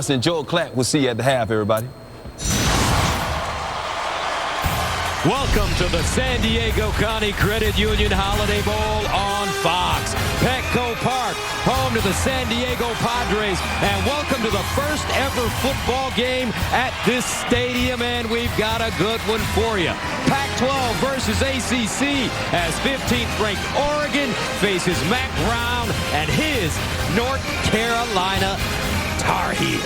And Joel Klatt. We'll see you at the half, everybody. Welcome to the San Diego County Credit Union Holiday Bowl on Fox. Petco Park, home to the San Diego Padres. And welcome to the first ever football game at this stadium. And we've got a good one for you. Pac-12 versus ACC as 15th ranked Oregon faces Mac Brown and his North Carolina Tar Heels.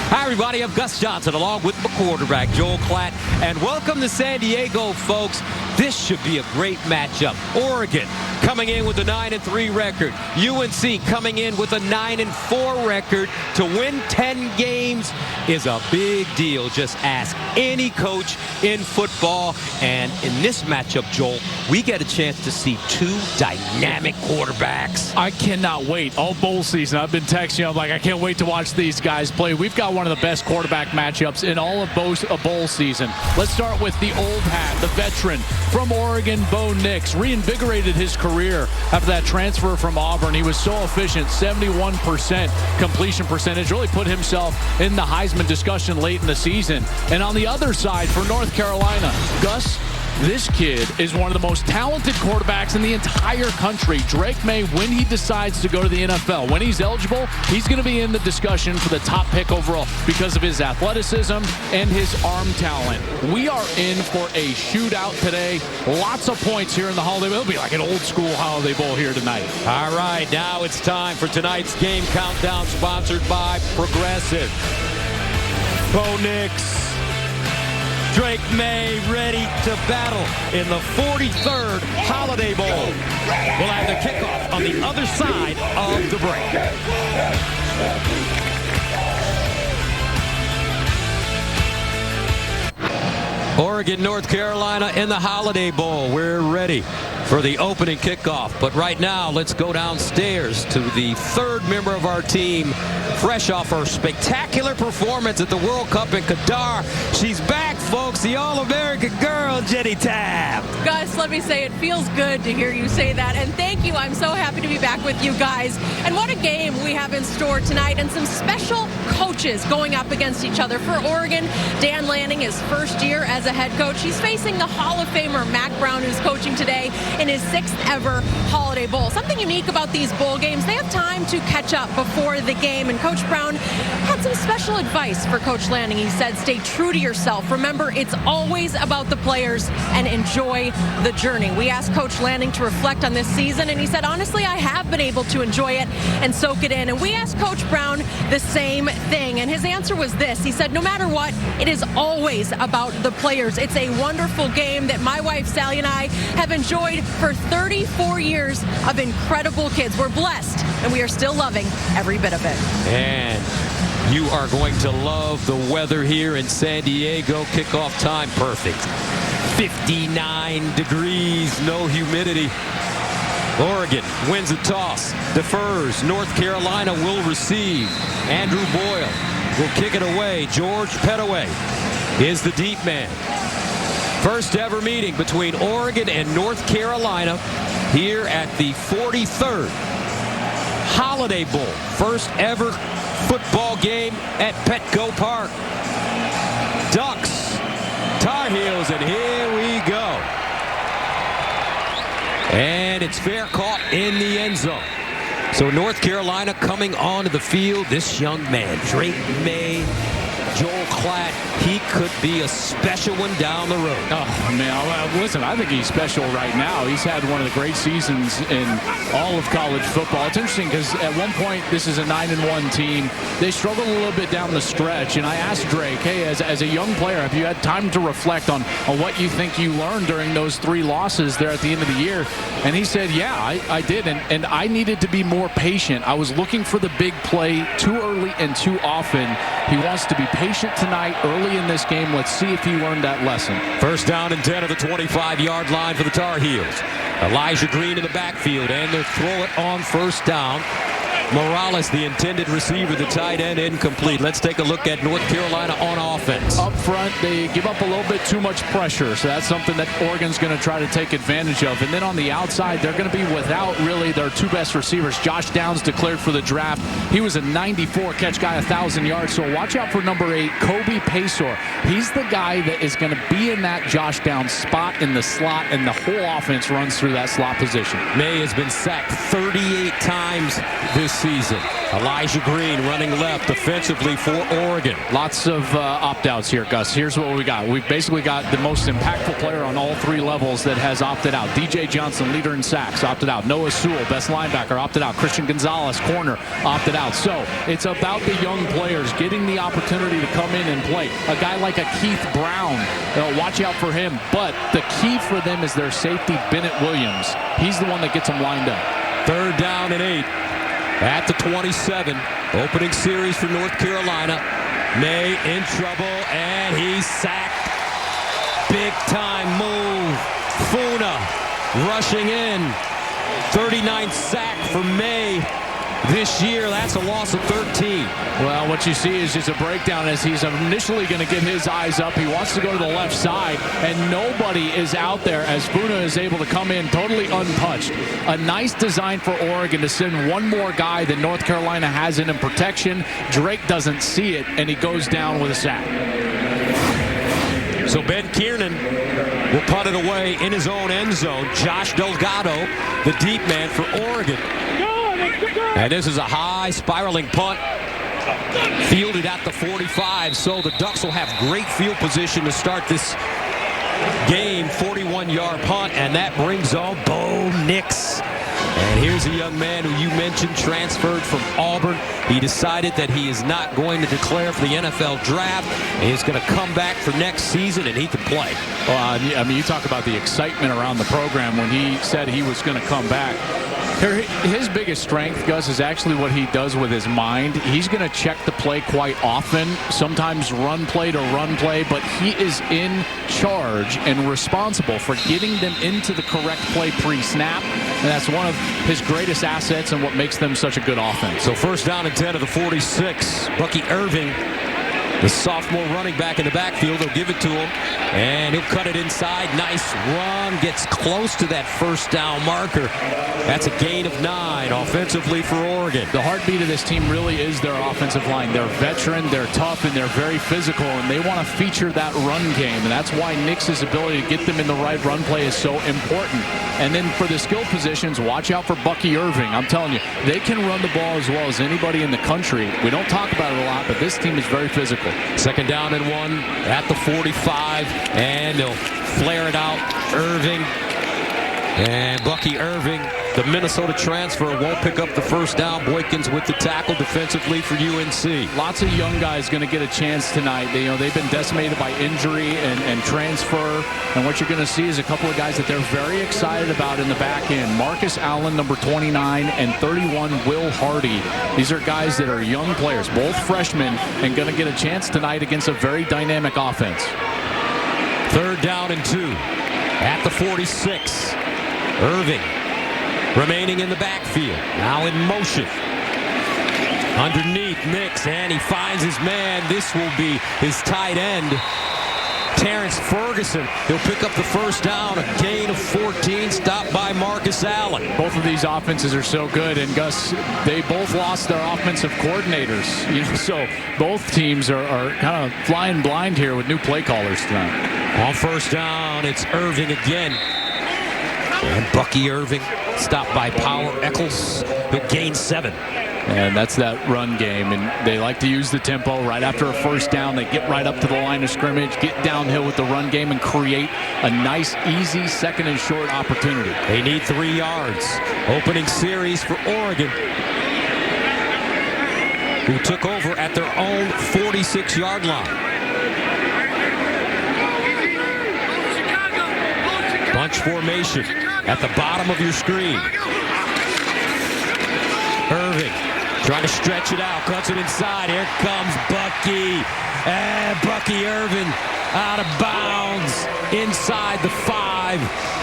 Hi, everybody. I'm Gus Johnson, along with my quarterback, Joel Klatt. And welcome to San Diego, folks. This should be a great matchup. Oregon coming in with a 9-3 record. UNC coming in with a 9-4 record. To win 10 games is a big deal. Just ask any coach in football. And in this matchup, Joel, we get a chance to see two dynamic quarterbacks. I cannot wait. All bowl season, I've been texting you. I'm like, I can't wait to watch these guys play. We've got one of the best quarterback matchups in all of bowl season. Let's start with the old hat, the veteran from Oregon, Bo Nix. Reinvigorated his career after that transfer from Auburn. He was so efficient, 71% completion percentage. Really put himself in the Heisman discussion late in the season. And on the other side, for North Carolina, Gus, this kid is one of the most talented quarterbacks in the entire country. Drake May, when he decides to go to the NFL, when he's eligible, he's going to be in the discussion for the top pick overall because of his athleticism and his arm talent. We are in for a shootout today. Lots of points here in the Holiday Bowl. It'll be like an old school Holiday Bowl here tonight. All right, now it's time for tonight's game countdown, sponsored by Progressive. Bo Nix, Drake May ready to battle in the 43rd Holiday Bowl. We'll have the kickoff on the other side of the break. Oregon, North Carolina in the Holiday Bowl. We're ready for the opening kickoff. But right now, let's go downstairs to the third member of our team, fresh off her spectacular performance at the World Cup in Qatar. She's back, folks, the All-American girl, Jenny Tabb. Gus, let me say it feels good to hear you say that. And thank you. I'm so happy to be back with you guys. And what a game we have in store tonight. And some special coaches going up against each other. For Oregon, Dan Lanning, his first year as a head coach. He's facing the Hall of Famer Mac Brown, who's coaching today in his 6th ever Holiday Bowl. Something unique about these bowl games, they have time to catch up before the game. And Coach Brown had some special advice for Coach Lanning. He said, stay true to yourself. Remember, it's always about the players and enjoy the journey. We asked Coach Lanning to reflect on this season, and he said, honestly, I have been able to enjoy it and soak it in. And we asked Coach Brown the same thing, and his answer was this. He said, no matter what, it is always about the players. It's a wonderful game that my wife, Sally, and I have enjoyed for 34 years of incredible kids. We're blessed, and we are still loving every bit of it. And you are going to love the weather here in San Diego. Kickoff time, perfect. 59 degrees, no humidity. Oregon wins the toss, defers. North Carolina will receive. Andrew Boyle will kick it away. George Pettaway is the deep man. First ever meeting between Oregon and North Carolina here at the 43rd Holiday Bowl. First ever football game at Petco Park. Ducks, Tar Heels, and here we go. And it's fair caught in the end zone. So North Carolina coming onto the field. This young man, Drake May, Joel Klatt, he could be a special one down the road. Oh, man, listen, I think he's special right now. He's had one of the great seasons in all of college football. It's interesting because at one point, this is a 9-1 team. They struggled a little bit down the stretch, and I asked Drake, hey, as a young player, have you had time to reflect on what you think you learned during those 3 losses there at the end of the year? And he said, yeah, I did, and I needed to be more patient. I was looking for the big play too early and too often. He wants to be patient tonight, early in this game. Let's see if he learned that lesson. First down and 10 of the 25-yard line for the Tar Heels. Elijah Green in the backfield, and they'll throw it on first down. Morales, the intended receiver, the tight end, incomplete. Let's take a look at North Carolina on offense. Up front, they give up a little bit too much pressure, so that's something that Oregon's going to try to take advantage of. And then on the outside, they're going to be without really their two best receivers. Josh Downs declared for the draft. He was a 94-catch guy, 1,000 yards, so watch out for number 8, Kobe Paysor. He's the guy that is going to be in that Josh Downs spot in the slot, and the whole offense runs through that slot position. May has been sacked 38 times this season. Elijah Green running left defensively for Oregon. Lots of opt-outs here, Gus. Here's what we got. We've basically got the most impactful player on all 3 levels that has opted out. DJ Johnson, leader in sacks, opted out. Noah Sewell, best linebacker, opted out. Christian Gonzalez, corner, opted out. So it's about the young players getting the opportunity to come in and play. A guy like a Keith Brown, watch out for him. But the key for them is their safety, Bennett Williams. He's the one that gets them lined up. 3rd down and 8 at the 27. Opening series for North Carolina. May in trouble, and he's sacked. Big time move. Funa rushing in. 39th sack for May this year. That's a loss of 13. Well, what you see is just a breakdown as he's initially going to get his eyes up. He wants to go to the left side, and nobody is out there as Funa is able to come in totally untouched. A nice design for Oregon to send one more guy than North Carolina has in protection. Drake doesn't see it, and he goes down with a sack. So Ben Kiernan will punt it away in his own end zone. Josh Delgado, the deep man for Oregon. And this is a high spiraling punt fielded at the 45. So the Ducks will have great field position to start this game. 41-yard punt, and that brings on Bo Nix. And here's a young man who you mentioned transferred from Auburn. He decided that he is not going to declare for the NFL draft. He's going to come back for next season, and he can play. Well, I mean, you talk about the excitement around the program when he said he was going to come back. His biggest strength, Gus, is actually what he does with his mind. He's going to check the play quite often, sometimes run play to run play, but he is in charge and responsible for getting them into the correct play pre-snap, and that's one of his greatest assets and what makes them such a good offense. So 1st down and 10 of the 46. Bucky Irving, the sophomore running back in the backfield. They'll give it to him, and he'll cut it inside. Nice run. Gets close to that 1st down marker. That's a gain of 9 offensively for Oregon. The heartbeat of this team really is their offensive line. They're veteran, they're tough, and they're very physical, and they want to feature that run game, and that's why Nix's ability to get them in the right run play is so important. And then for the skill positions, watch out for Bucky Irving. I'm telling you, they can run the ball as well as anybody in the country. We don't talk about it a lot, but this team is very physical. 2nd down and 1 at the 45, and they'll flare it out. Irving and Bucky Irving, the Minnesota transfer, won't pick up the 1st down. Boykins with the tackle defensively for UNC. Lots of young guys going to get a chance tonight. They've been decimated by injury and transfer, and what you're going to see is a couple of guys that they're very excited about in the back end. Marcus Allen, number 29, and 31, Will Hardy. These are guys that are young players, both freshmen, and going to get a chance tonight against a very dynamic offense. 3rd down and 2 at the 46. Irving remaining in the backfield, now in motion. Underneath Nix, and he finds his man. This will be his tight end, Terrence Ferguson. He'll pick up the 1st down, a gain of 14, stopped by Marcus Allen. Both of these offenses are so good, and Gus, they both lost their offensive coordinators. So both teams are kind of flying blind here with new play callers tonight. On 1st down, it's Irving again. And Bucky Irving stopped by Power Eccles. He'll gain 7. And that's that run game, and they like to use the tempo. Right after a 1st down, they get right up to the line of scrimmage, get downhill with the run game, and create a nice, easy 2nd and short opportunity. They need 3 yards. Opening series for Oregon, who took over at their own 46-yard line. Bunch formation at the bottom of your screen. Irving trying to stretch it out, cuts it inside. Here comes Bucky. And Bucky Irving out of bounds inside the 5.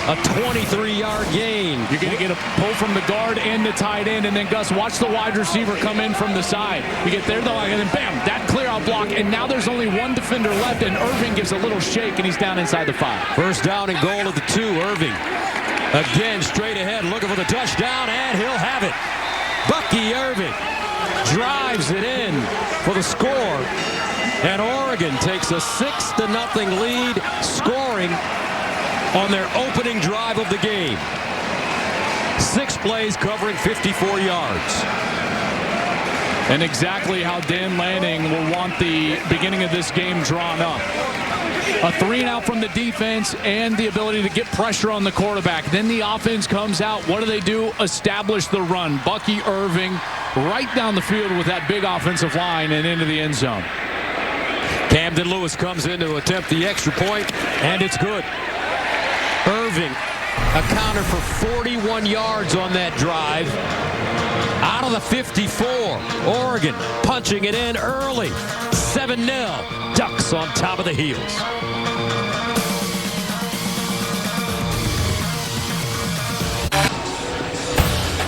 A 23-yard gain. You're going to get a pull from the guard and the tight end, and then Gus, watch the wide receiver come in from the side. You get there, though, and then bam, that clear out block, and now there's only one defender left, and Irving gives a little shake, and he's down inside the 5. First down and goal of the 2. Irving again straight ahead, looking for the touchdown, and he'll have it. Bucky Irving drives it in for the score, and Oregon takes a 6-0 lead, scoring on their opening drive of the game. 6 plays covering 54 yards. And exactly how Dan Lanning will want the beginning of this game drawn up. A 3-and-out from the defense and the ability to get pressure on the quarterback. Then the offense comes out. What do? Establish the run. Bucky Irving right down the field with that big offensive line and into the end zone. Camden Lewis comes in to attempt the extra point, and it's good. Irving accounted for 41 yards on that drive. Out of the 54, Oregon punching it in early. 7-0. Ducks on top of the heels.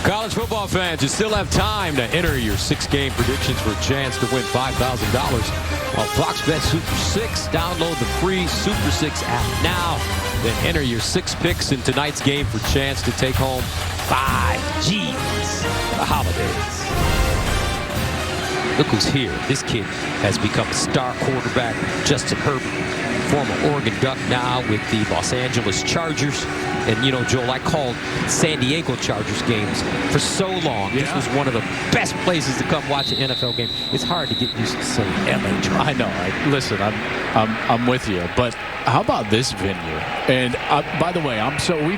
College football fans, you still have time to enter your 6-game predictions for a chance to win $5,000 on Fox Bet Super 6. Download the free Super 6 app now. Then enter your 6 picks in tonight's game for a chance to take home 5 G's. The holidays. Look who's here. This kid has become a star quarterback. Justin Herbert, former Oregon Duck, now with the Los Angeles Chargers. And, you know, Joel, I called San Diego Chargers games for so long. Yeah. This was one of the best places to come watch an NFL game. It's hard to get used to saying LA Chargers. I know. Listen, I'm with you. But how about this venue? And by the way,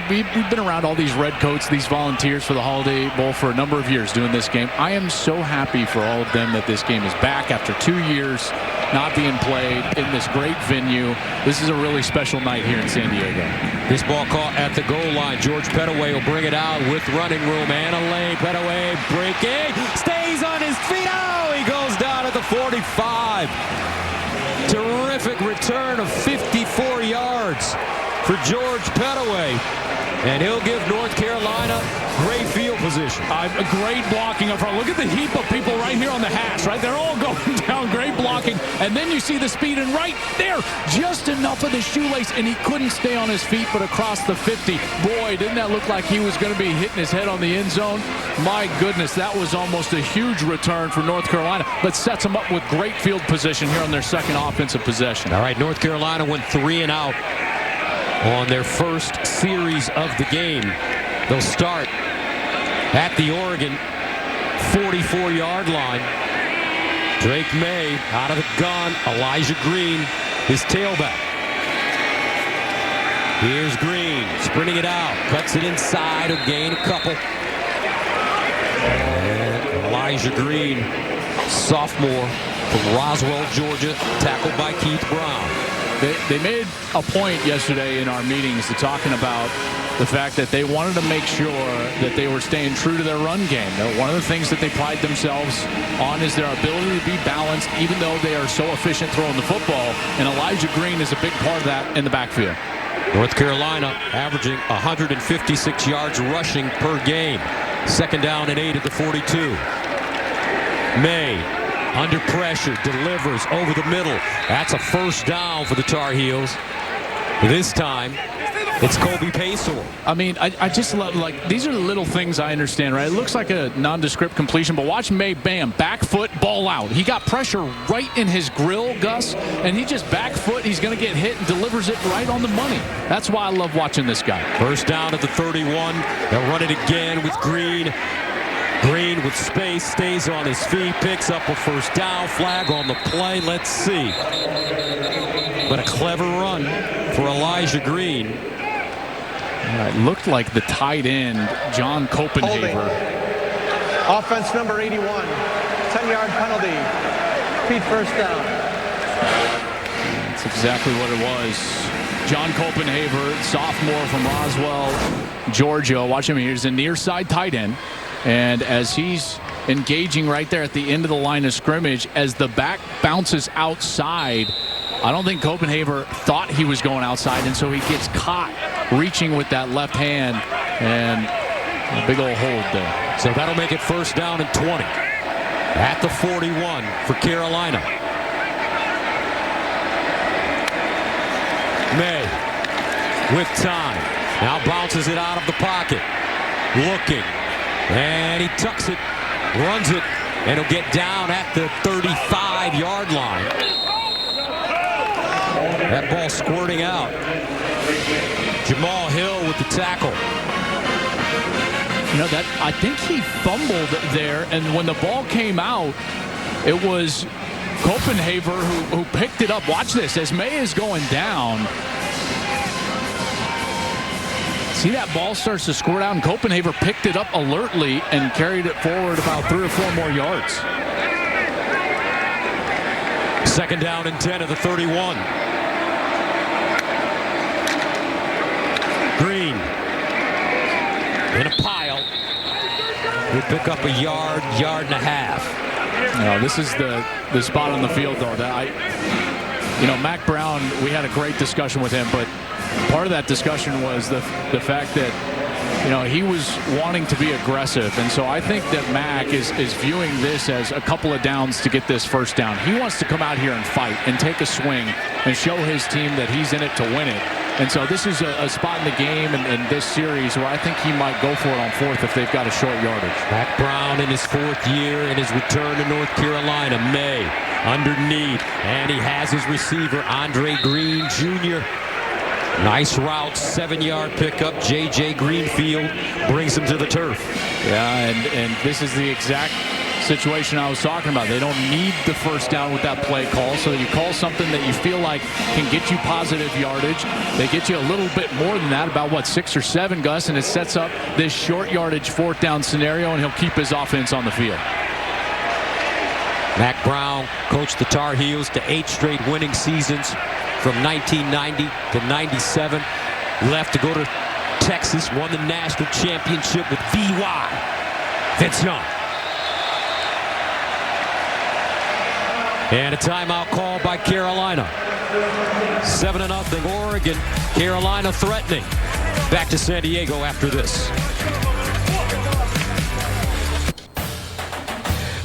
we've been around all these red coats, these volunteers for the Holiday Bowl for a number of years doing this game. I am so happy for all of them that this game is back after 2 years not being played in this great venue. This is a really special night here in San Diego. This ball caught at the goal line. George Pettaway will bring it out with running room. And a lane. Pettaway breaking. Stays on his feet. Oh, he goes down at the 45. Terrific return of 54 yards for George Pettaway. And he'll give North Carolina great field position. A great blocking up front. Look at the heap of people right here on the hash, right? They're all going down. Great blocking. And then you see the speed, and right there, just enough of the shoelace, and he couldn't stay on his feet, but across the 50. Boy, didn't that look like he was going to be hitting his head on the end zone? My goodness, that was almost a huge return for North Carolina, but sets them up with great field position here on their second offensive possession. All right, North Carolina went 3 and out on their first series of the game. They'll start at the Oregon 44-yard line. Drake May out of the gun. Elijah Green, his tailback. Here's Green sprinting it out. Cuts it inside. He'll gain a couple. And Elijah Green, sophomore from Roswell, Georgia, tackled by Keith Brown. They made a point yesterday in our meetings to talking about the fact that they wanted to make sure that they were staying true to their run game. One of the things that they pride themselves on is their ability to be balanced, even though they are so efficient throwing the football. And Elijah Green is a big part of that in the backfield. North Carolina averaging 156 yards rushing per game. 2nd down and 8 at the 42. May, under pressure, delivers over the middle. That's a 1st down for the Tar Heels. This time, it's Kobe Paysour. I mean, I just love, like, these are the little things I understand, right? It looks like a nondescript completion, but watch May, bam, back foot, ball out. He got pressure right in his grill, Gus, and he just back foot. He's going to get hit and delivers it right on the money. That's why I love watching this guy. 1st down at the 31. They'll run it again with Green. Green with space, stays on his feet, picks up a 1st down. Flag on the play. Let's see. But a clever run for Elijah Green. It looked like the tight end, John Copenhaver. Offense number 81. 10-yard penalty. Repeat 1st down. That's exactly what it was. John Copenhaver, sophomore from Roswell, Georgia. Watch him. Here's a near side tight end. And as he's engaging right there at the end of the line of scrimmage, as the back bounces outside, I don't think Copenhaver thought he was going outside, and so he gets caught reaching with that left hand, and a big old hold there. So that'll make it first down and 20 at the 41 for Carolina. May with time. Now bounces it out of the pocket. Looking. And he tucks it. Runs it. And he'll get down at the 35-yard line. That ball squirting out. Jamal Hill with the tackle. You know, that I think he fumbled there, and when the ball came out, it was Copenhaver who picked it up. Watch this as May is going down. See, that ball starts to squirt out, and Copenhaver picked it up alertly and carried it forward about 3 or 4 more yards. Second down and 10 at the 31. Green in a pile. He'll pick up a yard, yard and a half. No, this is the spot on the field, though. That Mac Brown, we had a great discussion with him, but part of that discussion was the fact that, he was wanting to be aggressive. And so I think that Mac is viewing this as a couple of downs to get this first down. He wants to come out here and fight and take a swing and show his team that he's in it to win it. And so this is a spot in the game and this series where I think he might go for it on fourth if they've got a short yardage. Mac Brown in his 4th year in his return to North Carolina. May underneath, and he has his receiver, Andre Green Jr. Nice route, 7-yard pickup. J.J. Greenfield brings him to the turf. Yeah, and this is the exact situation I was talking about. They don't need the first down with that play call, so you call something that you feel like can get you positive yardage. They get you a little bit more than that, about 6 or 7, Gus, and it sets up this short yardage 4th down scenario, and he'll keep his offense on the field. Mac Brown coached the Tar Heels to 8 straight winning seasons from 1990 to 97. Left to go to Texas, won the national championship with VY. Vince Young. And a timeout call by Carolina. 7-0 Oregon. Carolina threatening. Back to San Diego after this.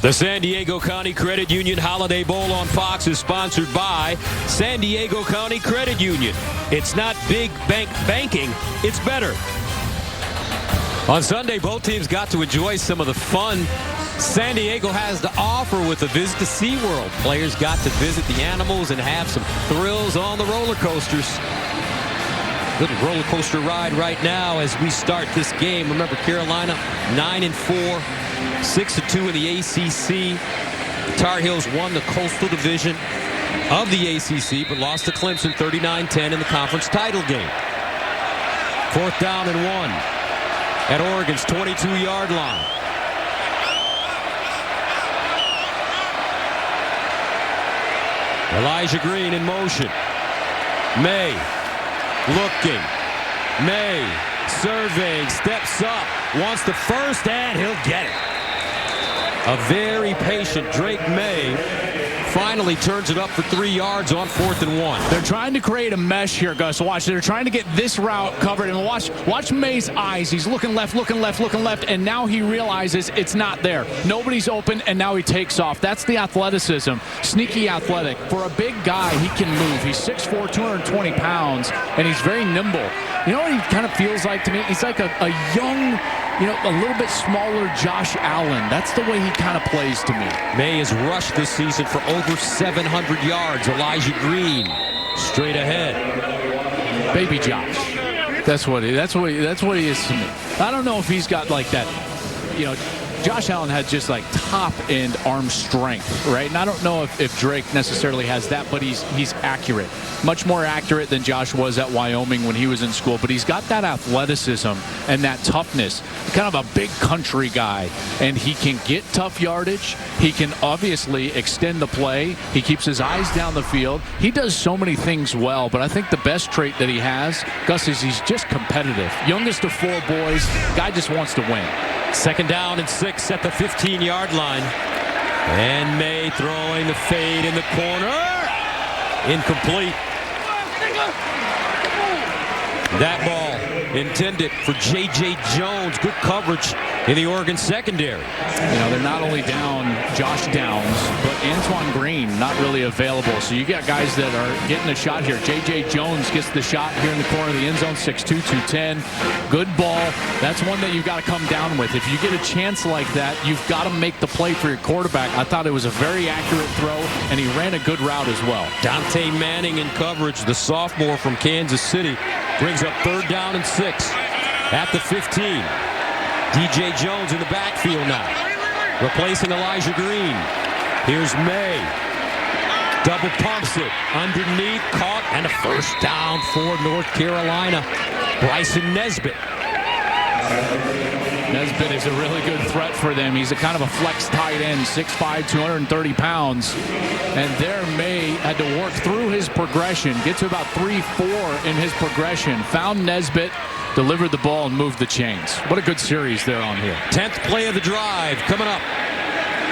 The San Diego County Credit Union Holiday Bowl on Fox is sponsored by San Diego County Credit Union. It's not big bank banking, it's better. On Sunday, both teams got to enjoy some of the fun San Diego has to offer with a visit to SeaWorld. Players got to visit the animals and have some thrills on the roller coasters. Good roller coaster ride right now as we start this game. Remember, Carolina 9-4, 6-2 in the ACC. The Tar Heels won the Coastal Division of the ACC, but lost to Clemson 39-10 in the conference title game. 4th down and 1 at Oregon's 22-yard line. Elijah Green in motion. May looking. May surveying, steps up, wants the first, and he'll get it. A very patient Drake May finally turns it up for 3 yards on 4th and 1. They're trying to create a mesh here, Gus. Watch. They're trying to get this route covered. And watch May's eyes. He's looking left, and now he realizes it's not there. Nobody's open, and now he takes off. That's the athleticism. Sneaky athletic. For a big guy, he can move. He's 6'4", 220 pounds, and he's very nimble. You know what he kind of feels like to me? He's like a young, a little bit smaller Josh Allen. That's the way he kind of plays to me. May has rushed this season for over 700 yards. Elijah Green straight ahead. Baby Josh. That's what he is to me. I don't know if he's got like that, Josh Allen had just like top-end arm strength, right? And I don't know if Drake necessarily has that, but he's accurate. Much more accurate than Josh was at Wyoming when he was in school. But he's got that athleticism and that toughness. Kind of a big country guy. And he can get tough yardage. He can obviously extend the play. He keeps his eyes down the field. He does so many things well. But I think the best trait that he has, Gus, is he's just competitive. Youngest of 4 boys. Guy just wants to win. 2nd down and 6 at the 15-yard line. And May throwing the fade in the corner. Incomplete. That ball intended for J.J. Jones. Good coverage in the Oregon secondary. You know, they're not only down Josh Downs, but Antoine Green not really available. So you got guys that are getting a shot here. J.J. Jones gets the shot here in the corner of the end zone, 6'2", 210. Good ball. That's one that you've got to come down with. If you get a chance like that, you've got to make the play for your quarterback. I thought it was a very accurate throw, and he ran a good route as well. Dante Manning in coverage, the sophomore from Kansas City, brings up 3rd down and 6 at the 15. DJ Jones in the backfield now, replacing Elijah Green. Here's May. Double pumps it underneath, caught, and a 1st down for North Carolina. Bryson Nesbitt. Nesbitt is a really good threat for them. He's a kind of a flex tight end, 6'5", 230 pounds. And there May had to work through his progression, get to about 3-4 in his progression. Found Nesbitt, delivered the ball, and moved the chains. What a good series they're on here. 10th play of the drive coming up.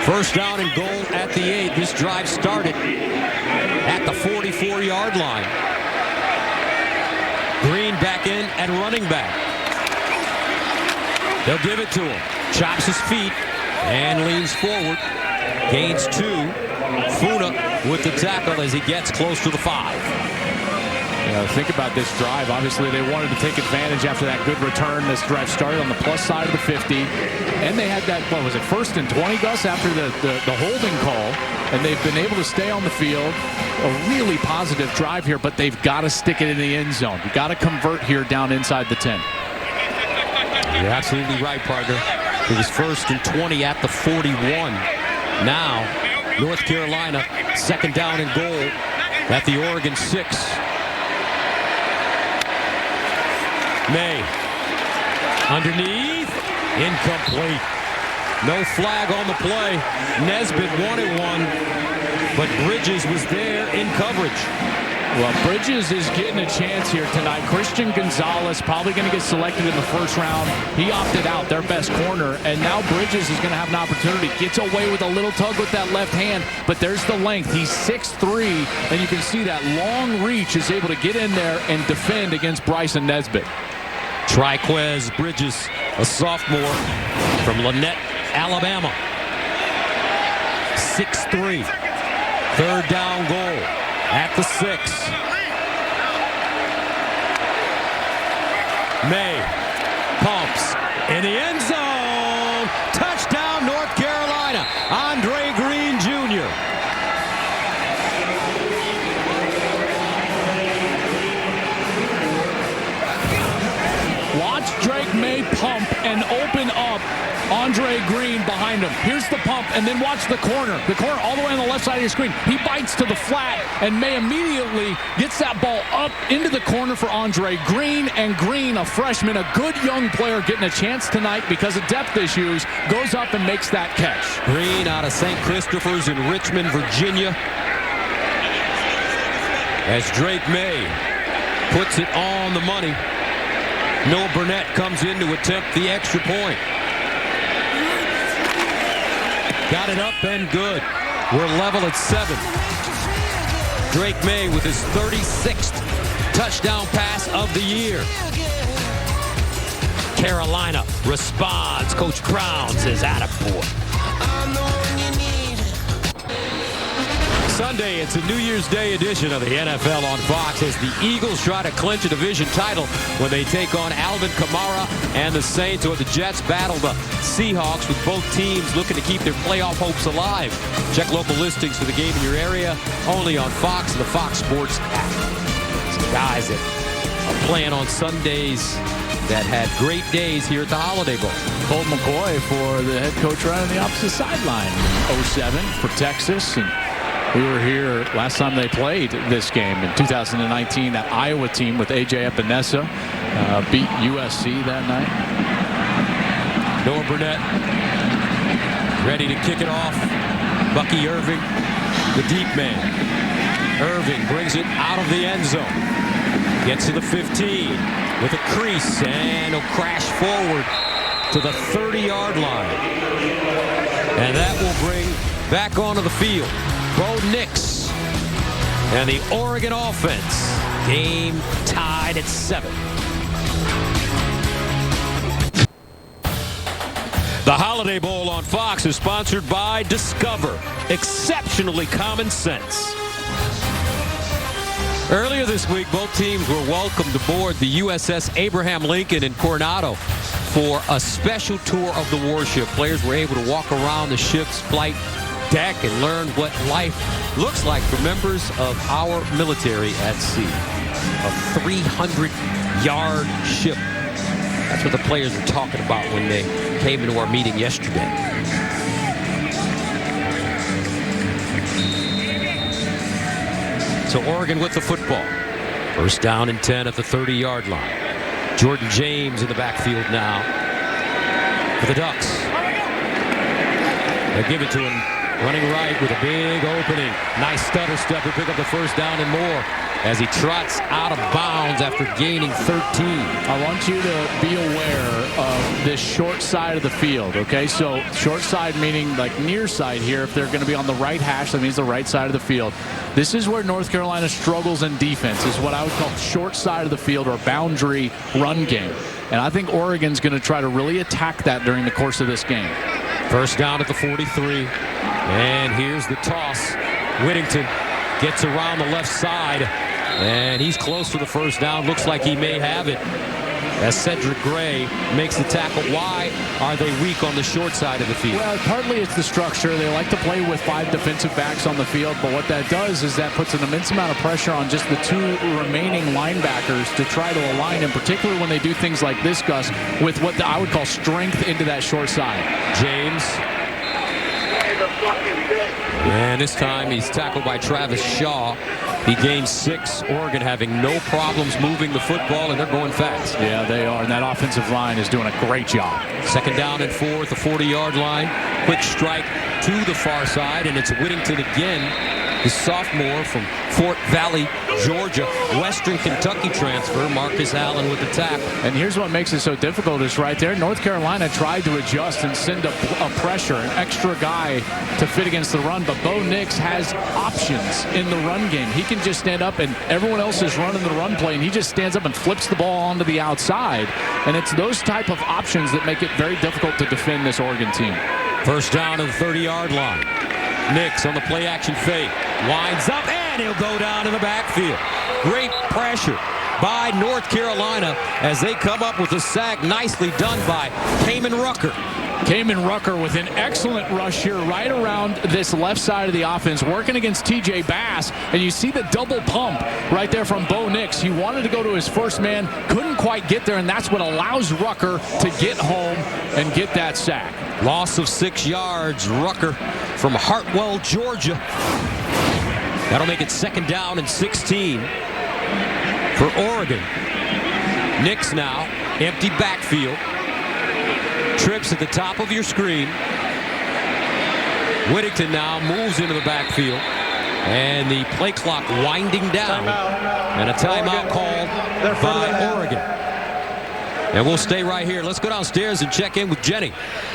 1st down and goal at the 8. This drive started at the 44-yard line. Green back in at running back. They'll give it to him. Chops his feet and leans forward. Gains 2. Funa with the tackle as he gets close to the 5. You know, think about this drive. Obviously, they wanted to take advantage after that good return. This drive started on the plus side of the 50. And they had that, what was it, 1st and 20, Gus, after the holding call. And they've been able to stay on the field. A really positive drive here, but they've got to stick it in the end zone. You've got to convert here down inside the 10. You're absolutely right, partner. It was 1st and 20 at the 41. Now, North Carolina, 2nd down and goal at the Oregon 6. May. Underneath. Incomplete. No flag on the play. Nesbitt wanted one, but Bridges was there in coverage. Well, Bridges is getting a chance here tonight. Christian Gonzalez probably going to get selected in the 1st round. He opted out, their best corner, and now Bridges is going to have an opportunity. Gets away with a little tug with that left hand, but there's the length. He's 6'3", and you can see that long reach is able to get in there and defend against Bryson Nesbitt. Triquez Bridges, a sophomore from Lynette, Alabama. 6'3". 3rd down goal at the 6. May pumps in the end zone. Touchdown, North Carolina. Andre Green Jr. Watch Drake May pump and open up Andre Green behind him. Here's the pump, and then watch the corner. The corner all the way on the left side of your screen. He bites to the flat, and May immediately gets that ball up into the corner for Andre Green. And Green, a freshman, a good young player, getting a chance tonight because of depth issues, goes up and makes that catch. Green out of St. Christopher's in Richmond, Virginia. As Drake May puts it on the money. Noah Burnett comes in to attempt the extra point. Got it up and good. We're level at 7. Drake May with his 36th touchdown pass of the year. Carolina responds. Coach Brown says, attaboy. Sunday, it's a New Year's Day edition of the NFL on Fox as the Eagles try to clinch a division title when they take on Alvin Kamara and the Saints, or the Jets battle the Seahawks, with both teams looking to keep their playoff hopes alive. Check local listings for the game in your area, only on Fox and the Fox Sports app. Some guys that are playing on Sundays that had great days here at the Holiday Bowl. Colt McCoy for the head coach right on the opposite sideline. 07 for Texas, and we were here last time they played this game in 2019. That Iowa team with A.J. Epinesa beat USC that night. Noah Burnett ready to kick it off. Bucky Irving, the deep man. Irving brings it out of the end zone. Gets to the 15 with a crease, and he'll crash forward to the 30-yard line. And that will bring back onto the field Bo Nix. And the Oregon offense, game tied at 7. The Holiday Bowl on Fox is sponsored by Discover, exceptionally common sense. Earlier this week, both teams were welcomed aboard the USS Abraham Lincoln in Coronado for a special tour of the warship. Players were able to walk around the ship's flight deck and learn what life looks like for members of our military at sea. A 300-yard ship. That's what the players were talking about when they came into our meeting yesterday. So Oregon with the football. First down and 10 at the 30-yard line. Jordan James in the backfield now for the Ducks. They give it to him running right with a big opening. Nice stutter step to pick up the first down and more as he trots out of bounds after gaining 13. I want you to be aware of this short side of the field, okay? So short side meaning like near side here. If they're going to be on the right hash, that means the right side of the field. This is where North Carolina struggles in defense, is what I would call short side of the field or boundary run game. And I think Oregon's going to try to really attack that during the course of this game. First down at the 43. And here's the toss. Whittington gets around the left side. And he's close to the first down. Looks like he may have it as Cedric Gray makes the tackle. Why are they weak on the short side of the field? Well, partly it's the structure. They like to play with 5 defensive backs on the field, but what that does is that puts an immense amount of pressure on just the 2 remaining linebackers to try to align, in particular when they do things like this, Gus, with what I would call strength into that short side. James. And this time he's tackled by Travis Shaw. He gains 6. Oregon having no problems moving the football, and they're going fast. Yeah, they are. And that offensive line is doing a great job. Second down and 4 at the 40-yard line. Quick strike to the far side, and it's Whittington again, the sophomore from Fort Valley, Georgia. Western Kentucky transfer. Marcus Allen with the tackle. And here's what makes it so difficult is right there. North Carolina tried to adjust and send a pressure, an extra guy to fit against the run, but Bo Nix has options in the run game. He can just stand up, and everyone else is running the run play, and he just stands up and flips the ball onto the outside. And it's those type of options that make it very difficult to defend this Oregon team. First down to the 30-yard line. Nix on the play action fake. Winds up, and he'll go down in the backfield. Great pressure by North Carolina as they come up with a sack. Nicely done by Kamen Rucker. Kamen Rucker with an excellent rush here right around this left side of the offense, working against TJ Bass. And you see the double pump right there from Bo Nix. He wanted to go to his first man, couldn't quite get there, and that's what allows Rucker to get home and get that sack. Loss of 6 yards. Rucker from Hartwell, Georgia. That'll make it second down and 16 for Oregon. Nix now, empty backfield. Trips at the top of your screen. Whittington now moves into the backfield. And the play clock winding down. And a timeout called by Oregon. And we'll stay right here. Let's go downstairs and check in with Jenny.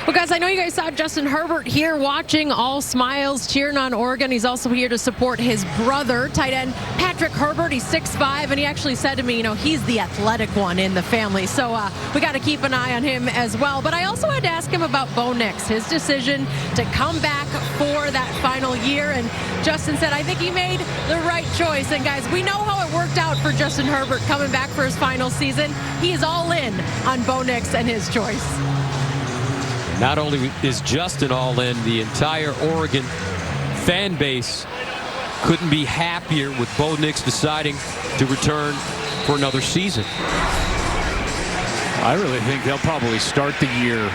Well, guys, I know you guys saw Justin Herbert here watching, all smiles, cheering on Oregon. He's also here to support his brother, tight end Patrick Herbert. He's 6'5", and he actually said to me, you know, he's the athletic one in the family. So we got to keep an eye on him as well. But I also had to ask him about Bo Nix, his decision to come back for that final year. And Justin said, I think he made the right choice. And, guys, we know how it worked out for Justin Herbert coming back for his final season. He is all in on Bo Nix and his choice. Not only is Justin all in, the entire Oregon fan base couldn't be happier with Bo Nix deciding to return for another season. I really think they'll probably start the year,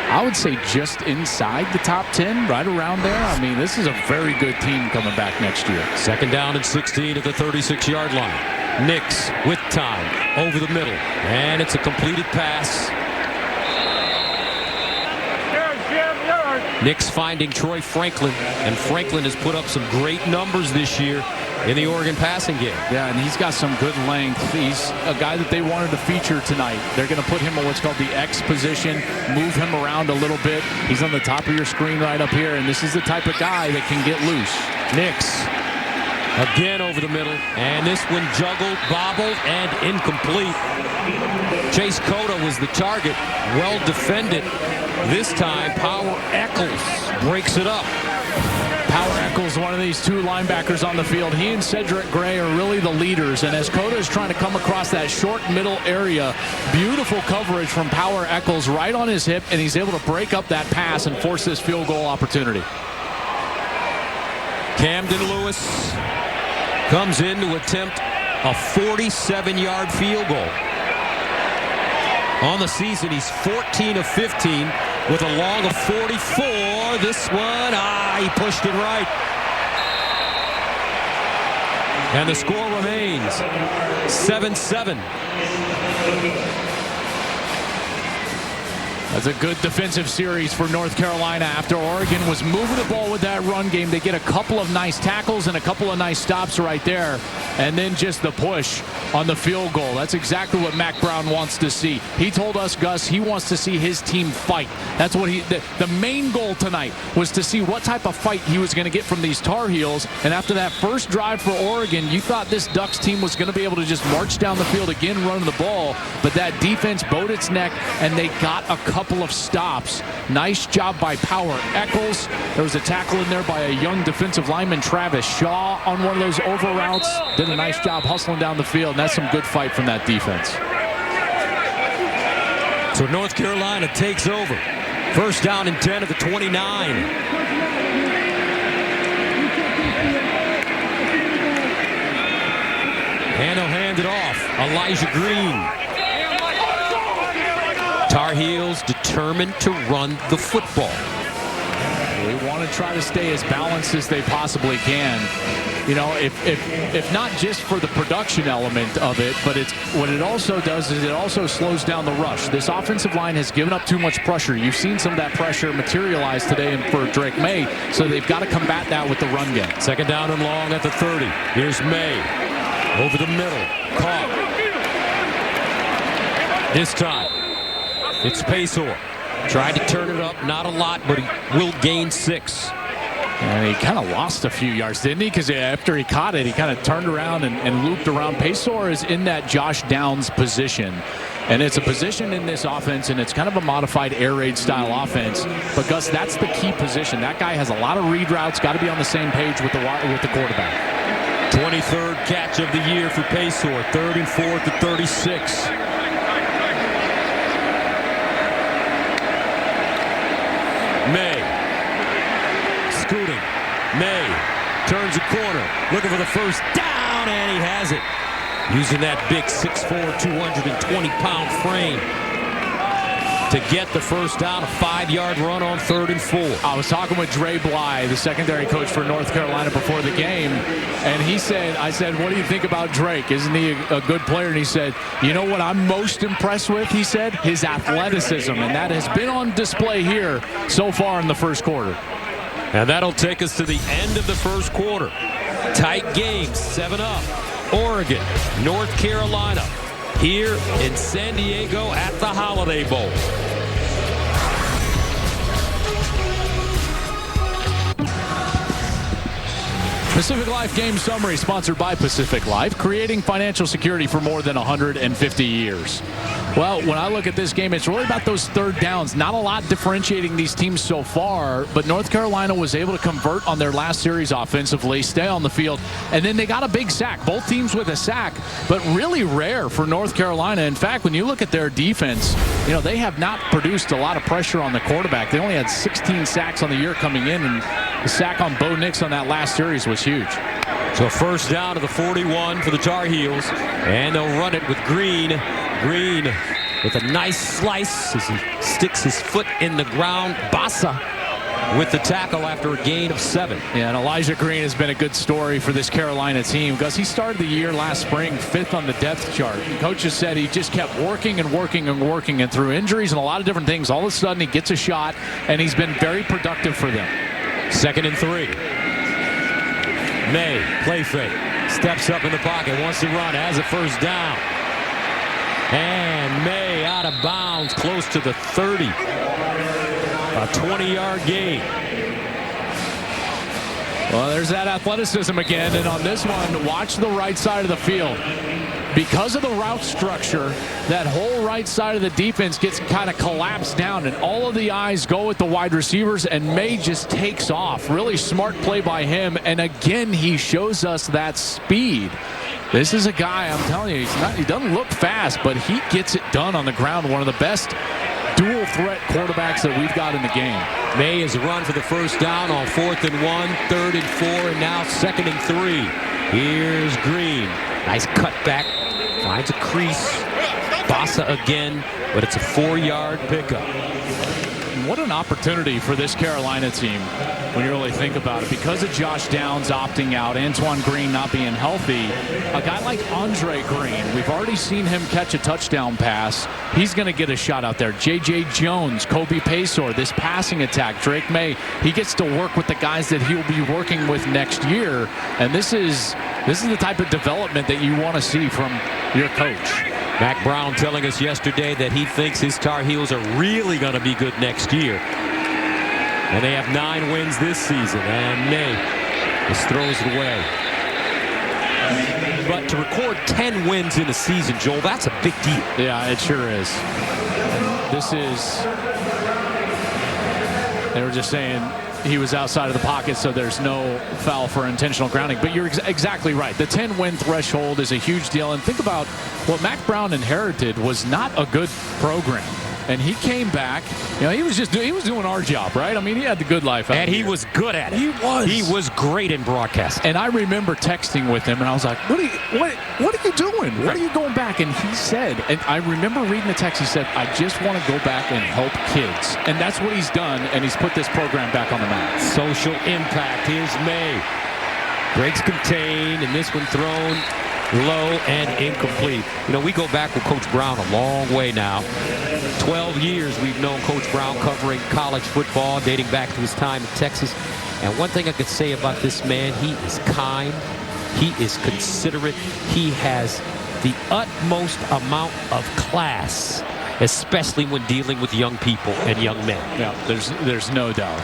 I would say, just inside the top 10, right around there. I mean, this is a very good team coming back next year. Second down and 16 at the 36-yard line. Nix with time over the middle, and it's a completed pass. Nix finding Troy Franklin, and Franklin has put up some great numbers this year in the Oregon passing game. Yeah, and he's got some good length. He's a guy that they wanted to feature tonight. They're going to put him in what's called the X position, move him around a little bit. He's on the top of your screen right up here, and this is the type of guy that can get loose. Nix Again over the middle, and this one juggled, bobbled, and incomplete. Chase Cota was the target, well defended. This time, Power Eccles breaks it up. Power Eccles, one of these two linebackers on the field. He and Cedric Gray are really the leaders, and as Cota is trying to come across that short middle area, beautiful coverage from Power Eccles right on his hip, and he's able to break up that pass and force this field goal opportunity. Camden Lewis comes in to attempt a 47-yard field goal. On the season, he's 14 of 15 with a long of 44. This one, he pushed it right. And the score remains 7-7. That's a good defensive series for North Carolina. After Oregon was moving the ball with that run game, they get a couple of nice tackles and a couple of nice stops right there. And then just the push on the field goal. That's exactly what Mack Brown wants to see. He told us, Gus, he wants to see his team fight. That's what the main goal tonight was to see what type of fight he was going to get from these Tar Heels. And after that first drive for Oregon, you thought this Ducks team was going to be able to just march down the field again running the ball. But that defense bowed its neck, and they got a couple of stops. Nice job by Power Eccles. There was a tackle in there by a young defensive lineman, Travis Shaw, on one of those over routes. Did a nice job hustling down the field, and that's some good fight from that defense. So North Carolina takes over. First down and 10 at the 29. And he'll hand it off. Elijah Green. Tar Heels determined to run the football. They want to try to stay as balanced as they possibly can. You know, if not just for the production element of it, but what it also does is it also slows down the rush. This offensive line has given up too much pressure. You've seen some of that pressure materialize today for Drake May, so they've got to combat that with the run game. Second down and long at the 30. Here's May. Over the middle. Caught. This time, it's Paysour. Tried to turn it up, not a lot, but he will gain 6. And he kind of lost a few yards, didn't he? Because after he caught it, he kind of turned around and looped around. Paysour is in that Josh Downs position. And it's a position in this offense, and it's kind of a modified air raid style offense. But, Gus, that's the key position. That guy has a lot of read routes, got to be on the same page with the quarterback. 23rd catch of the year for Paysour. 3rd and 4th at 36. May. Scooting. May turns a corner, looking for the first down, and he has it. Using that big 6'4", 220-pound frame to get the first down, a 5-yard run on 3rd and 4. I was talking with Dre Bly, the secondary coach for North Carolina, before the game, and he said, I said, what do you think about Drake? Isn't he a good player? And he said, you know what I'm most impressed with, he said, his athleticism, and that has been on display here so far in the first quarter. And that'll take us to the end of the first quarter. Tight game, 7-up. Oregon, North Carolina, here in San Diego at the Holiday Bowl. Pacific Life Game Summary, sponsored by Pacific Life, creating financial security for more than 150 years. Well, when I look at this game, it's really about those third downs. Not a lot differentiating these teams so far, but North Carolina was able to convert on their last series offensively, stay on the field, and then they got a big sack. Both teams with a sack, but really rare for North Carolina. In fact, when you look at their defense, you know, they have not produced a lot of pressure on the quarterback. They only had 16 sacks on the year coming in, and the sack on Bo Nix on that last series was huge. So first down to the 41 for the Tar Heels, and they'll run it with Green. Green with a nice slice as he sticks his foot in the ground. Bassa with the tackle after a gain of 7. Yeah, and Elijah Green has been a good story for this Carolina team because he started the year last spring 5th on the depth chart. Coaches said he just kept working and working and working, and through injuries and a lot of different things, all of a sudden he gets a shot, and he's been very productive for them. 2nd and 3. May, play fake, steps up in the pocket, wants to run, has a first down. And May out of bounds, close to the 30. A 20-yard gain. Well, there's that athleticism again. And on this one, watch the right side of the field. Because of the route structure, that whole right side of the defense gets kind of collapsed down, and all of the eyes go with the wide receivers, and May just takes off. Really smart play by him, and again, he shows us that speed. This is a guy, I'm telling you, he doesn't look fast, but he gets it done on the ground. One of the best dual threat quarterbacks that we've got in the game. May has run for the first down on 4th and 1, 3rd and 4, and now 2nd and 3. Here's Green. Nice cutback. Finds a crease. Bossa again, but it's a 4-yard pickup. What an opportunity for this Carolina team when you really think about it. Because of Josh Downs opting out, Antoine Green not being healthy, a guy like Andre Green, we've already seen him catch a touchdown pass. He's going to get a shot out there. J.J. Jones, Kobe Paysour, this passing attack. Drake May, he gets to work with the guys that he'll be working with next year. And this is the type of development that you want to see from your coach. Mac Brown telling us yesterday that he thinks his Tar Heels are really going to be good next year. And they have 9 wins this season. And May just throws it away. But to record 10 wins in a season, Joel, that's a big deal. Yeah, it sure is. This is... They were just saying he was outside of the pocket, so there's no foul for intentional grounding. But you're exactly right. The 10-win threshold is a huge deal. And think about what Mac Brown inherited was not a good program. And he came back. You know, he was doing our job, right? I mean, he had the good life out And he here. was good at it. He was. He was great in broadcast. And I remember texting with him, and I was like, what are you doing? What are you going back? And he said, and I remember reading the text, he said, I just want to go back and help kids. And that's what he's done, and he's put this program back on the map. Social impact. Here's May. Breaks contained, and this one thrown low and incomplete. You know, we go back with Coach Brown a long way now. 12 years we've known Coach Brown covering college football, dating back to his time in Texas. And one thing I could say about this man, he is kind, he is considerate, he has the utmost amount of class, especially when dealing with young people and young men. Yeah, there's no doubt.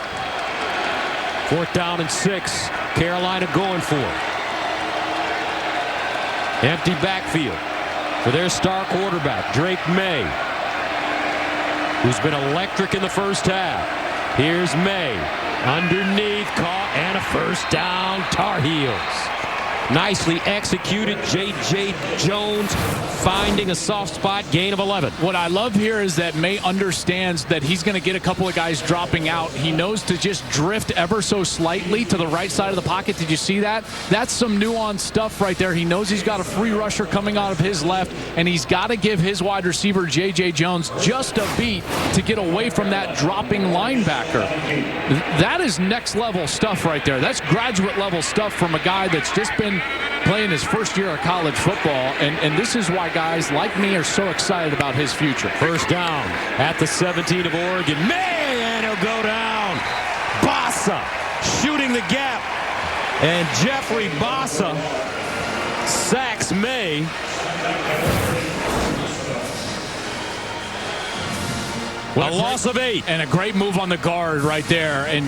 4th down and 6. Carolina going for it. Empty backfield for their star quarterback, Drake May, who's been electric in the first half. Here's May. Underneath, caught, and a first down, Tar Heels. Nicely executed. J.J. Jones finding a soft spot, gain of 11. What I love here is that May understands that he's going to get a couple of guys dropping out. He knows to just drift ever so slightly to the right side of the pocket. Did you see that? That's some nuanced stuff right there. He knows he's got a free rusher coming out of his left, and he's got to give his wide receiver, J.J. Jones, just a beat to get away from that dropping linebacker. That is next level stuff right there. That's graduate level stuff from a guy that's just been playing his first year of college football, and this is why guys like me are so excited about his future. First down at the 17 of Oregon. May, and he'll go down. Bossa shooting the gap, and Jeffrey Bossa sacks May. A loss of 8. And a great move on the guard right there. And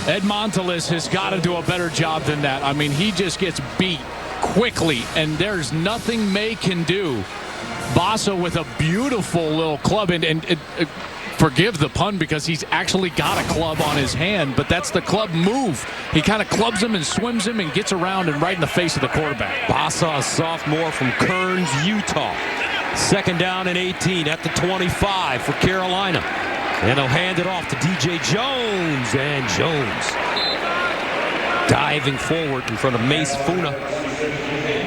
Ed Montelis has got to do a better job than that. I mean, he just gets beat quickly, and there's nothing May can do. Bossa with a beautiful little club, and forgive the pun because he's actually got a club on his hand, but that's the club move. He kind of clubs him and swims him and gets around and right in the face of the quarterback. Bossa, a sophomore from Kearns, Utah. 2nd down and 18 at the 25 for Carolina. And they'll hand it off to D.J. Jones. And Jones diving forward in front of Mace Funa.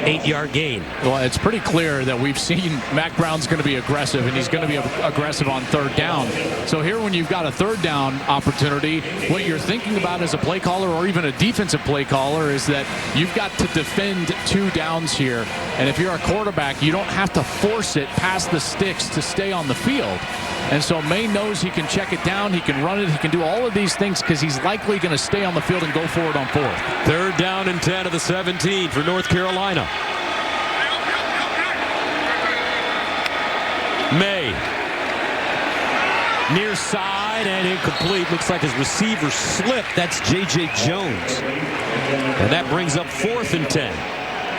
8-yard gain. Well, it's pretty clear that we've seen Mac Brown's going to be aggressive, and he's going to be aggressive on 3rd down. So here, when you've got a 3rd down opportunity, what you're thinking about as a play caller or even a defensive play caller is that you've got to defend 2 downs here. And if you're a quarterback, you don't have to force it past the sticks to stay on the field. And so May knows he can check it down, he can run it, he can do all of these things because he's likely going to stay on the field and go for it on 4th. 3rd down and 10 of the 17 for North Carolina. May. Near side, again, and incomplete. Looks like his receiver slipped. That's J.J. Jones. And that brings up 4th and 10.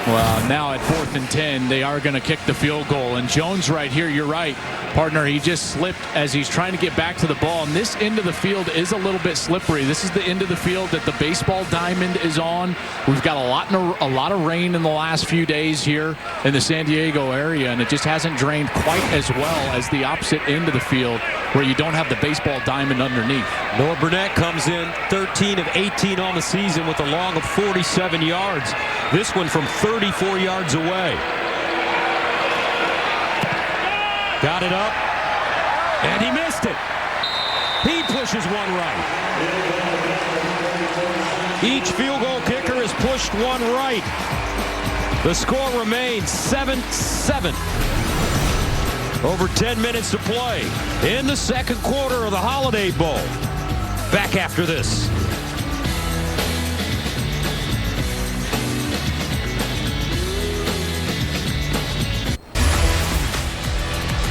Well, now at 4th and 10, they are going to kick the field goal. And Jones right here, you're right, partner, he just slipped as he's trying to get back to the ball. And this end of the field is a little bit slippery. This is the end of the field that the baseball diamond is on. We've got a lot of rain in the last few days here in the San Diego area, and it just hasn't drained quite as well as the opposite end of the field where you don't have the baseball diamond underneath. Noah Burnett comes in 13 of 18 on the season with a long of 47 yards. This one from 34 yards away. Got it up, and he missed it. He pushes one right. Each field goal kicker has pushed one right. The score remains 7-7. Over 10 minutes to play in the second quarter of the Holiday Bowl. Back after this.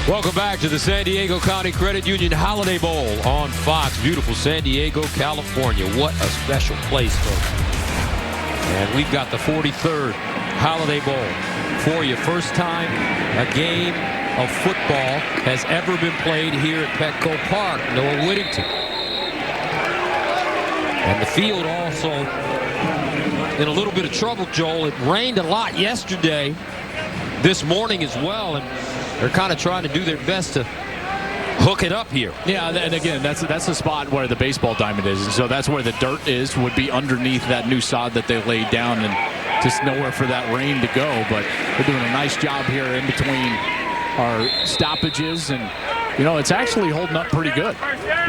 Welcome back to the San Diego County Credit Union Holiday Bowl on Fox. Beautiful San Diego, California. What a special place, folks. And we've got the 43rd Holiday Bowl for you. First time a game of football has ever been played here at Petco Park. Noah Whittington. And the field also in a little bit of trouble, Joel. It rained a lot yesterday, this morning as well, and they're kind of trying to do their best to hook it up here. Yeah, and again, that's the spot where the baseball diamond is. And so that's where the dirt is, would be underneath that new sod that they laid down, and just nowhere for that rain to go. But they're doing a nice job here in between our stoppages, and you know, it's actually holding up pretty good.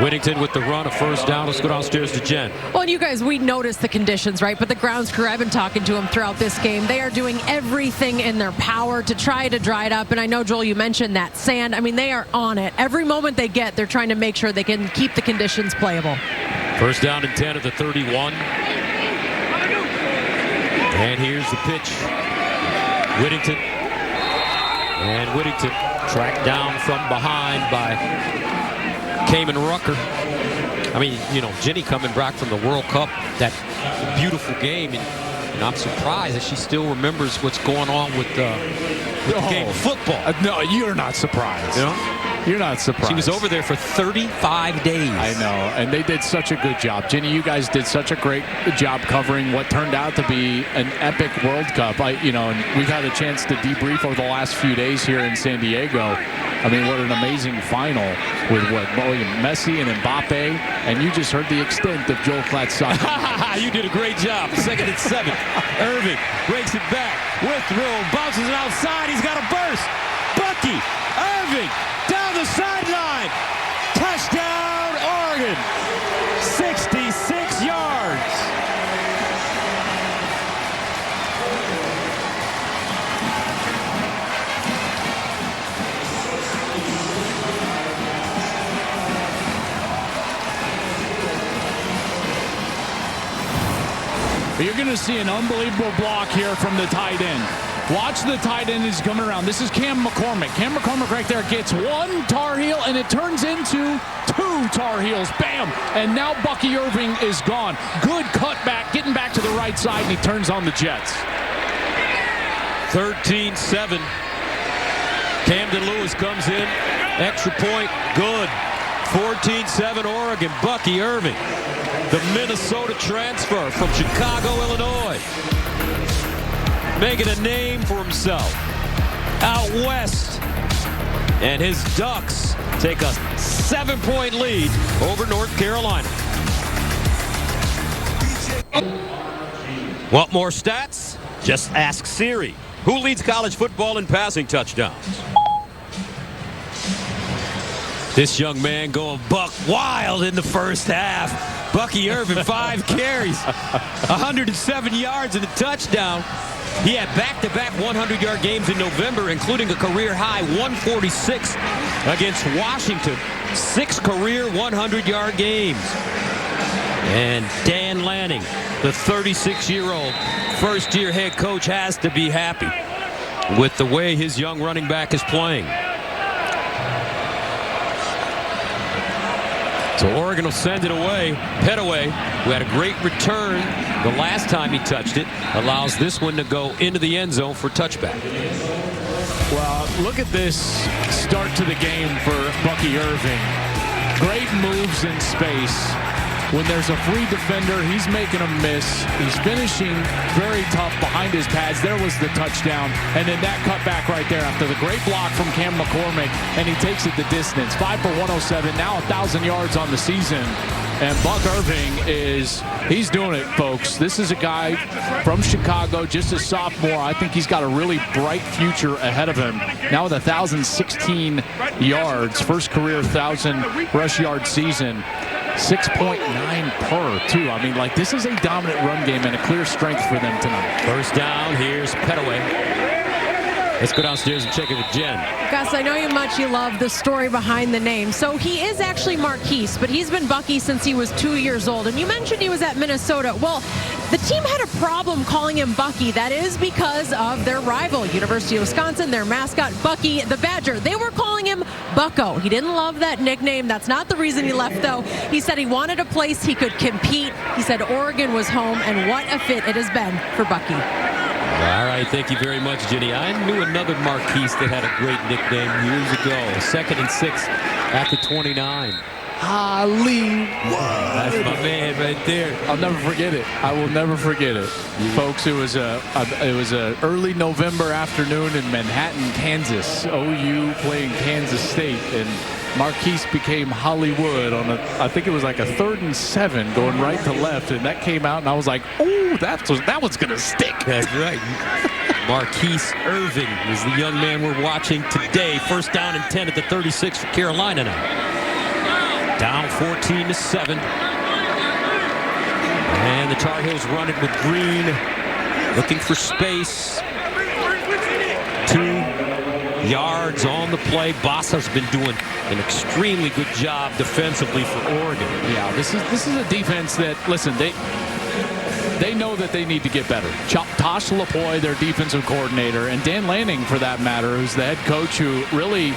Whittington with the run, a first down. Let's go downstairs to Jen. Well, and you guys, we noticed the conditions, right? But the grounds crew, I've been talking to them throughout this game. They are doing everything in their power to try to dry it up. And I know, Joel, you mentioned that sand. I mean, they are on it. Every moment they get, they're trying to make sure they can keep the conditions playable. First down and 10 at the 31. And here's the pitch. Whittington. And Whittington tracked down from behind by Kamen Rucker. I mean, you know, Jenny coming back from the World Cup, that beautiful game, and I'm surprised that she still remembers what's going on with the game of football. No, you're not surprised. You know? You're not surprised. She was over there for 35 days. I know, and they did such a good job. Jenny, you guys did such a great job covering what turned out to be an epic World Cup. You know, and we've had a chance to debrief over the last few days here in San Diego. I mean, what an amazing final with Messi and Mbappe, and you just heard the extent of Joel Klatt's soccer. You did a great job. 2nd and 7. Irving breaks it back with room, bounces it outside. He's got a burst. Bucky Irving down the sideline. Touchdown, Oregon. 66 yards. You're going to see an unbelievable block here from the tight end. Watch the tight end is coming around. This is Cam McCormick. Cam McCormick right there gets one Tar Heel, and it turns into 2 Tar Heels. Bam! And now Bucky Irving is gone. Good cutback, getting back to the right side, and he turns on the Jets. 13-7. Camden Lewis comes in. Extra point, good. 14-7 Oregon. Bucky Irving, the Minnesota transfer from Chicago, Illinois, making a name for himself out west. And his Ducks take a 7-point lead over North Carolina. Want more stats? Just ask Siri. Who leads college football in passing touchdowns? This young man going buck wild in the first half. Bucky Irving, 5 carries, 107 yards and a touchdown. He had back-to-back 100-yard games in November, including a career-high 146 against Washington. 6 career 100-yard games. And Dan Lanning, the 36-year-old first-year head coach, has to be happy with the way his young running back is playing. So Oregon will send it away. Petaway, who had a great return the last time he touched it, allows this one to go into the end zone for touchback. Well, look at this start to the game for Bucky Irving. Great moves in space. When there's a free defender, he's making a miss. He's finishing very tough behind his pads. There was the touchdown. And then that cutback right there after the great block from Cam McCormick. And he takes it the distance. 5 for 107, now 1,000 yards on the season. And Buck Irving he's doing it, folks. This is a guy from Chicago, just a sophomore. I think he's got a really bright future ahead of him. Now with 1,016 yards, first career 1,000 rush yard season. 6.9 per, too. I mean, like, this is a dominant run game and a clear strength for them tonight. First down, here's Petaway. Let's go downstairs and check it with Jen. Gus, I know you love the story behind the name. So he is actually Marquise, but he's been Bucky since he was 2 years old. And you mentioned he was at Minnesota. Well, the team had a problem calling him Bucky. That is because of their rival, University of Wisconsin, their mascot, Bucky the Badger. They were calling him Bucko. He didn't love that nickname. That's not the reason he left, though. He said he wanted a place he could compete. He said Oregon was home, and what a fit it has been for Bucky. All right, thank you very much, Jenny. I knew another Marquise that had a great nickname years ago. 2nd and 6 at the 29. Hollywood. That's my man right there. I'll never forget it. I will never forget it. Folks, it was a early November afternoon in Manhattan, Kansas. OU playing Kansas State, and Marquise became Hollywood on I think it was like a 3rd and 7 going right to left, and that came out, and I was like, oh, that one's gonna stick. That's right. Marquise Irving is the young man we're watching today. First down and 10 at the 36 for Carolina now. Down 14-7. And the Tar Heels run it with Green, looking for space. 2 yards on the play. Bassa's been doing an extremely good job defensively for Oregon. Yeah, this is a defense that, listen, they know that they need to get better. Tosh Lapoy, their defensive coordinator, and Dan Lanning, for that matter, who's the head coach who really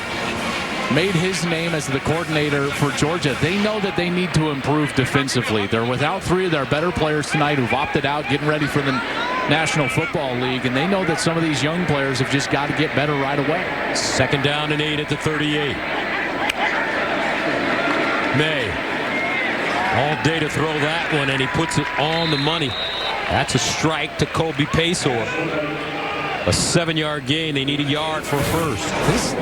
made his name as the coordinator for Georgia. They know that they need to improve defensively. They're without 3 of their better players tonight who've opted out, getting ready for the National Football League, and they know that some of these young players have just got to get better right away. 2nd down and 8 at the 38. May all day to throw that one, and he puts it on the money. That's a strike to Kobe Paysour. A 7-yard gain. They need a yard for first.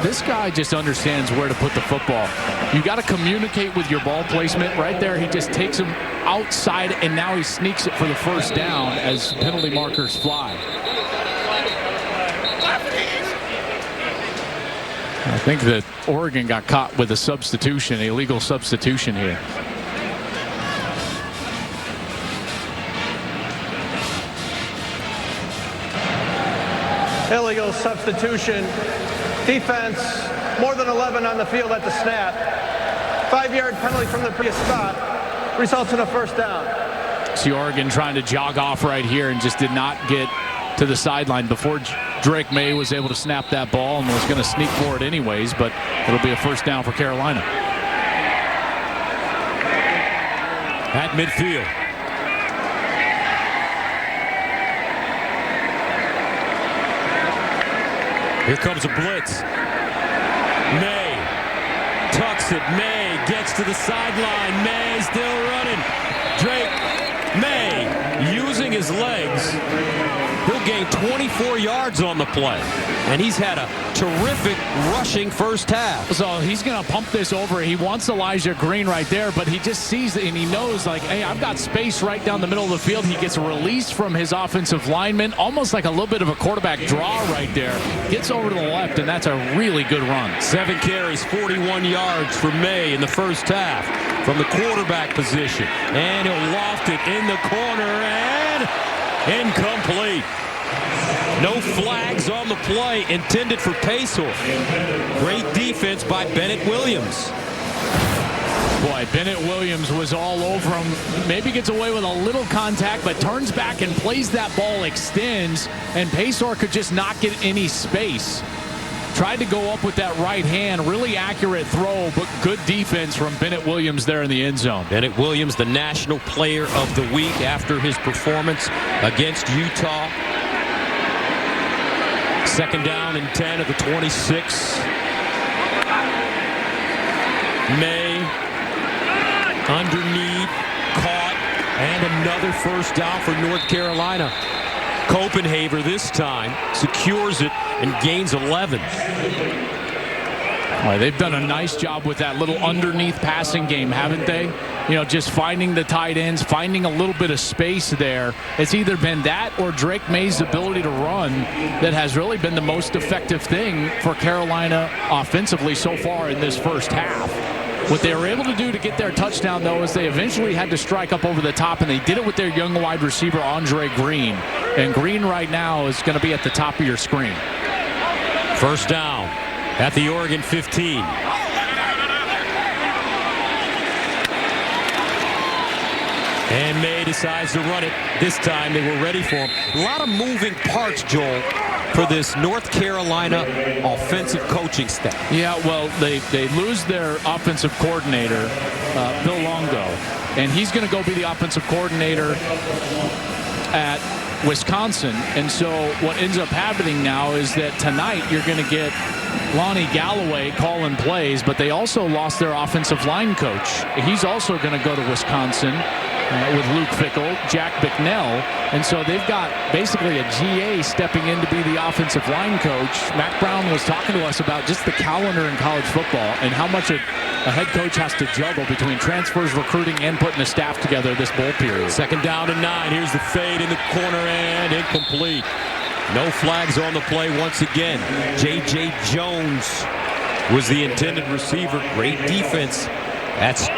This guy just understands where to put the football. You got to communicate with your ball placement. Right there, he just takes him outside, and now he sneaks it for the first down as penalty markers fly. I think that Oregon got caught with a substitution, illegal substitution here. Illegal substitution. Defense, more than 11 on the field at the snap. 5-yard penalty from the previous spot. Results in a first down. See Oregon trying to jog off right here and just did not get to the sideline before Drake May was able to snap that ball and was going to sneak for it anyways, but it'll be a first down for Carolina. At midfield. Here comes a blitz. May tucks it. May gets to the sideline. May still running. Drake May using his legs. He'll gain 24 yards on the play. And he's had a terrific rushing first half. So he's going to pump this over. He wants Elijah Green right there, but he just sees it and he knows, like, hey, I've got space right down the middle of the field. He gets released from his offensive lineman, almost like a little bit of a quarterback draw right there. Gets over to the left, and that's a really good run. 7 carries, 41 yards for May in the first half from the quarterback position. And he'll loft it in the corner, and incomplete. No flags on the play intended for Paysour. Great defense by Bennett Williams. Boy, Bennett Williams was all over him. Maybe gets away with a little contact, but turns back and plays that ball, extends, and Paysour could just not get any space. tried to go up with that right hand. Really accurate throw, but good defense from Bennett Williams there in the end zone. Bennett Williams, the National Player of the Week after his performance against Utah. Second down and 10 at the 26. May underneath, caught, and another first down for North Carolina. Copenhaver this time secures it and gains 11. Well, they've done a nice job with that little underneath passing game, haven't they? You know, just finding the tight ends, finding a little bit of space there. It's either been that or Drake May's ability to run that has really been the most effective thing for Carolina offensively so far in this first half. What they were able to do to get their touchdown, though, is they eventually had to strike up over the top, and they did it with their young wide receiver, Andre Green. And Green right now is going to be at the top of your screen. First down at the Oregon 15. And May decides to run it. This time they were ready for him. A lot of moving parts, Joel, for this North Carolina offensive coaching staff. Yeah, well, they lose their offensive coordinator, Bill Longo, and he's going to go be the offensive coordinator at Wisconsin. And so what ends up happening now is that tonight you're going to get Lonnie Galloway calling plays, but they also lost their offensive line coach. He's also going to go to Wisconsin with Luke Fickell, Jack Bicknell, and so they've got basically a GA stepping in to be the offensive line coach. Mac Brown was talking to us about just the calendar in college football and how much a head coach has to juggle between transfers, recruiting, and putting a staff together this bowl period. Second down and 9. Here's the fade in the corner and incomplete. No flags on the play once again. J.J. Jones was the intended receiver. Great defense. That's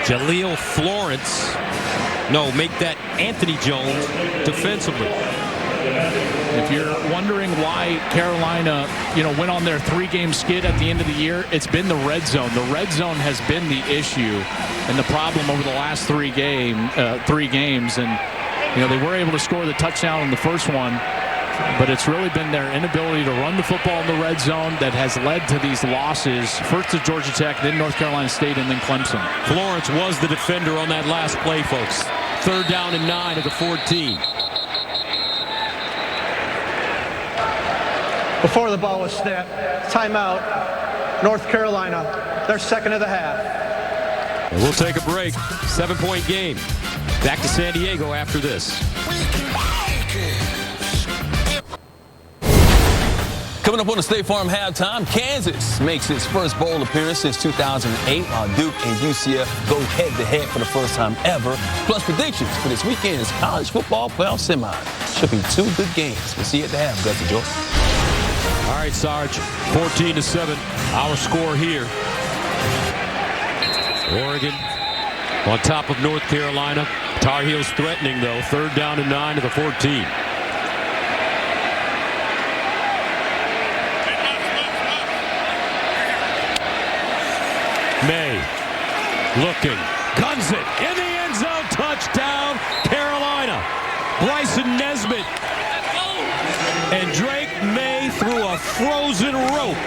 Jaleel Florence. No, make that Anthony Jones defensively. If you're wondering why Carolina, went on their 3-game skid at the end of the year, it's been the red zone. The red zone has been the issue and the problem over the last 3 games. And, they were able to score the touchdown in the first one, but it's really been their inability to run the football in the red zone that has led to these losses. First to Georgia Tech, then North Carolina State, and then Clemson. Florence was the defender on that last play, folks. Third down and 9 at the 14. Before the ball was snapped, timeout, North Carolina, their second of the half. And we'll take a break. 7-point game. Back to San Diego after this. Coming up on the State Farm halftime, Kansas makes its first bowl appearance since 2008, while Duke and UCF go head-to-head for the first time ever. Plus predictions for this weekend's college football playoff semi. Should be 2 good games. We'll see you at the half, Gus Joe. All right, Sarge, 14-7, our score here. Oregon on top of North Carolina. Tar Heels threatening, though. Third down and 9 to the 14. May looking, guns it in the end zone, touchdown Carolina. Bryson Nesbitt and Drake May through a frozen rope.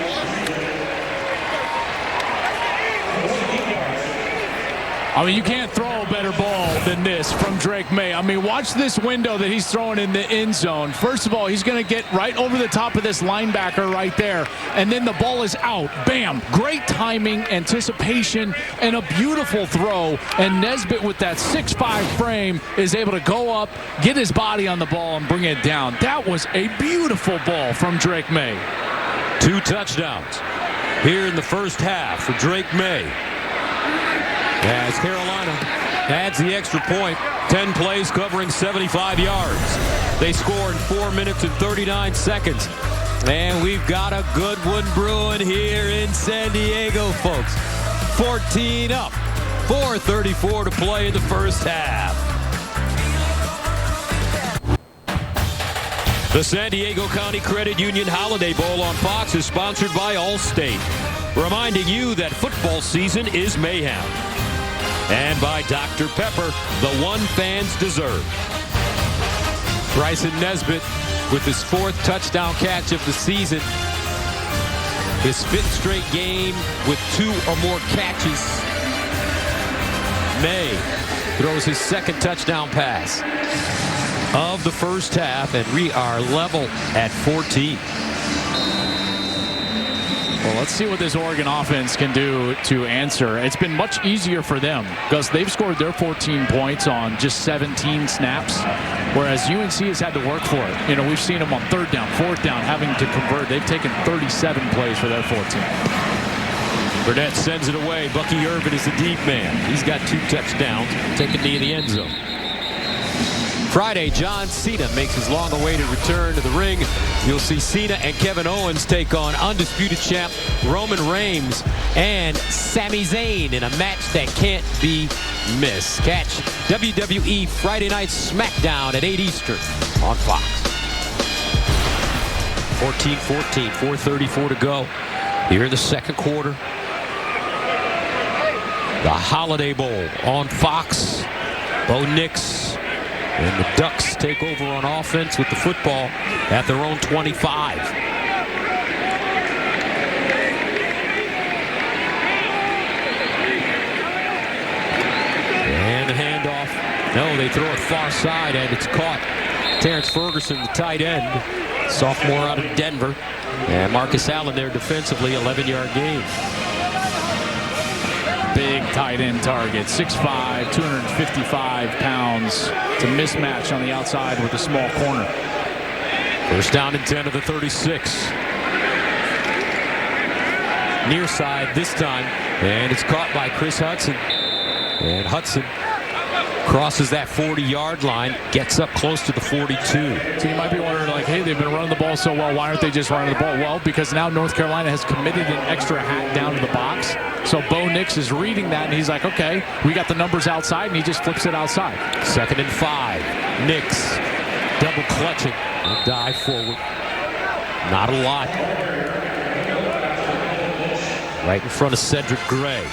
I mean, you can't throw a better ball than this from Drake May. I mean, watch this window that he's throwing in the end zone. First of all, he's going to get right over the top of this linebacker right there, and then the ball is out. Bam! Great timing, anticipation, and a beautiful throw. And Nesbitt, with that 6'5" frame, is able to go up, get his body on the ball, and bring it down. That was a beautiful ball from Drake May. 2 touchdowns here in the first half for Drake May. As Carolina adds the extra point, 10 plays covering 75 yards. They score in 4 minutes and 39 seconds. And we've got a good one brewing here in San Diego, folks. 14 up, 4:34 to play in the first half. The San Diego County Credit Union Holiday Bowl on Fox is sponsored by Allstate, reminding you that football season is mayhem. And by Dr. Pepper, the one fans deserve. Bryson Nesbitt with his 4th touchdown catch of the season. His 5th straight game with 2 or more catches. May throws his 2nd touchdown pass of the first half, and we are level at 14. Well, let's see what this Oregon offense can do to answer. It's been much easier for them because they've scored their 14 points on just 17 snaps, whereas UNC has had to work for it. You know, we've seen them on 3rd down, 4th down, having to convert. They've taken 37 plays for their 14. Burnett sends it away. Bucky Irvin is the deep man. He's got 2 touchdowns, taking me in the end zone. Friday, John Cena makes his long-awaited return to the ring. You'll see Cena and Kevin Owens take on undisputed champ Roman Reigns and Sami Zayn in a match that can't be missed. Catch WWE Friday Night SmackDown at 8 Eastern on Fox. 14-14, 4:34 to go here in the 2nd quarter. The Holiday Bowl on Fox. Bo Nix and the Ducks take over on offense with the football at their own 25. And the handoff. No, they throw it far side, and it's caught. Terrence Ferguson, the tight end, sophomore out of Denver. And Marcus Allen there defensively, 11-yard gain. Big tight end target, 6'5", 255 pounds. It's a mismatch on the outside with a small corner. First down and 10 of the 36. Near side this time, and it's caught by Chris Hudson. And Hudson crosses that 40-yard line, gets up close to the 42. So you might be wondering, like, hey, they've been running the ball so well. Why aren't they just running the ball? Well, because now North Carolina has committed an extra hat down to the box. So Bo Nix is reading that, and he's like, okay, we got the numbers outside, and he just flips it outside. 2nd and 5. Nix double clutching. A dive forward. Not a lot. Right in front of Cedric Gray.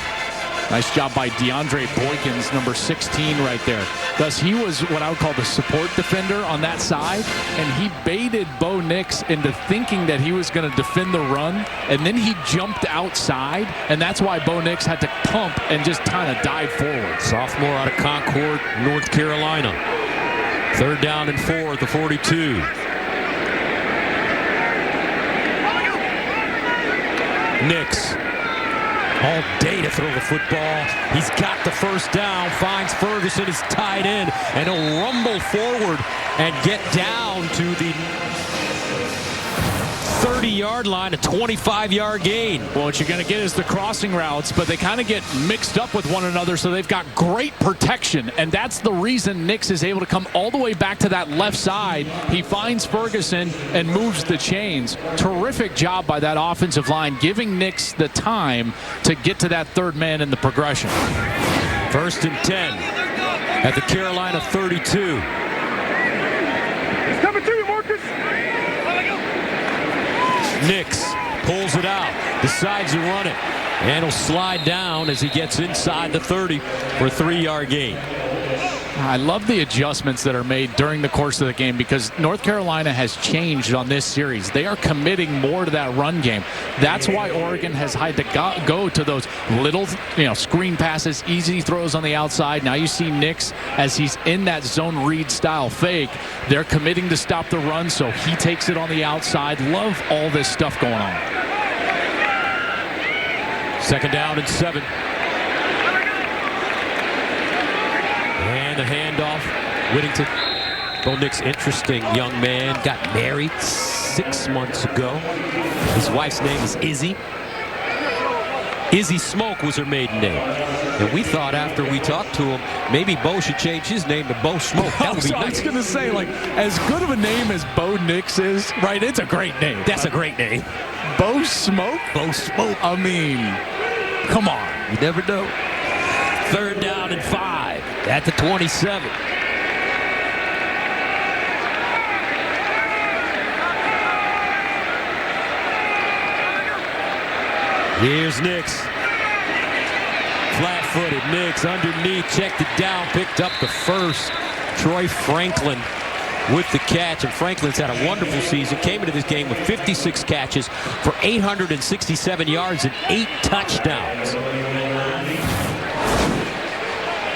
Nice job by DeAndre Boykins, number 16 right there. Thus, he was what I would call the support defender on that side, and he baited Bo Nix into thinking that he was going to defend the run, and then he jumped outside, and that's why Bo Nix had to pump and just kind of dive forward. Sophomore out of Concord, North Carolina. 3rd down and 4 at the 42. Nix. All day to throw the football. He's got the first down, finds Ferguson, his tight end, and he'll rumble forward and get down to the 30-yard line, a 25-yard gain. Well, what you're going to get is the crossing routes, but they kind of get mixed up with one another, so they've got great protection, and that's the reason Nix is able to come all the way back to that left side. He finds Ferguson and moves the chains. Terrific job by that offensive line, giving Nix the time to get to that 3rd man in the progression. 1st and 10 at the Carolina 32. He's coming to you, Marcus. Nix pulls it out, decides to run it, and he'll slide down as he gets inside the 30 for a 3-yard gain. I love the adjustments that are made during the course of the game because North Carolina has changed on this series. They are committing more to that run game. That's why Oregon has had to go to those little, screen passes, easy throws on the outside. Now you see Nix as he's in that zone read style fake. They're committing to stop the run, so he takes it on the outside. Love all this stuff going on. 2nd down and 7. And the handoff, Whittington. Bo Nix, interesting young man, got married 6 months ago. His wife's name is Izzy. Izzy Smoke was her maiden name. And we thought after we talked to him, maybe Bo should change his name to Bo Smoke. That would be nice. I was going to say, like, as good of a name as Bo Nix is, right, it's a great name. That's a great name. Bo Smoke? Bo Smoke. I mean, come on. You never know. 3rd down and 5 at the 27. Here's Nix. Flat-footed Nix underneath, checked it down, picked up the first. Troy Franklin with the catch. And Franklin's had a wonderful season. Came into this game with 56 catches for 867 yards and 8 touchdowns.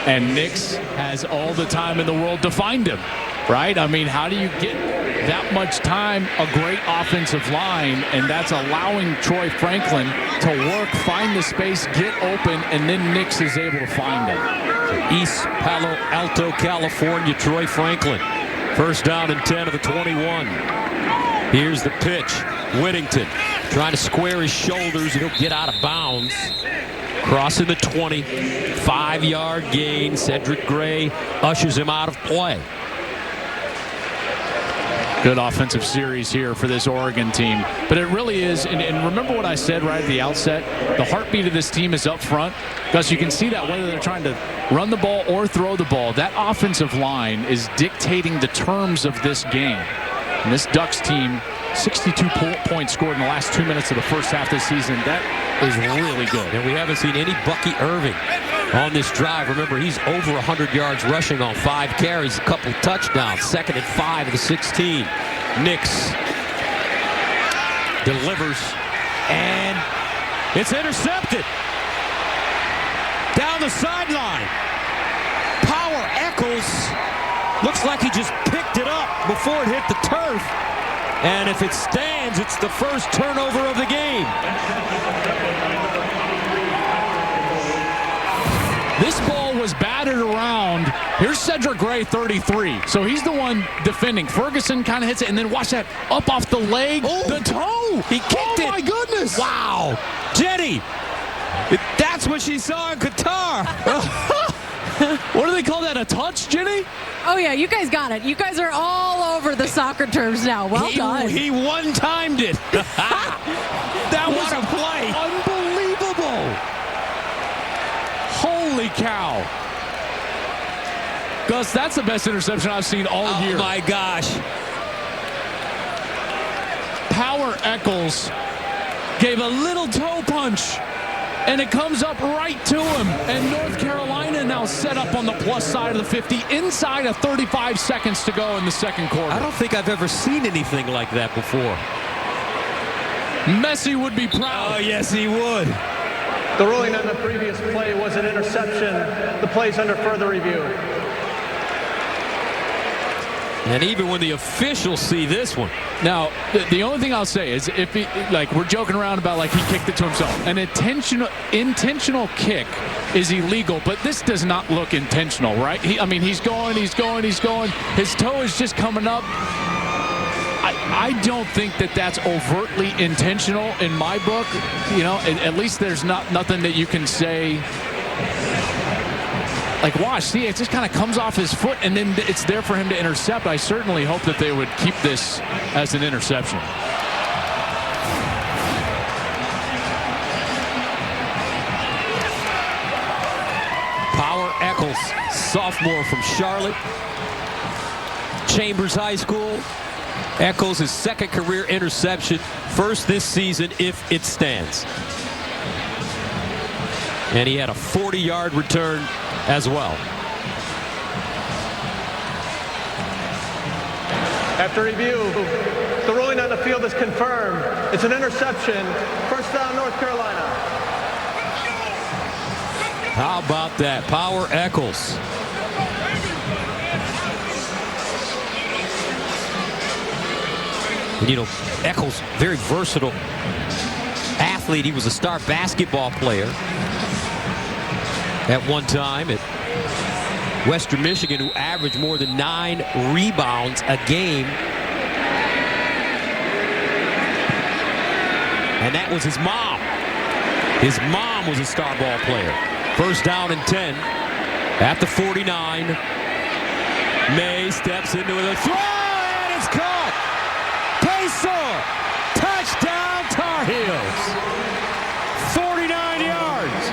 And Nix has all the time in the world to find him, right? I mean, how do you get that much time? A great offensive line, and that's allowing Troy Franklin to work, find the space, get open, and then Nix is able to find it. East Palo Alto, California, Troy Franklin. First down and 10 of the 21. Here's the pitch. Whittington trying to square his shoulders. He'll get out of bounds. Crossing the 20. 5-yard gain. Cedric Gray ushers him out of play. Good offensive series here for this Oregon team. But it really is, and remember what I said right at the outset, the heartbeat of this team is up front. Because you can see that whether they're trying to run the ball or throw the ball, that offensive line is dictating the terms of this game. And this Ducks team, 62 points scored in the last 2 minutes of the first half this season. That is really good. And we haven't seen any Bucky Irving on this drive. Remember, he's over 100 yards rushing on 5 carries, a couple touchdowns. 2nd and 5 of the 16. Nix delivers, and it's intercepted. Down the sideline. Power Eccles looks like he just picked it up before it hit the turf. And if it stands, it's the first turnover of the game. This ball was battered around. Here's Cedric Gray, 33. So he's the one defending. Ferguson kind of hits it, and then watch that up off the leg. Oh, the toe. He kicked it. Oh, my goodness. Wow. Jenny, that's what she saw in Qatar. What do they call that, a touch, Jenny? Oh, yeah, you guys got it. You guys are all over the soccer terms now. Well done. He one-timed it. That was a play. Unbelievable. Holy cow. Gus, that's the best interception I've seen all year. Oh, my gosh. Power Eccles gave a little toe punch, and it comes up right to him. And North Carolina now set up on the plus side of the 50, inside of 35 seconds to go in the second quarter. I don't think I've ever seen anything like that before. Messi would be proud. Oh, yes, he would. The ruling on the previous play was an interception. The play's under further review. And even when the officials see this one. Now, the only thing I'll say is if he, like, we're joking around about like he kicked it to himself. An intentional kick is illegal, but this does not look intentional, right? I mean, he's going. His toe is just coming up. I don't think that that's overtly intentional in my book. You know, at least there's nothing that you can say. Like, watch, see, it just kind of comes off his foot, and then it's there for him to intercept. I certainly hope that they would keep this as an interception. Power Eccles, sophomore from Charlotte. Chambers High School. Eccles, his second career interception. First this season, if it stands. And he had a 40-yard return as well. After review, the ruling on the field is confirmed. It's an interception. First down, North Carolina. How about that? Power Eccles. And, you know, Eccles, very versatile athlete. He was a star basketball player at one time at Western Michigan, who averaged more than 9 rebounds a game. And that was his mom. His mom was a star ball player. First down and 10 at the 49. May steps into the throw, and it's caught. Pacer, touchdown Tar Heels. 49 yards.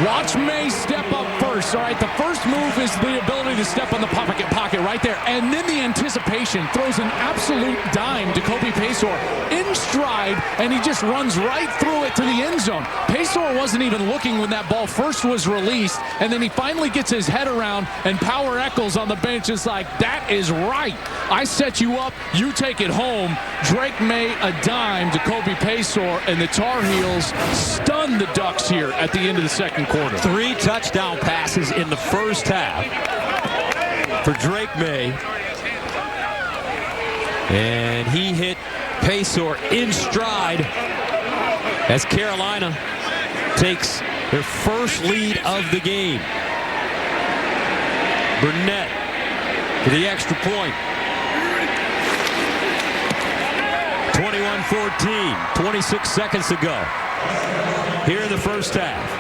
Watch May step up first. All right, the first move is the ability to step on the pocket right right there. And then the anticipation, throws an absolute dime to Kobe Paysour in stride, and he just runs right through it to the end zone. Paysour wasn't even looking when that ball first was released, and then he finally gets his head around, and Power Eccles on the bench is like, that is right. I set you up, you take it home. Drake May a dime to Kobe Paysour, and the Tar Heels stun the Ducks here at the end of the second quarter. 3 touchdown passes in the first half for Drake May. And he hit Paysour in stride as Carolina takes their first lead of the game. Burnett for the extra point. 21-14, 26 seconds to go here in the first half.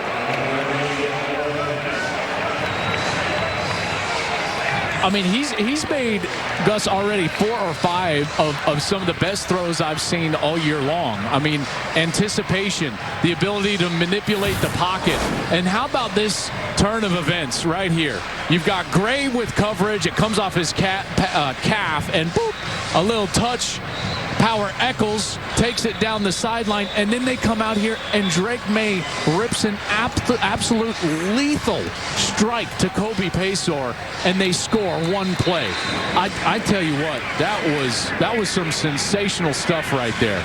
I mean, he's made, Gus, already 4 or 5 of some of the best throws I've seen all year long. I mean, anticipation, the ability to manipulate the pocket. And how about this turn of events right here? You've got Gray with coverage. It comes off his calf, and boop, a little touch. Power Eccles takes it down the sideline, and then they come out here, and Drake May rips an absolute lethal strike to Kobe Paysour, and they score one play. I tell you what, that was some sensational stuff right there.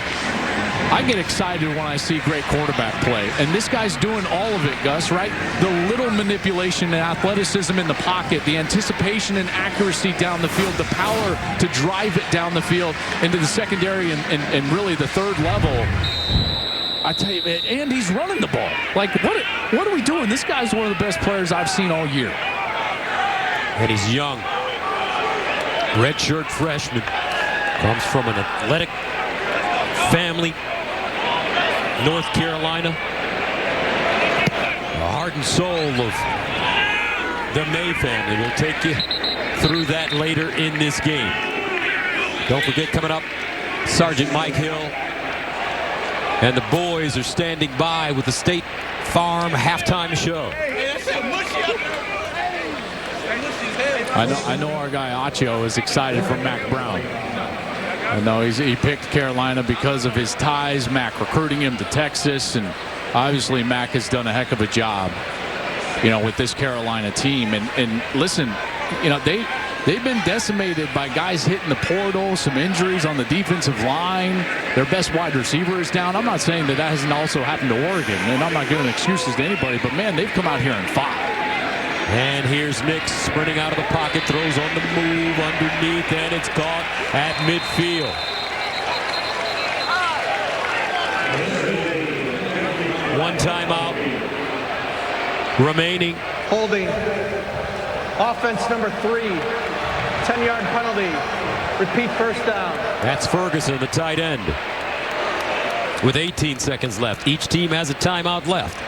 I get excited when I see great quarterback play, and this guy's doing all of it, Gus, right? The little manipulation and athleticism in the pocket, the anticipation and accuracy down the field, the power to drive it down the field into the secondary and really the third level. I tell you, and he's running the ball. Like, what are we doing? This guy's one of the best players I've seen all year. And he's young. Redshirt freshman. Comes from an athletic family. North Carolina, the heart and soul of the May family. We'll take you through that later in this game. Don't forget, coming up, Sergeant Mike Hill and the boys are standing by with the State Farm halftime show. I know our guy Acho is excited for Mac Brown. I know he picked Carolina because of his ties, Mac recruiting him to Texas, and obviously Mac has done a heck of a job, you know, with this Carolina team. And listen, you know, they've been decimated by guys hitting the portal, some injuries on the defensive line. Their best wide receiver is down. I'm not saying that hasn't also happened to Oregon, and I'm not giving excuses to anybody, but man, they've come out here and fought. And here's Nix sprinting out of the pocket, throws on the move underneath, and it's caught at midfield. One timeout remaining. Holding. Offense number 3. 10-yard penalty. Repeat first down. That's Ferguson, the tight end, with 18 seconds left. Each team has a timeout left.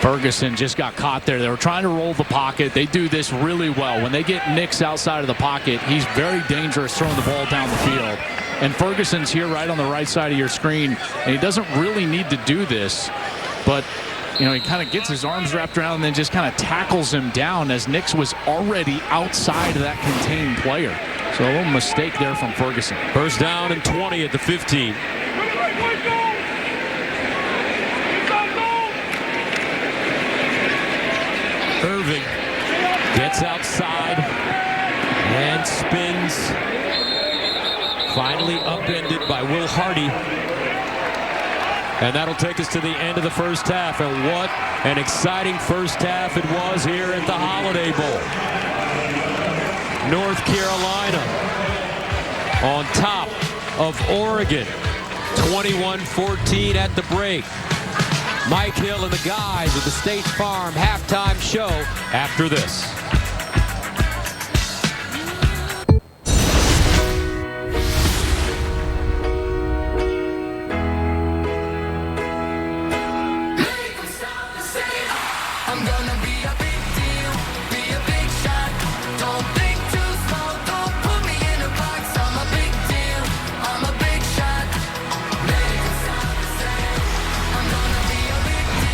Ferguson just got caught there. They were trying to roll the pocket. They do this really well. When they get Nix outside of the pocket, he's very dangerous throwing the ball down the field. And Ferguson's here right on the right side of your screen, and he doesn't really need to do this. But, you know, he kind of gets his arms wrapped around and then just kind of tackles him down as Nix was already outside of that contained player. So a little mistake there from Ferguson. First down and 20 at the 15. Irving gets outside and spins. Finally upended by Will Hardy. And that'll take us to the end of the first half. And what an exciting first half it was here at the Holiday Bowl. North Carolina on top of Oregon. 21-14 at the break. Mike Hill and the guys with the State Farm halftime show after this.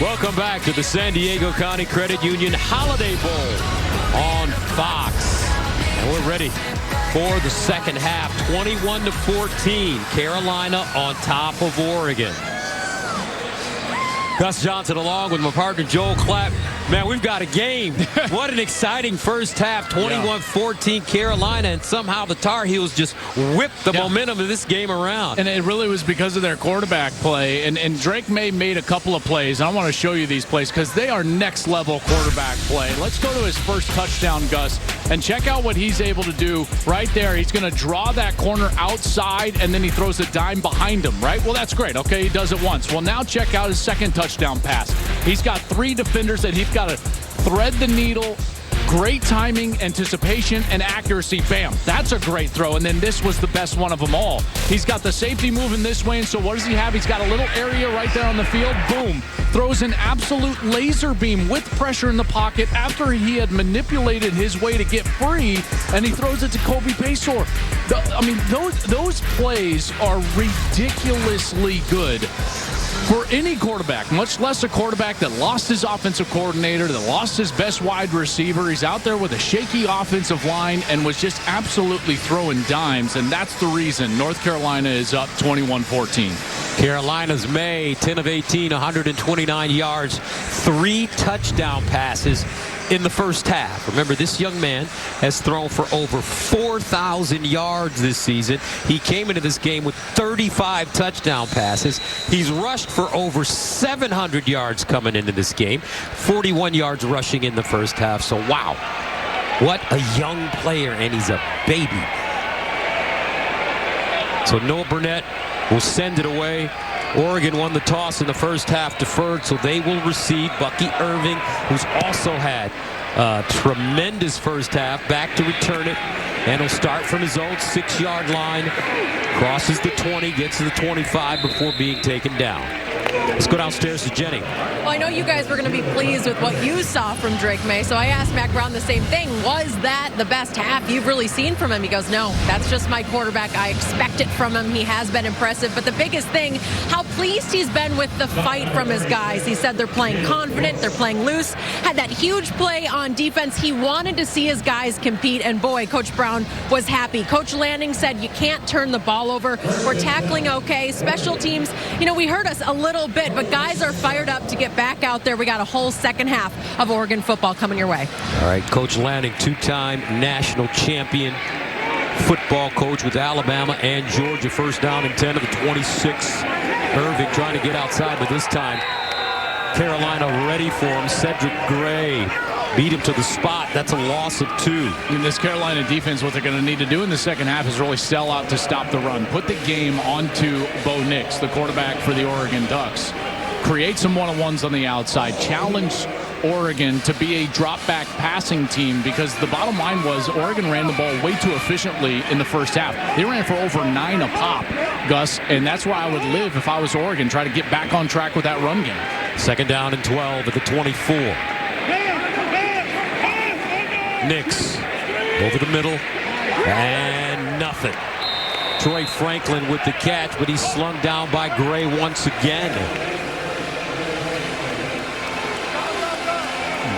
Welcome back to the San Diego County Credit Union Holiday Bowl on Fox. And we're ready for the second half. 21-14. Carolina on top of Oregon. Gus Johnson along with my partner Joel Clapp. Man, we've got a game. What an exciting first half. 21-14 Carolina, and somehow the Tar Heels just whipped the momentum of this game around. And it really was because of their quarterback play. And Drake May made a couple of plays. I want to show you these plays because they are next level quarterback play. Let's go to his first touchdown, Gus, and check out what he's able to do right there. He's going to draw that corner outside, and then he throws a dime behind him, right? Well, that's great. Okay, he does it once. Well, now check out his second touchdown pass. He's got 3 defenders that he's got to thread the needle. Great timing, anticipation, and accuracy. Bam. That's a great throw. And then this was the best one of them all. He's got the safety moving this way, and so what does he have? He's got a little area right there on the field. Boom. Throws an absolute laser beam with pressure in the pocket after he had manipulated his way to get free, and he throws it to Kobe Paysor. I mean, those plays are ridiculously good for any quarterback, much less a quarterback that lost his offensive coordinator, that lost his best wide receiver. He's out there with a shaky offensive line and was just absolutely throwing dimes, and that's the reason North Carolina is up 21-14. Carolina's May, 10 of 18, 129 yards, 3 touchdown passes in the first half. Remember, this young man has thrown for over 4,000 yards this season. He came into this game with 35 touchdown passes. He's rushed for over 700 yards coming into this game, 41 yards rushing in the first half. So, wow, what a young player, and he's a baby. So Noah Burnett will send it away. Oregon won the toss in the first half, deferred, so they will receive Bucky Irving, who's also had a tremendous first half, back to return it, and he'll start from his own 6-yard line, crosses the 20, gets to the 25 before being taken down. Let's go downstairs to Jenny. Well, I know you guys were going to be pleased with what you saw from Drake May, so I asked Mac Brown the same thing. Was that the best half you've really seen from him? He goes, no, that's just my quarterback. I expect it from him. He has been impressive. But the biggest thing, how pleased he's been with the fight from his guys. He said they're playing confident, they're playing loose. Had that huge play on defense. He wanted to see his guys compete, and boy, Coach Brown was happy. Coach Lanning said, you can't turn the ball over. We're tackling okay. Special teams, you know, we heard us a little bit, but guys are fired up to get back out there. We got a whole second half of Oregon football coming your way. All right, Coach Lanning, 2-time national champion football coach with Alabama and Georgia. First down and 10 of the 26. Irving trying to get outside, but this time Carolina ready for him. Cedric Gray beat him to the spot. That's a loss of 2. In this Carolina defense, what they're going to need to do in the second half is really sell out to stop the run. Put the game onto Bo Nix, the quarterback for the Oregon Ducks. Create some one-on-ones on the outside. Challenge Oregon to be a drop-back passing team, because the bottom line was Oregon ran the ball way too efficiently in the first half. They ran for over 9 a pop, Gus, and that's where I would live if I was Oregon, try to get back on track with that run game. Second down and 12 at the 24. Nix over the middle, and nothing. Troy Franklin with the catch, but he's slung down by Gray once again.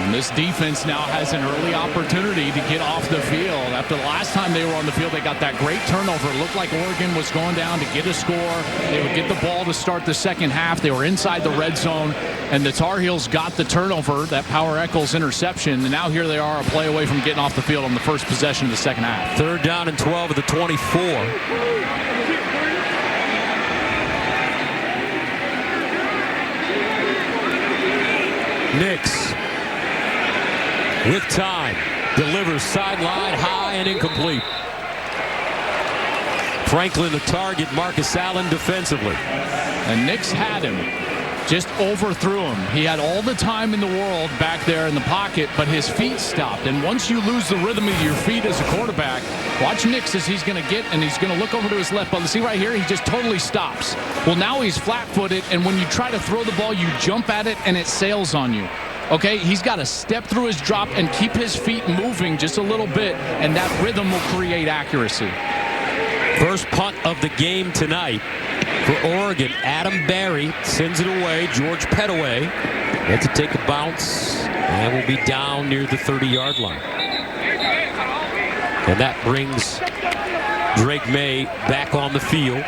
And this defense now has an early opportunity to get off the field. After the last time they were on the field, they got that great turnover. It looked like Oregon was going down to get a score. They would get the ball to start the second half. They were inside the red zone, and the Tar Heels got the turnover, that Power Echols interception, and now here they are, a play away from getting off the field on the first possession of the second half. Third down and 12 of the 24. Nix with time, delivers sideline high and incomplete. Franklin the target, Marcus Allen defensively. And Nix had him, just overthrew him. He had all the time in the world back there in the pocket, but his feet stopped. And once you lose the rhythm of your feet as a quarterback, watch Nix as he's going to get, and he's going to look over to his left. But see right here, he just totally stops. Well, now he's flat-footed, and when you try to throw the ball, you jump at it, and it sails on you. Okay, he's got to step through his drop and keep his feet moving just a little bit, and that rhythm will create accuracy. First punt of the game tonight for Oregon. Adam Barry sends it away. George Pettaway had to take a bounce and will be down near the 30-yard line. And that brings Drake May back on the field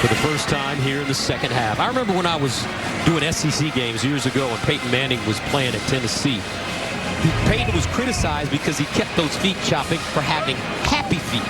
for the first time here in the second half. I remember when I was doing SEC games years ago and Peyton Manning was playing at Tennessee. Peyton was criticized because he kept those feet chopping for having happy feet.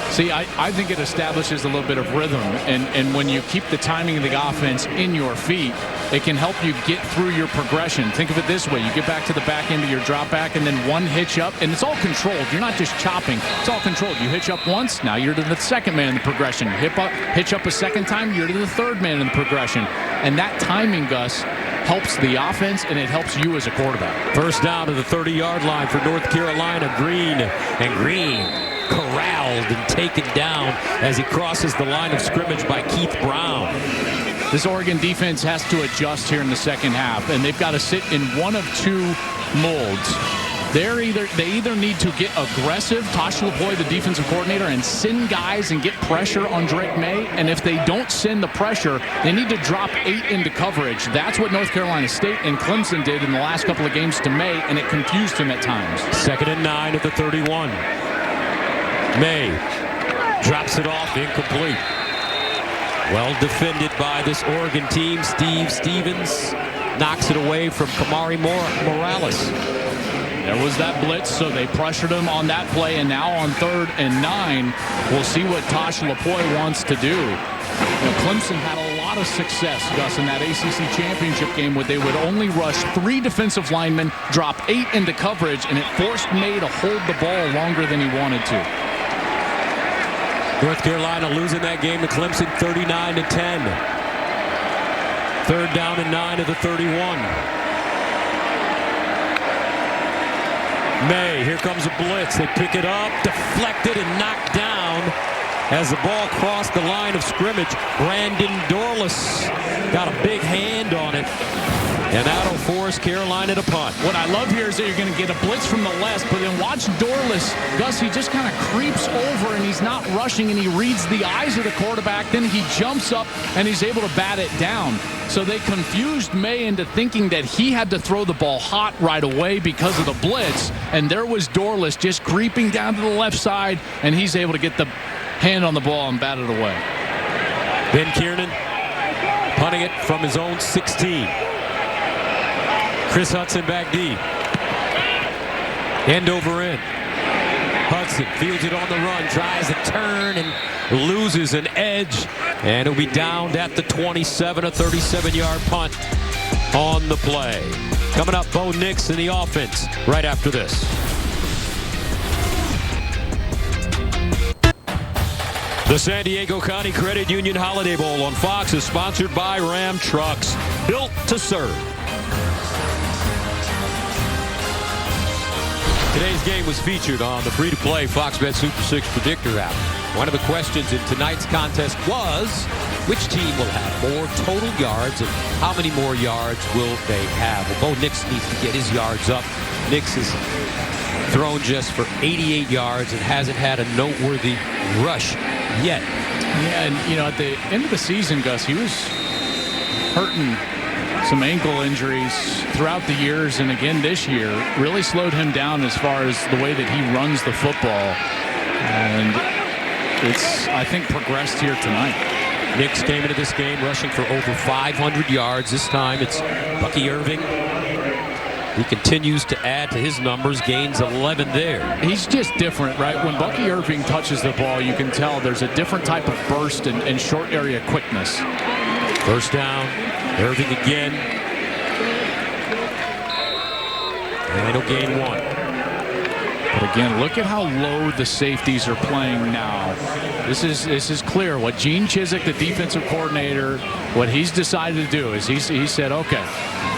See, I think it establishes a little bit of rhythm, and when you keep the timing of the offense in your feet, it can help you get through your progression. Think of it this way. You get back to the back end of your drop back and then one hitch up, and it's all controlled. You're not just chopping. It's all controlled. You hitch up once, now you're to the second man in the progression. Hitch up a second time, you're to the third man in the progression. And that timing, Gus, helps the offense, and it helps you as a quarterback. First down to the 30-yard line for North Carolina. Green corralled and taken down as he crosses the line of scrimmage by Keith Brown. This Oregon defense has to adjust here in the second half, and they've got to sit in one of two molds. They either need to get aggressive, Tosh LaPoy, the defensive coordinator, and send guys and get pressure on Drake May. And if they don't send the pressure, they need to drop 8 into coverage. That's what North Carolina State and Clemson did in the last couple of games to May, and it confused him at times. 2nd and 9 at the 31. May drops it off, incomplete. Well defended by this Oregon team. Steve Stevens knocks it away from Kamari Morales. There was that blitz, so they pressured him on that play, and now on 3rd and 9, we'll see what Tosh LaPoy wants to do. Clemson had a lot of success, Gus, in that ACC championship game where they would only rush 3 defensive linemen, drop 8 into coverage, and it forced May to hold the ball longer than he wanted to. North Carolina losing that game to Clemson 39-10. 3rd down and 9 at the 31. May, here comes a blitz. They pick it up, deflected and knocked down as the ball crossed the line of scrimmage. Brandon Dorlus got a big hand on it, and that'll force Carolina to punt. What I love here is that you're going to get a blitz from the left, but then watch Dorlus. Gus, he just kind of creeps over, and he's not rushing, and he reads the eyes of the quarterback. Then he jumps up, and he's able to bat it down. So they confused May into thinking that he had to throw the ball hot right away because of the blitz, and there was Dorlus just creeping down to the left side, and he's able to get the hand on the ball and bat it away. Ben Kiernan punting it from his own 16. Chris Hudson back deep. End over end. Hudson fields it on the run, tries to turn and loses an edge, and it'll be downed at the 27, a 37-yard punt on the play. Coming up, Bo Nix in the offense right after this. The San Diego County Credit Union Holiday Bowl on Fox is sponsored by Ram Trucks, built to serve. Today's game was featured on the free-to-play Fox Bet Super 6 Predictor app. One of the questions in tonight's contest was, which team will have more total yards and how many more yards will they have? Well, Bo Nix needs to get his yards up. Nix has thrown just for 88 yards and hasn't had a noteworthy rush yet. Yeah, and at the end of the season, Gus, he was hurting some ankle injuries throughout the years, and again this year really slowed him down as far as the way that he runs the football, and it's, I think, progressed here tonight. Nix came into this game rushing for over 500 yards. This time it's Bucky Irving. He continues to add to his numbers, gains 11 there. He's just different, right? When Bucky Irving touches the ball, you can tell there's a different type of burst and short area quickness. First down, Irving again. And he'll gain 1. But again, look at how low the safeties are playing now. This is clear. What Gene Chizik, the defensive coordinator, what he's decided to do is he said, okay,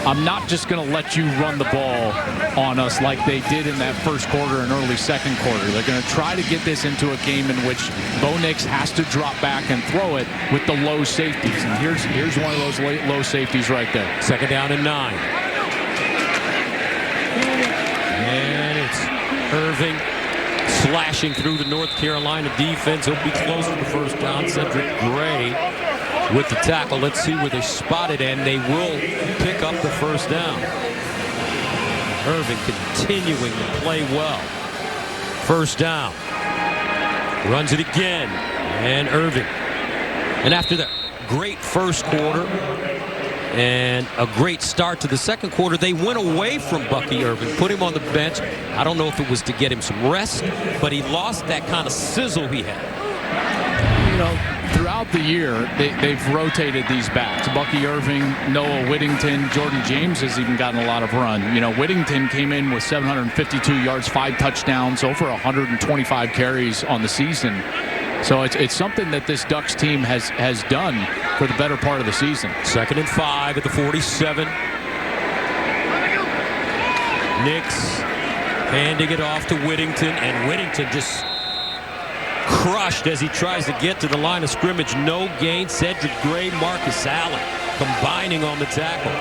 I'm not just going to let you run the ball on us like they did in that first quarter and early second quarter. They're going to try to get this into a game in which Bo Nix has to drop back and throw it with the low safeties. And here's one of those low safeties right there. 2nd down and 9. And it's Irving slashing through the North Carolina defense. He'll be close to the first down. Cedric Gray with the tackle. Let's see where they spot it, and they will pick up the first down. Irving continuing to play well. First down. Runs it again. And Irving. And after that great first quarter and a great start to the second quarter, they went away from Bucky Irving, put him on the bench. I don't know if it was to get him some rest, but he lost that kind of sizzle he had. You know, throughout the year, they've rotated these backs. Bucky Irving, Noah Whittington, Jordan James has even gotten a lot of run. You know, Whittington came in with 752 yards, 5 touchdowns, over 125 carries on the season. So it's something that this Ducks team has done for the better part of the season. 2nd and 5 at the 47. Nix handing it off to Whittington, and Whittington just crushed as he tries to get to the line of scrimmage. No gain. Cedric Gray, Marcus Allen combining on the tackle.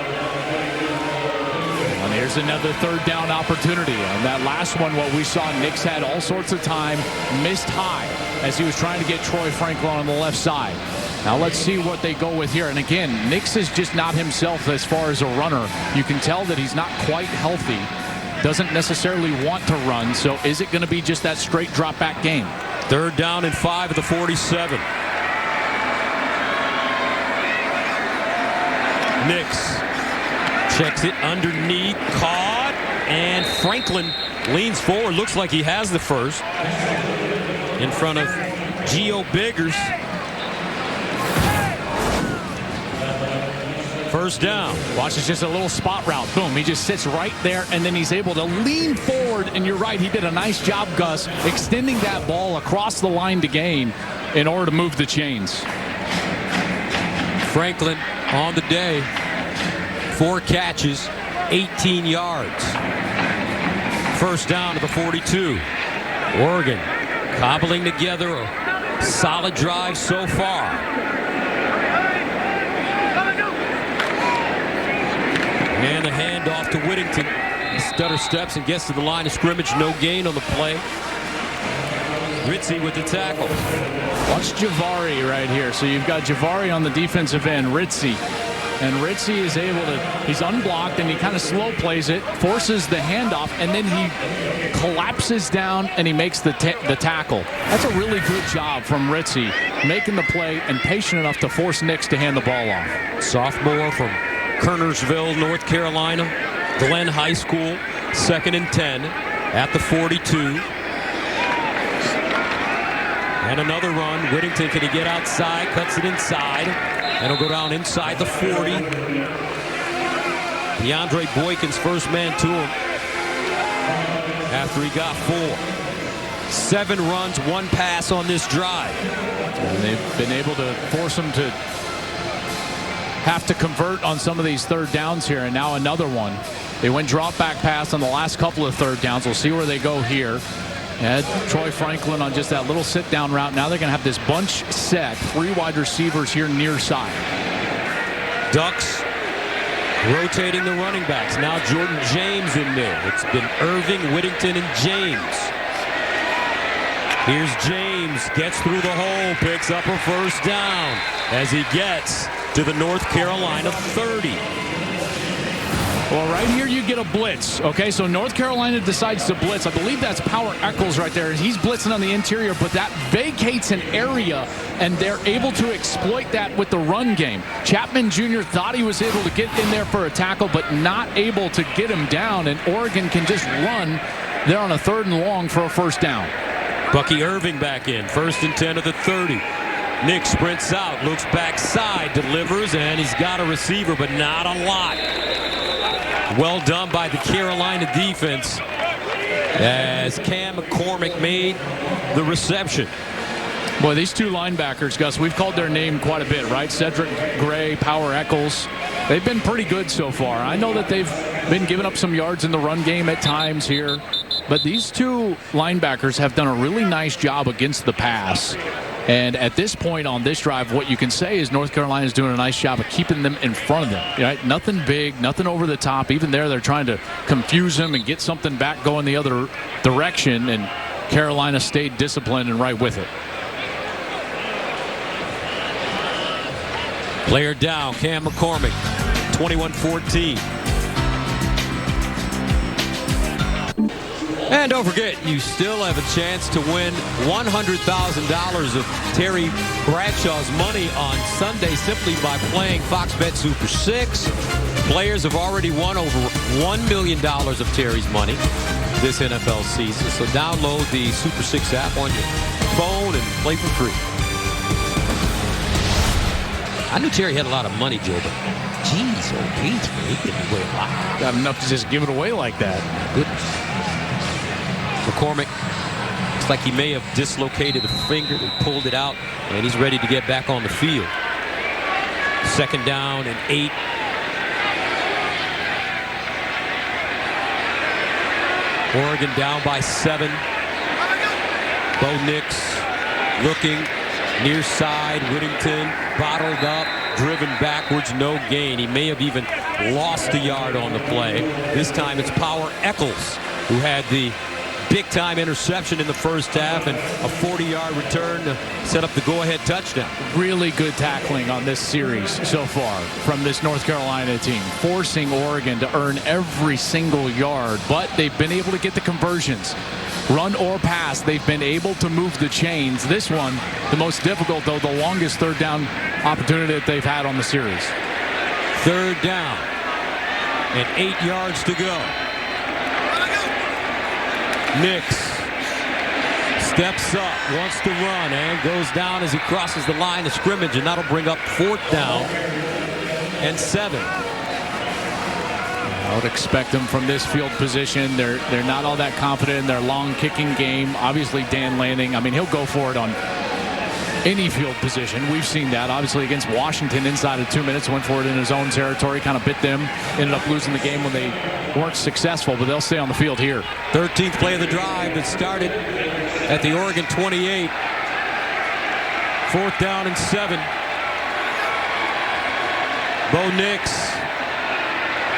And here's another 3rd down opportunity. On that last one, what we saw, Nix had all sorts of time, missed high as he was trying to get Troy Franklin on the left side. Now let's see what they go with here. And again, Nix is just not himself as far as a runner. You can tell that he's not quite healthy. Doesn't necessarily want to run. So is it going to be just that straight drop back game? 3rd down and 5 at the 47. Nix checks it underneath, caught, and Franklin leans forward. Looks like he has the first in front of Gio Biggers. First down. Watch, it's just a little spot route. Boom, he just sits right there, and then he's able to lean forward. And you're right, he did a nice job, Gus, extending that ball across the line to gain in order to move the chains. Franklin on the day, 4 catches, 18 yards. First down to the 42. Oregon cobbling together a solid drive so far. And the handoff to Whittington. He stutter steps and gets to the line of scrimmage. No gain on the play. Ritzy with the tackle. Watch Javari right here. So you've got Javari on the defensive end, Ritzy. And Ritzy is able to, he's unblocked and he kind of slow plays it, forces the handoff, and then he collapses down and he makes the tackle. That's a really good job from Ritzy, making the play and patient enough to force Nix to hand the ball off. Sophomore from Kernersville, North Carolina, Glenn High School, 2nd and 10 at the 42. And another run. Whittington, can he get outside? Cuts it inside. And he'll go down inside the 40. DeAndre Boykin's first man to him after he got 4. 7 runs, 1 pass on this drive. And they've been able to force him to have to convert on some of these 3rd downs here, and now another one. They went drop back pass on the last couple of 3rd downs. We'll see where they go here. And Troy Franklin on just that little sit down route. Now they're going to have this bunch set, 3 wide receivers here near side. Ducks rotating the running backs. Now Jordan James in there. It's been Irving, Whittington, and James. Here's James, gets through the hole, picks up a first down as he gets to the North Carolina 30. Well, right here you get a blitz. Okay, so North Carolina decides to blitz. I believe that's Power Eccles right there. He's blitzing on the interior, but that vacates an area, and they're able to exploit that with the run game. Chapman Jr. thought he was able to get in there for a tackle, but not able to get him down, and Oregon can just run there on a 3rd and long for a first down. Bucky Irving back in, 1st and 10 of the 30. Nick sprints out, looks backside, delivers, and he's got a receiver, but not a lot. Well done by the Carolina defense as Cam McCormick made the reception. Boy, these 2 linebackers, Gus, we've called their name quite a bit, right? Cedric Gray, Power Eccles. They've been pretty good so far. I know that they've been giving up some yards in the run game at times here, but these 2 linebackers have done a really nice job against the pass. And at this point on this drive, what you can say is North Carolina is doing a nice job of keeping them in front of them. Right? Nothing big, nothing over the top. Even there, they're trying to confuse them and get something back going the other direction. And Carolina stayed disciplined and right with it. Player down, Cam McCormick, 21-14. And don't forget, you still have a chance to win $100,000 of Terry Bradshaw's money on Sunday simply by playing Fox Bet Super 6. Players have already won over $1 million of Terry's money this NFL season. So download the Super 6 app on your phone and play for free. I knew Terry had a lot of money, Joe, but geez, old Pete, he gave away a lot. Got enough to just give it away like that. Goodness. McCormick looks like he may have dislocated a finger. They pulled it out, and he's ready to get back on the field. 2nd down and 8. Oregon down by 7. Bo Nix looking near side. Whittington bottled up, driven backwards, no gain. He may have even lost a yard on the play. This time it's Power Eccles who had the big-time interception in the first half and a 40-yard return to set up the go-ahead touchdown. Really good tackling on this series so far from this North Carolina team, forcing Oregon to earn every single yard, but they've been able to get the conversions. Run or pass, they've been able to move the chains. This one, the most difficult, though, the longest 3rd down opportunity that they've had on the series. 3rd down and 8 yards to go. Nix steps up, wants to run, and goes down as he crosses the line of scrimmage, and that'll bring up 4th down and 7. I would expect them from this field position. They're not all that confident in their long kicking game. Obviously, Dan Lanning, I mean, he'll go for it on any field position. We've seen that. Obviously, against Washington, inside of 2 minutes, went for it in his own territory, kind of bit them, ended up losing the game when they weren't successful, but they'll stay on the field here. 13th play of the drive that started at the Oregon 28. 4th down and 7. Bo Nix,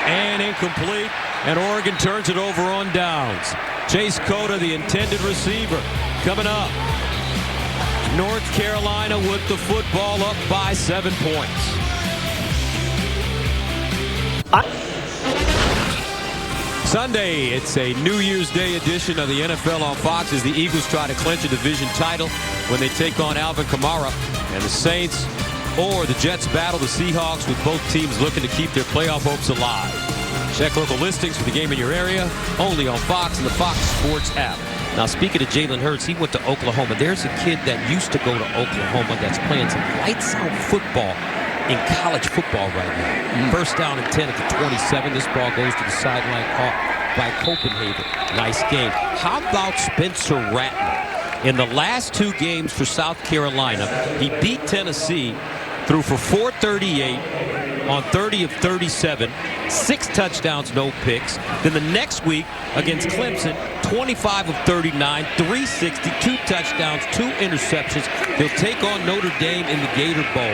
and incomplete, and Oregon turns it over on downs. Chase Cota, the intended receiver, coming up. North Carolina with the football up by 7 points. Sunday, it's a New Year's Day edition of the NFL on Fox as the Eagles try to clinch a division title when they take on Alvin Kamara, and the Saints or the Jets battle the Seahawks, with both teams looking to keep their playoff hopes alive. Check local listings for the game in your area, only on Fox and the Fox Sports app. Now, speaking of Jalen Hurts, he went to Oklahoma. There's a kid that used to go to Oklahoma that's playing some lights-out football in college football right now. 1st down and 10 at the 27. This ball goes to the sideline, caught by Copenhagen. Nice game. How about Spencer Rattler? In the last 2 games for South Carolina, he beat Tennessee, threw for 438 on 30 of 37, 6 touchdowns, no picks. Then the next week against Clemson, 25 of 39, 360, 2 touchdowns, 2 interceptions. They'll take on Notre Dame in the Gator Bowl.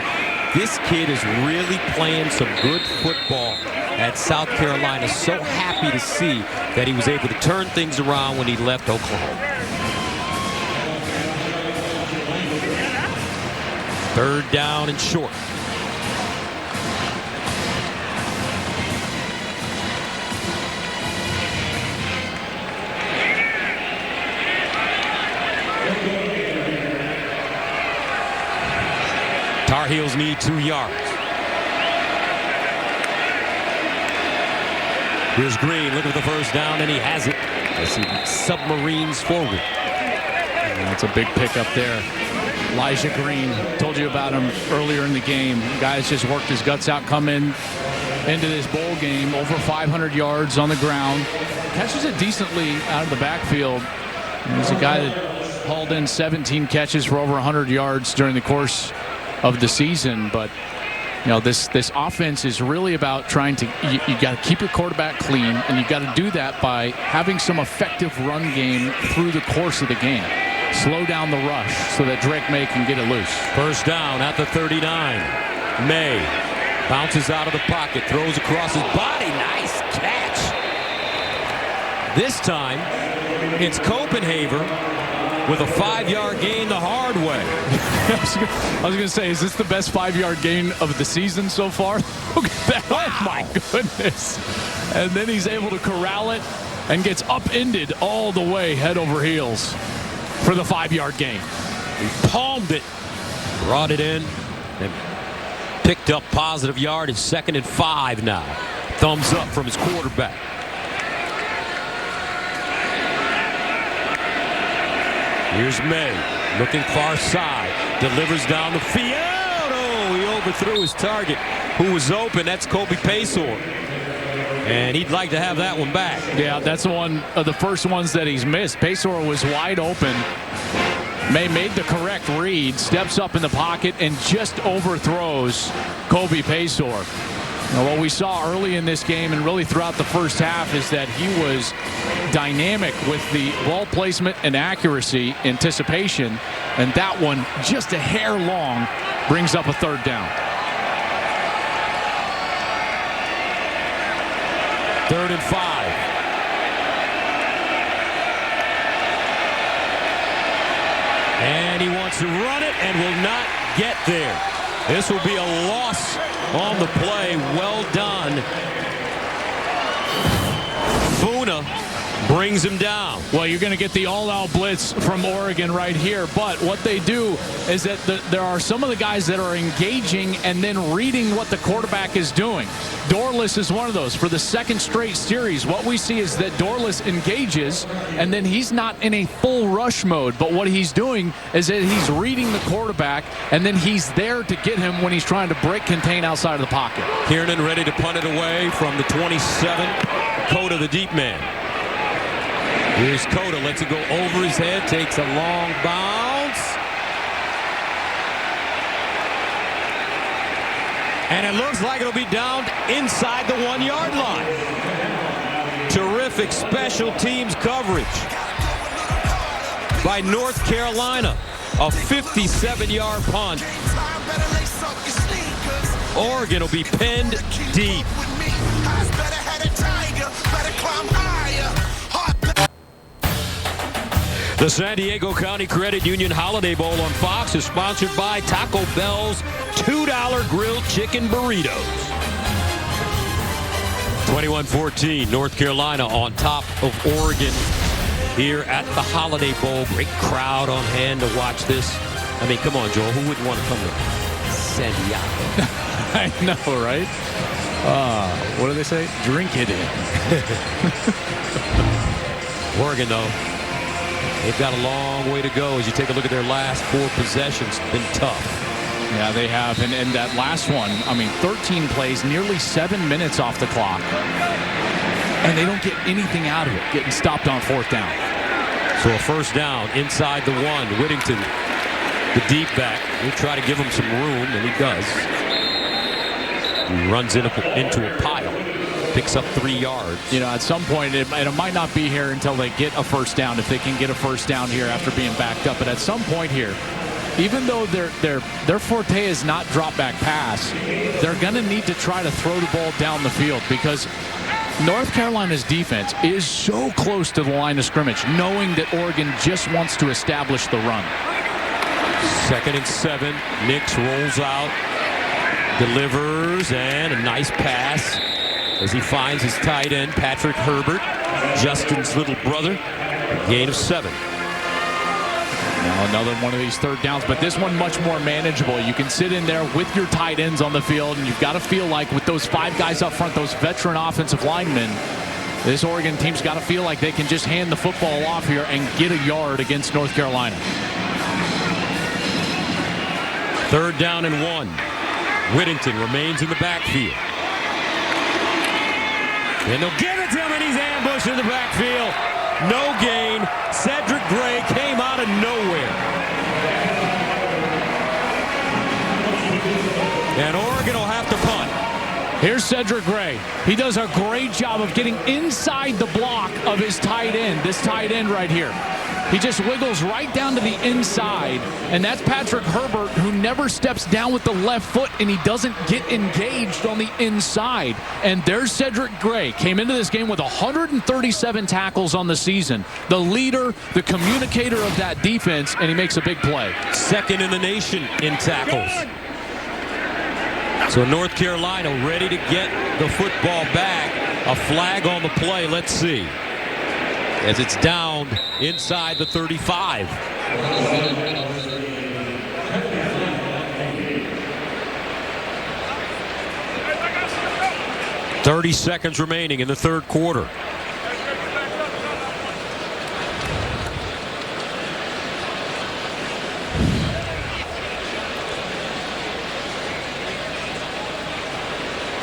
This kid is really playing some good football at South Carolina. So happy to see that he was able to turn things around when he left Oklahoma. 3rd down and short. Tar Heels need 2 yards. Here's Green looking for the 1st down, and he has it as he submarines forward. That's a big pickup there. Elijah Green, told you about him earlier in the game. Guy's just worked his guts out, come into this bowl game, over 500 yards on the ground. Catches it decently out of the backfield. He's a guy that hauled in 17 catches for over 100 yards during the course of the season. But you know, this offense is really about trying to, you got to keep your quarterback clean, and you got to do that by having some effective run game through the course of the game. Slow down the rush so that Drake May can get it loose. 1st down at the 39. May bounces out of the pocket, throws across his body. Nice catch. This time, it's Copenhagen with a 5-yard gain the hard way. I was going to say, is this the best 5-yard gain of the season so far? Look at that. Wow. Oh, my goodness. And then he's able to corral it and gets upended all the way head over heels for the 5-yard gain. He palmed it, brought it in, and picked up positive yardage. 2nd and 5 now. Thumbs up from his quarterback. Here's May, looking far side, delivers down the field. Oh, he overthrew his target, who was open. That's Kobe Paysour. And he'd like to have that one back. Yeah, that's one of the first ones that he's missed. Paysour was wide open. May made the correct read, steps up in the pocket, and just overthrows Kobe Paysour. Now, what we saw early in this game and really throughout the first half is that he was dynamic with the ball placement and accuracy, anticipation, and that one just a hair long brings up a 3rd down. 3rd and 5. And he wants to run it and will not get there. This will be a loss on the play. Well done. Funa brings him down. Well, you're going to get the all-out blitz from Oregon right here, but what they do is that there are some of the guys that are engaging and then reading what the quarterback is doing. Dorless is one of those. For the 2nd straight series, what we see is that Dorless engages, and then he's not in a full rush mode, but what he's doing is that he's reading the quarterback, and then he's there to get him when he's trying to break contain outside of the pocket. Kiernan ready to punt it away from the 27. Koda, the deep man. Here's Koda, lets it go over his head, takes a long bounce. And it looks like it'll be down inside the 1-yard line. Terrific special teams coverage by North Carolina. A 57-yard punt. Oregon will be pinned deep. The San Diego County Credit Union Holiday Bowl on Fox is sponsored by Taco Bell's $2 grilled chicken burritos. 21-14, North Carolina on top of Oregon here at the Holiday Bowl. Great crowd on hand to watch this. I mean, come on, Joel. Who wouldn't want to come to San Diego? I know, right? What do they say? Drink it in. Oregon, though, they've got a long way to go as you take a look at their last 4 possessions. Been tough. Yeah, they have. And that last one, I mean, 13 plays, nearly 7 minutes off the clock. And they don't get anything out of it, getting stopped on 4th down. So a 1st down inside the 1. Whittington, the deep back, will try to give him some room, and he does. He runs into a pile. Picks up 3 yards. You know, at some point, it might not be here until they get a 1st down, if they can get a 1st down here after being backed up. But at some point here, even though their forte is not drop back pass, they're going to need to try to throw the ball down the field, because North Carolina's defense is so close to the line of scrimmage, knowing that Oregon just wants to establish the run. 2nd and 7. Nix rolls out, delivers, and a nice pass as he finds his tight end, Patrick Herbert, Justin's little brother. A gain of 7. Now another one of these 3rd downs, but this one much more manageable. You can sit in there with your tight ends on the field, and you've got to feel like with those 5 guys up front, those veteran offensive linemen, this Oregon team's got to feel like they can just hand the football off here and get a yard against North Carolina. 3rd down and 1. Whittington remains in the backfield. And they'll give it to him, and he's ambushed in the backfield. No gain. Cedric Gray came out of nowhere. And Oregon will have to punt. Here's Cedric Gray. He does a great job of getting inside the block of his tight end, this tight end right here. He just wiggles right down to the inside, and that's Patrick Herbert, who never steps down with the left foot, and he doesn't get engaged on the inside. And there's Cedric Gray. Came into this game with 137 tackles on the season. The leader, the communicator of that defense, and he makes a big play. 2nd in the nation in tackles. So North Carolina ready to get the football back. A flag on the play. Let's see. as it's down inside the 35. 30 seconds remaining in the third quarter.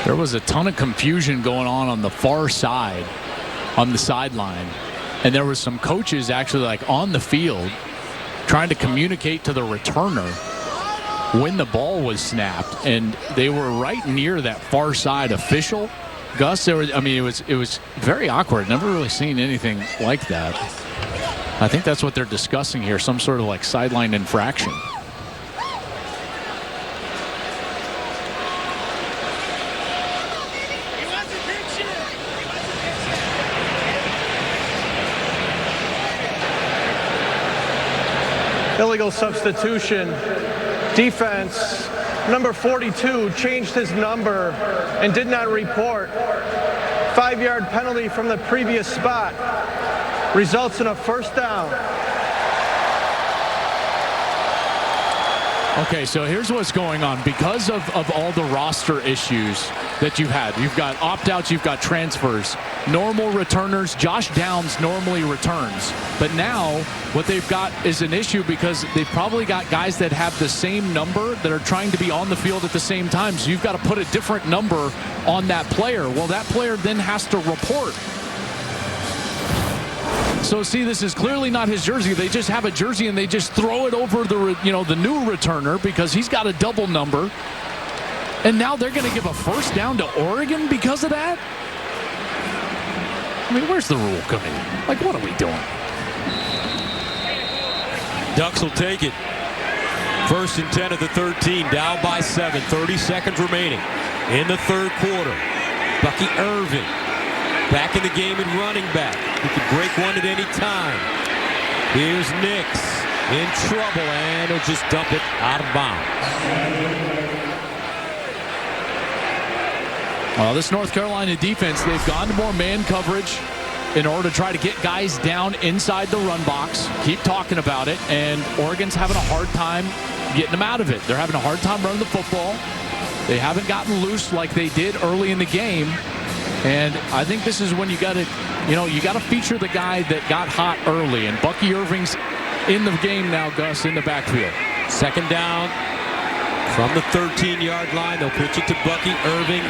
There was a ton of confusion going on the far side, on the sideline. And there was some coaches actually like on the field trying to communicate to the returner when the ball was snapped. And they were right near that far side official. Gus, it was very awkward. Never really seen anything like that. I think that's what they're discussing here, some sort of like sideline infraction. Illegal substitution. Defense, number 42, changed his number and did not report. 5-yard penalty from the previous spot. Results in a first down. Okay, so here's what's going on. Because of all the roster issues that you've had, you've got opt-outs, you've got transfers, normal returners. Josh Downs normally returns. But now what they've got is an issue because they've probably got guys that have the same number that are trying to be on the field at the same time. So you've got to put a different number on that player. Well, that player then has to report. So see, this is clearly not his jersey. They just have a jersey and they just throw it over the new returner because he's got a double number. And now they're going to give a first down to Oregon because of that? I mean, where's the rule committee? Like, what are we doing? Ducks will take it. 1st and 10 at the 13, down by 7. 30 seconds remaining in the third quarter. Bucky Irving back in the game and running back. He could break one at any time. Here's Nix in trouble, and he'll just dump it out of bounds. Well, this North Carolina defense, they've gone to more man coverage in order to try to get guys down inside the run box. Keep talking about it, and Oregon's having a hard time getting them out of it. They're having a hard time running the football. They haven't gotten loose like they did early in the game. And I think this is when you got to feature the guy that got hot early. And Bucky Irving's in the game now, Gus, in the backfield. Second down from the 13-yard line. They'll pitch it to Bucky Irving,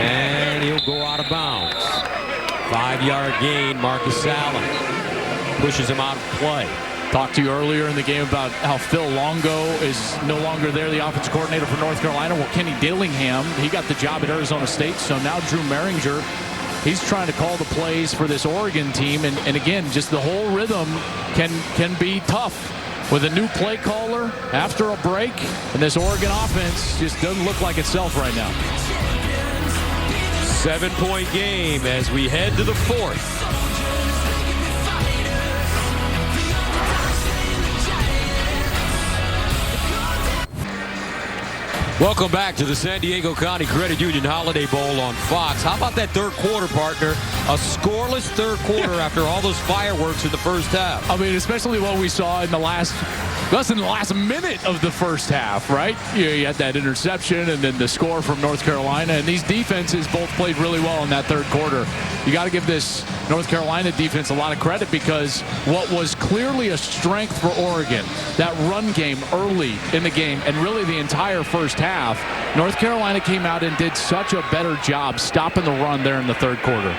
and he'll go out of bounds. 5-yard gain. Marcus Allen pushes him out of play. Talked to you earlier in the game about how Phil Longo is no longer there, the offensive coordinator for North Carolina. Well, Kenny Dillingham, he got the job at Arizona State, so now Drew Mehringer, he's trying to call the plays for this Oregon team. And again, just the whole rhythm can be tough with a new play caller after a break. And this Oregon offense just doesn't look like itself right now. 7-point game as we head to the fourth. Welcome back to the San Diego County Credit Union Holiday Bowl on Fox. How about that third quarter, partner? A scoreless third quarter after all those fireworks in the first half. I mean, especially what we saw in the last minute of the first half, right? You had that interception and then the score from North Carolina. And these defenses both played really well in that third quarter. You got to give this North Carolina defense a lot of credit because what was clearly a strength for Oregon, that run game early in the game and really the entire first half, North Carolina came out and did such a better job stopping the run there in the third quarter.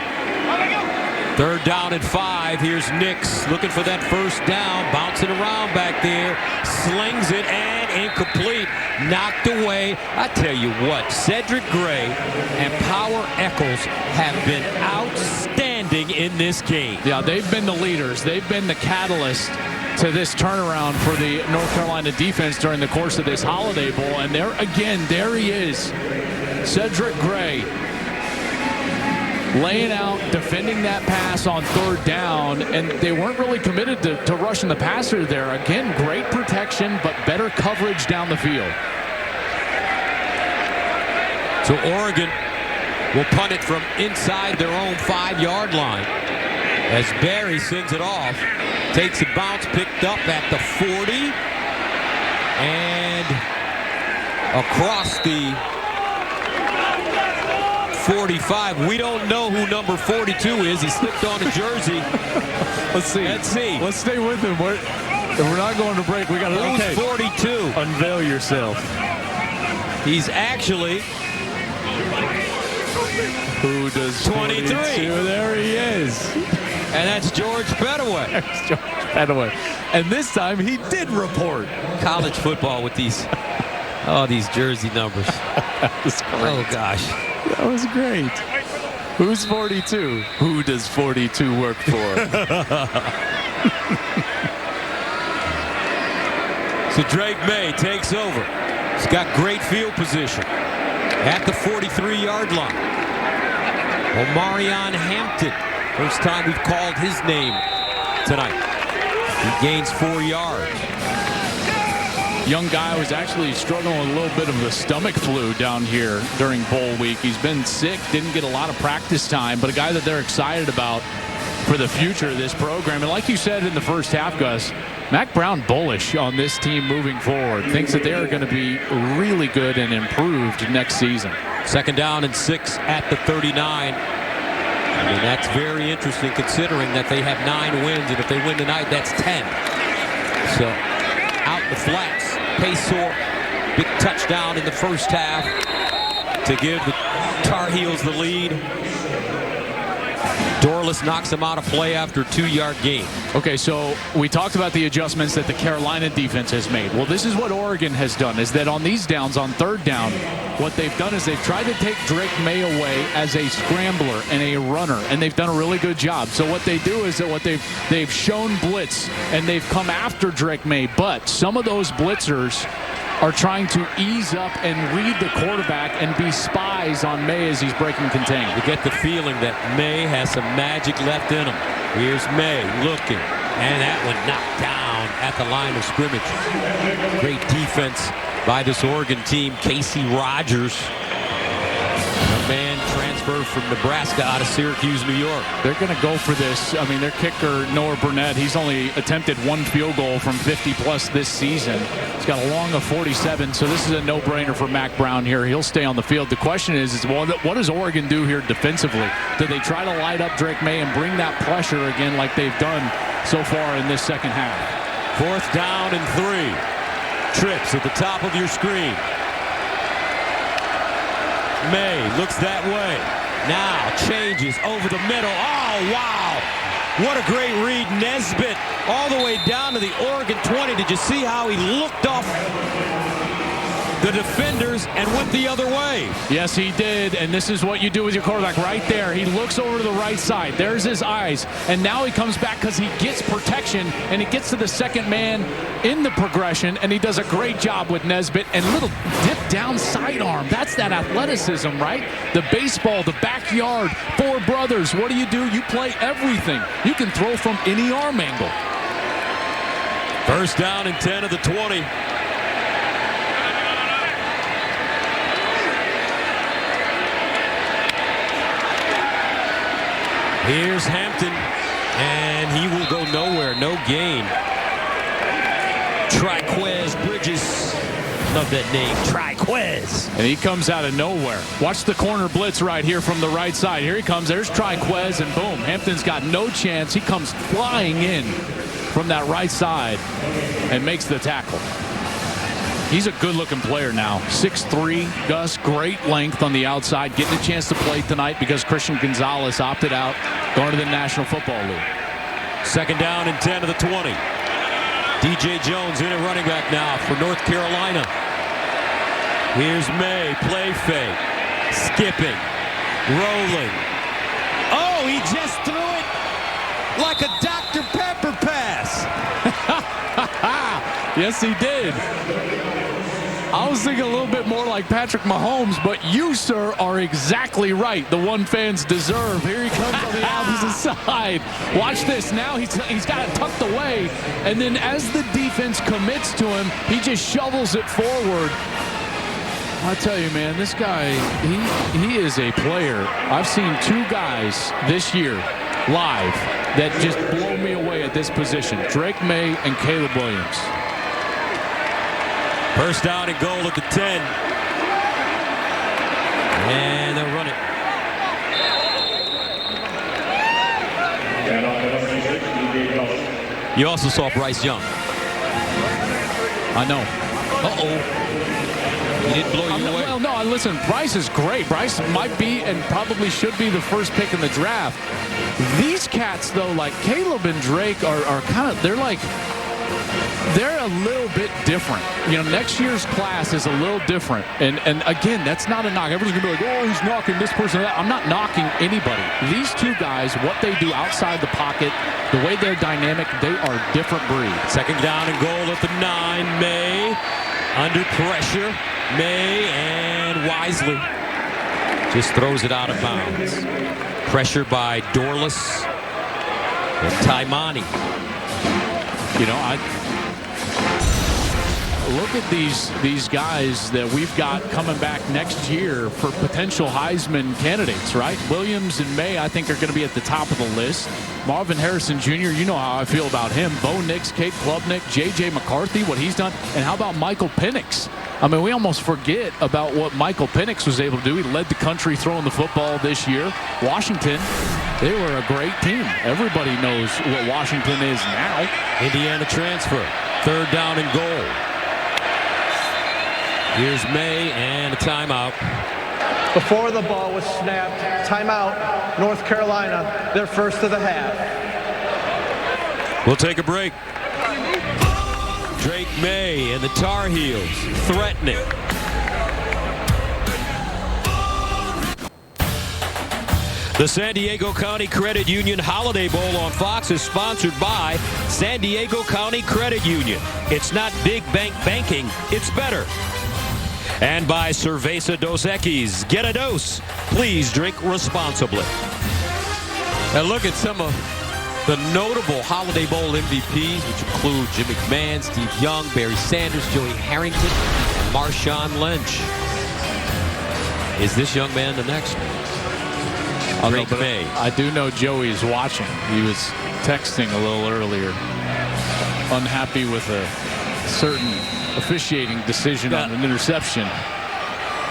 Third down and 5. Here's Nix looking for that first down. Bouncing around back there. Slings it and incomplete. Knocked away. I tell you what, Cedric Gray and Power Echols have been outstanding in this game. Yeah, they've been the leaders. They've been the catalyst to this turnaround for the North Carolina defense during the course of this Holiday Bowl. And there he is, Cedric Gray, laying out, defending that pass on third down, and they weren't really committed to rushing the passer there. Again, great protection, but better coverage down the field. So Oregon will punt it from inside their own 5-yard line. As Barry sends it off, takes a bounce, picked up at the 40, and across the 45. We don't know who number 42 is. He slipped on a jersey. Let's see. Let's stay with him. We're not going to break. We got to. Who's 42? Unveil yourself. He's actually. Who does 23? 42? There he is. And that's George Petaway. There's George Petaway. And this time he did report. College football with these jersey numbers. Oh, gosh. That was great. Who's 42? Who does 42 work for? So Drake May takes over. He's got great field position at the 43-yard line. Omarion Hampton. First time we've called his name tonight. He gains 4 yards. Young guy was actually struggling with a little bit of the stomach flu down here during bowl week. He's been sick, didn't get a lot of practice time, but a guy that they're excited about for the future of this program. And like you said in the first half, Gus, Mack Brown bullish on this team moving forward. Thinks that they are going to be really good and improved next season. 2nd down and 6 at the 39. I mean, that's very interesting considering that they have 9 wins, and if they win tonight, that's 10. So out the flats, Paysor, big touchdown in the first half to give the Tar Heels the lead. Dorless knocks him out of play after a 2-yard gain. Okay, so we talked about the adjustments that the Carolina defense has made. Well, this is what Oregon has done, is that on these downs, on 3rd down, what they've done is they've tried to take Drake May away as a scrambler and a runner, and they've done a really good job. So what they do is that they've shown blitz, and they've come after Drake May, but some of those blitzers are trying to ease up and read the quarterback and be spies on May as he's breaking contain. You get the feeling that May has some magic left in him. Here's May looking, and that one knocked down at the line of scrimmage. Great defense by this Oregon team. Casey Rogers, a man transferred from Nebraska out of Syracuse, New York. They're going to go for this. I mean, their kicker, Noah Burnett, he's only attempted 1 field goal from 50-plus this season. He's got a long of 47, so this is a no-brainer for Mack Brown here. He'll stay on the field. The question is well, what does Oregon do here defensively? Do they try to light up Drake May and bring that pressure again like they've done so far in this second half? 4th down and 3. Trips at the top of your screen. May looks that way. Now changes over the middle. Oh, wow. What a great read. Nesbitt all the way down to the Oregon 20. Did you see how he looked off the defenders and went the other way? Yes, he did. And this is what you do with your quarterback right there. He looks over to the right side. There's his eyes. And now he comes back because he gets protection and he gets to the second man in the progression. And he does a great job with Nesbitt and little dip down sidearm. That's that athleticism, right? The baseball, the backyard, 4 brothers. What do? You play everything. You can throw from any arm angle. 1st down and 10 of the 20. Here's Hampton, and he will go nowhere. No gain. Triquez Bridges. Love that name, Triquez. And he comes out of nowhere. Watch the corner blitz right here from the right side. Here he comes. There's Triquez, and boom. Hampton's got no chance. He comes flying in from that right side and makes the tackle. He's a good-looking player now. 6'3", Gus, great length on the outside. Getting a chance to play tonight because Christian Gonzalez opted out, going to the National Football League. 2nd down and 10 of the 20. DJ Jones in at running back now for North Carolina. Here's May, play fake, skipping, rolling. Oh, he just threw it like a Dr. Pepper pass. Yes, he did. I was thinking a little bit more like Patrick Mahomes, but you, sir, are exactly right. The one fans deserve. Here he comes on the opposite side. Watch this. Now he's got it tucked away, and then as the defense commits to him, he just shovels it forward. I tell you, man, this guy, he is a player. I've seen 2 guys this year live that just blow me away at this position. Drake May and Caleb Williams. First down and goal at the 10. And they'll run it. You also saw Bryce Young. I know. He didn't blow you away. Well, no, listen, Bryce is great. Bryce might be and probably should be the first pick in the draft. These cats, though, like Caleb and Drake are kind of, they're a little bit different. You know, next year's class is a little different. And again, that's not a knock. Everyone's going to be like, oh, he's knocking this person. I'm not knocking anybody. These two guys, what they do outside the pocket, the way they're dynamic, they are different breeds. Second down and goal at the 9. May under pressure. May and wisely just throws it out of bounds. Pressure by Dorless and Taimani. You know, I look at these guys that we've got coming back next year for potential Heisman candidates, right? Williams and May, I think, are going to be at the top of the list. Marvin Harrison Jr., you know how I feel about him. Bo Nix, Cade Klubnik, J.J. McCarthy, what he's done. And how about Michael Penix? I mean, we almost forget about what Michael Penix was able to do. He led the country throwing the football this year. Washington, they were a great team. Everybody knows what Washington is now. Indiana transfer. Third down and goal. Here's May and a timeout. Before the ball was snapped, timeout, North Carolina, their first of the half. We'll take a break. Drake May and the Tar Heels threatening. The San Diego County Credit Union Holiday Bowl on Fox is sponsored by San Diego County Credit Union. It's not big bank banking, it's better. And by Cerveza Dos Equis. Get a dose. Please drink responsibly. And look at some of the notable Holiday Bowl MVPs, which include Jim McMahon, Steve Young, Barry Sanders, Joey Harrington, and Marshawn Lynch. Is this young man the next one? Drake May. I do know Joey's watching. He was texting a little earlier, unhappy with a certain officiating decision on an interception.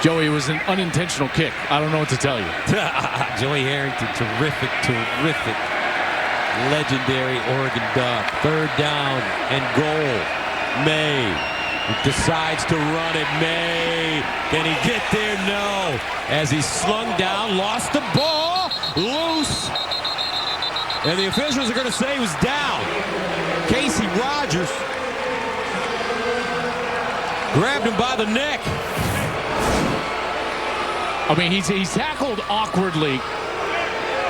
Joey, it was an unintentional kick. I don't know what to tell you. Joey Harrington, terrific, legendary Oregon Duck. Third down and goal. May decides to run it. May, can he get there? No. As he slung down, lost the ball, loose. And the officials are going to say he was down. Casey Rogers grabbed him by the neck. I mean, he's tackled awkwardly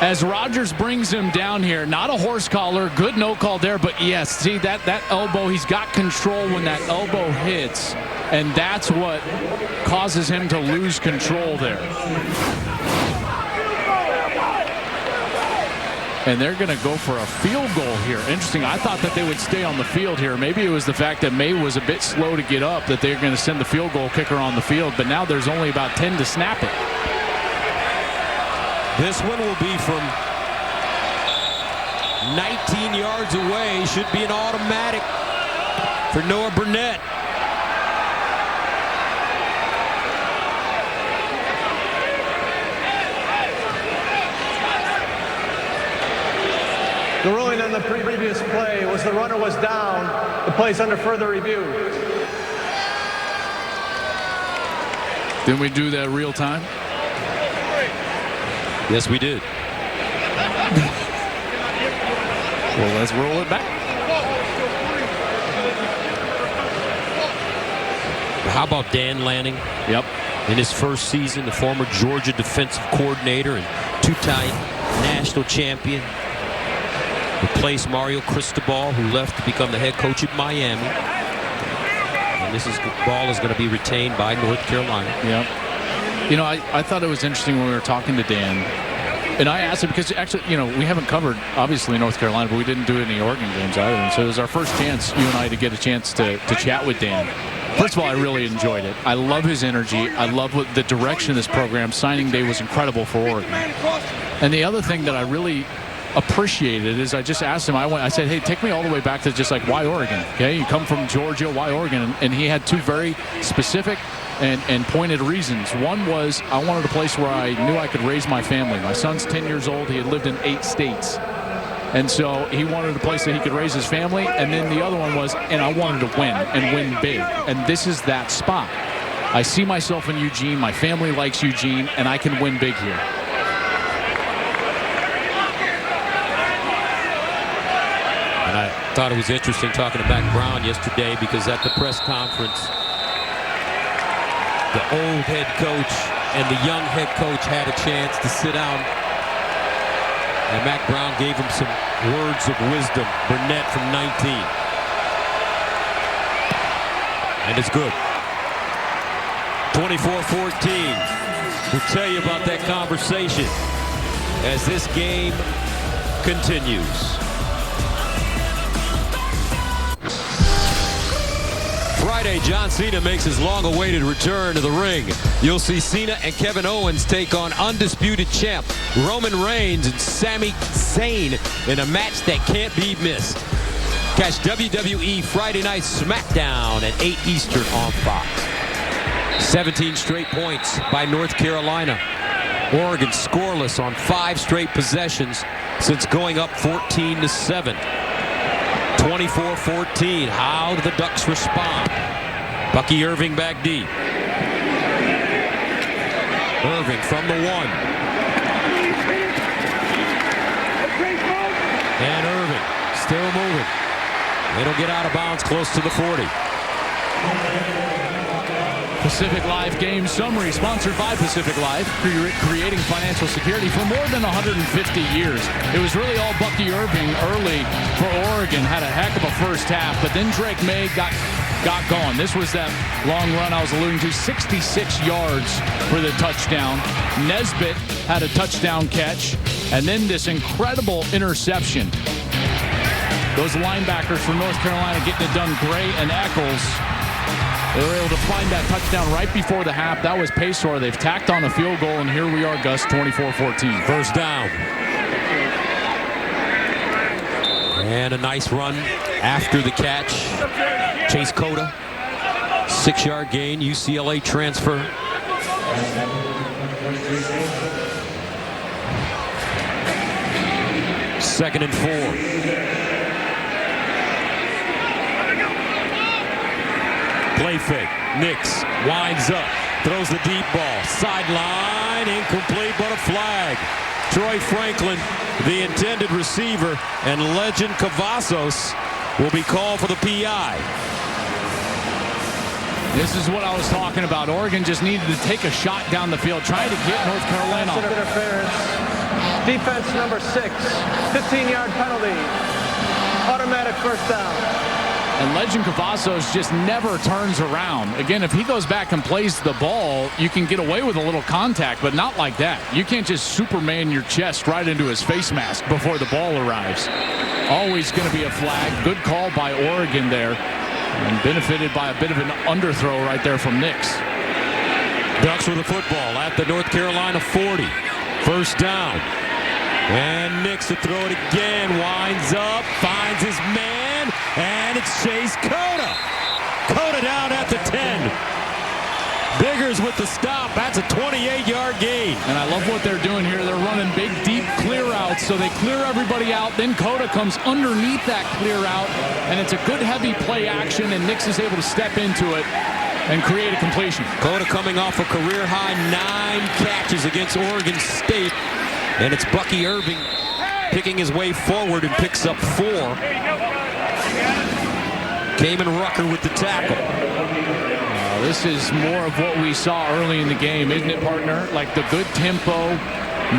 as Rogers brings him down here. Not a horse collar, good no call there, but yes, see that elbow, he's got control when that elbow hits, and that's what causes him to lose control there. And they're going to go for a field goal here. Interesting. I thought that they would stay on the field here. Maybe it was the fact that May was a bit slow to get up that they're going to send the field goal kicker on the field. But now there's only about 10 to snap it. This one will be from 19 yards away. Should be an automatic for Noah Burnett. The ruling on the previous play was the runner was down. The play's under further review. Didn't we do that real time? Yes, we did. Well, let's roll it back. How about Dan Lanning? Yep. In his first season, the former Georgia defensive coordinator and two-time national champion. Replaced Mario Cristobal, who left to become the head coach at Miami. And this ball is going to be retained by North Carolina. Yep. You know, I thought it was interesting when we were talking to Dan. And I asked him because, actually, you know, we haven't covered, obviously, North Carolina, but we didn't do any Oregon games either. And so it was our first chance, you and I, to get a chance to chat with Dan. First of all, I really enjoyed it. I love his energy. I love the direction of this program. Signing day was incredible for Oregon. And the other thing that I really appreciated is I just asked him, I said, hey, take me all the way back to just like, why Oregon? Okay, you come from Georgia, why Oregon? And he had two very specific and pointed reasons. One was I wanted a place where I knew I could raise my family. My son's 10 years old. He had lived in 8 states. And so he wanted a place that he could raise his family. And then the other one was, and I wanted to win and win big. And this is that spot. I see myself in Eugene. My family likes Eugene, and I can win big here. And I thought it was interesting talking to Mac Brown yesterday, because at the press conference, the old head coach and the young head coach had a chance to sit down. And Mac Brown gave him some words of wisdom. Burnett from 19. And it's good. 24-14. We'll tell you about that conversation as this game continues. Friday, John Cena makes his long-awaited return to the ring. You'll see Cena and Kevin Owens take on undisputed champ Roman Reigns and Sami Zayn in a match that can't be missed. Catch WWE Friday Night SmackDown at 8 Eastern on Fox. 17 straight points by North Carolina. Oregon scoreless on 5 straight possessions since going up 14-7. 24-14. How do the Ducks respond? Bucky Irving back deep. Irving from the 1. And Irving still moving. It'll get out of bounds close to the 40. Pacific Life Game Summary, sponsored by Pacific Life, creating financial security for more than 150 years. It was really all Bucky Irving early for Oregon. Had a heck of a first half, but then Drake May got going. This was that long run I was alluding to, 66 yards for the touchdown. Nesbitt had a touchdown catch, and then this incredible interception. Those linebackers from North Carolina getting it done. Gray and Eccles, they were able to find that touchdown right before the half. That was Pacor. They've tacked on a field goal, and here we are, Gus, 24-14. First down. And a nice run after the catch. Chase Cota, 6-yard gain, UCLA transfer. Second and 4. Play fake. Nix winds up, throws the deep ball. Sideline, incomplete, but a flag. Troy Franklin, the intended receiver, and Legend Cavazos will be called for the PI. This is what I was talking about. Oregon just needed to take a shot down the field, trying to get North Carolina. Interference. Defense number 6. 15-yard penalty. Automatic first down. And Legend Cavazos just never turns around. Again, if he goes back and plays the ball, you can get away with a little contact, but not like that. You can't just Superman your chest right into his face mask before the ball arrives. Always going to be a flag. Good call by Oregon there. And benefited by a bit of an underthrow right there from Nix. Ducks with the football at the North Carolina 40. First down. And Nix to throw it again. Winds up, finds his man, and it's Chase Cota. Cota down at the 10. Biggers with the stop. That's a 28-yard gain. And I love what they're doing here. They're running big, deep clear outs, so they clear everybody out. Then Cota comes underneath that clear out, and it's a good heavy play action, and Nix is able to step into it and create a completion. Cota coming off a career-high 9 catches against Oregon State. And it's Bucky Irving picking his way forward and picks up 4. Kamen Rucker with the tackle. This is more of what we saw early in the game, isn't it, partner? Like the good tempo.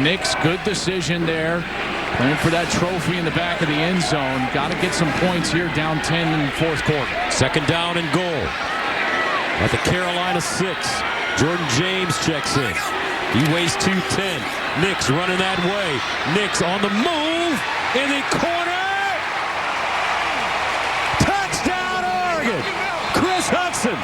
Nix, good decision there. Playing for that trophy in the back of the end zone. Got to get some points here, down 10 in the 4th quarter. Second down and goal. At the Carolina 6. Jordan James checks in. He weighs 210. Nix running that way. Nix on the move in the corner. Touchdown, Oregon. Chris Hudson.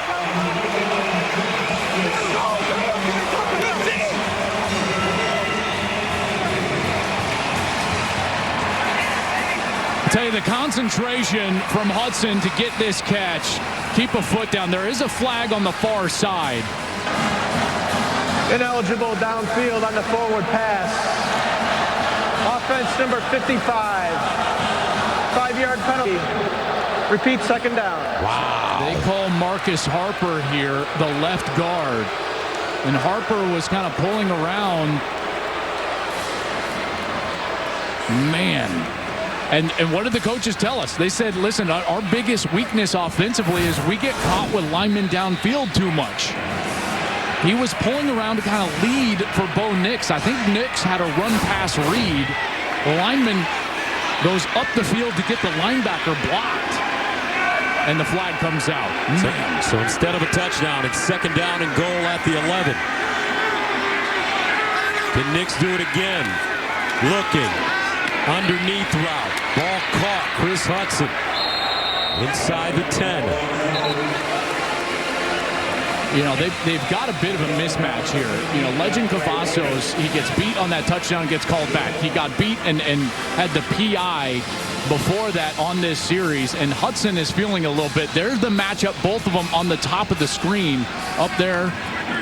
I tell you, the concentration from Hudson to get this catch, keep a foot down. There is a flag on the far side. Ineligible downfield on the forward pass. Offense number 55. 5-yard penalty. Repeat, second down. Wow. They call Marcus Harper here, the left guard. And Harper was kind of pulling around. Man. And what did the coaches tell us? They said, listen, our biggest weakness offensively is we get caught with linemen downfield too much. He was pulling around to kind of lead for Bo Nix. I think Nix had a run-pass read. The lineman goes up the field to get the linebacker blocked. And the flag comes out. So instead of a touchdown, it's second down and goal at the 11. Can Nix do it again? Looking. Underneath route. Ball caught. Chris Hudson. Inside the 10. You know, they've got a bit of a mismatch here. You know, Legend Cavazos, he gets beat on that touchdown, gets called back. He got beat and had the PI before that on this series, and Hudson is feeling a little bit. There's the matchup, both of them on the top of the screen. Up there,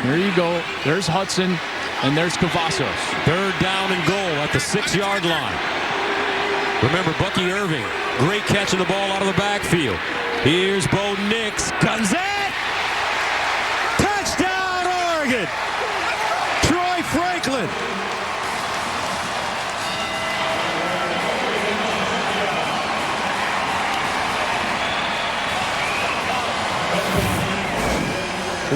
there you go. There's Hudson, and there's Cavazos. Third down and goal at the 6-yard line. Remember, Bucky Irving, great catching the ball out of the backfield. Here's Bo Nix. Comes in. Touchdown, Oregon. Troy Franklin.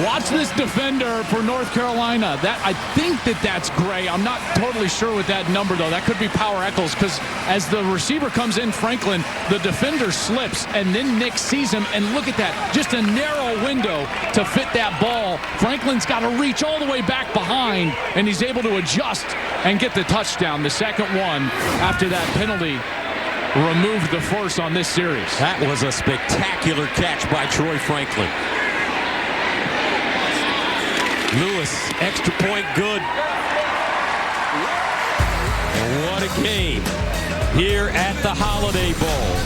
Watch this defender for North Carolina. I think that's Gray. I'm not totally sure with that number, though. That could be Power Eccles, because as the receiver comes in, Franklin, the defender slips, and then Nick sees him, and look at that. Just a narrow window to fit that ball. Franklin's got to reach all the way back behind, and he's able to adjust and get the touchdown. The second one after that penalty removed the force on this series. That was a spectacular catch by Troy Franklin. Lewis, extra point good. And what a game here at the Holiday Bowl.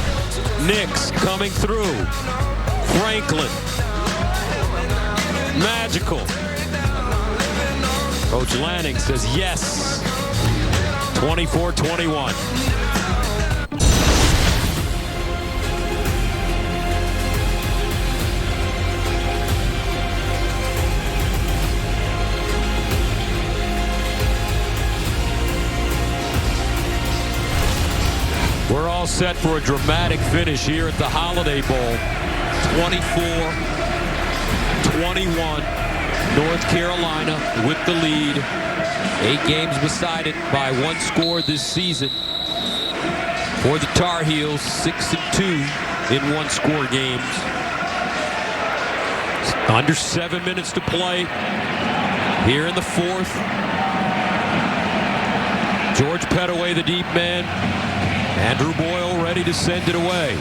Nix coming through. Franklin. Magical. Coach Lanning says yes. 24-21. We're all set for a dramatic finish here at the Holiday Bowl. 24-21. North Carolina with the lead. 8 games beside it by 1 score this season. For the Tar Heels, 6-2 in 1-score games. Under 7 minutes to play here in the 4th. George Pettaway, the deep man. Andrew Boyle ready to send it away.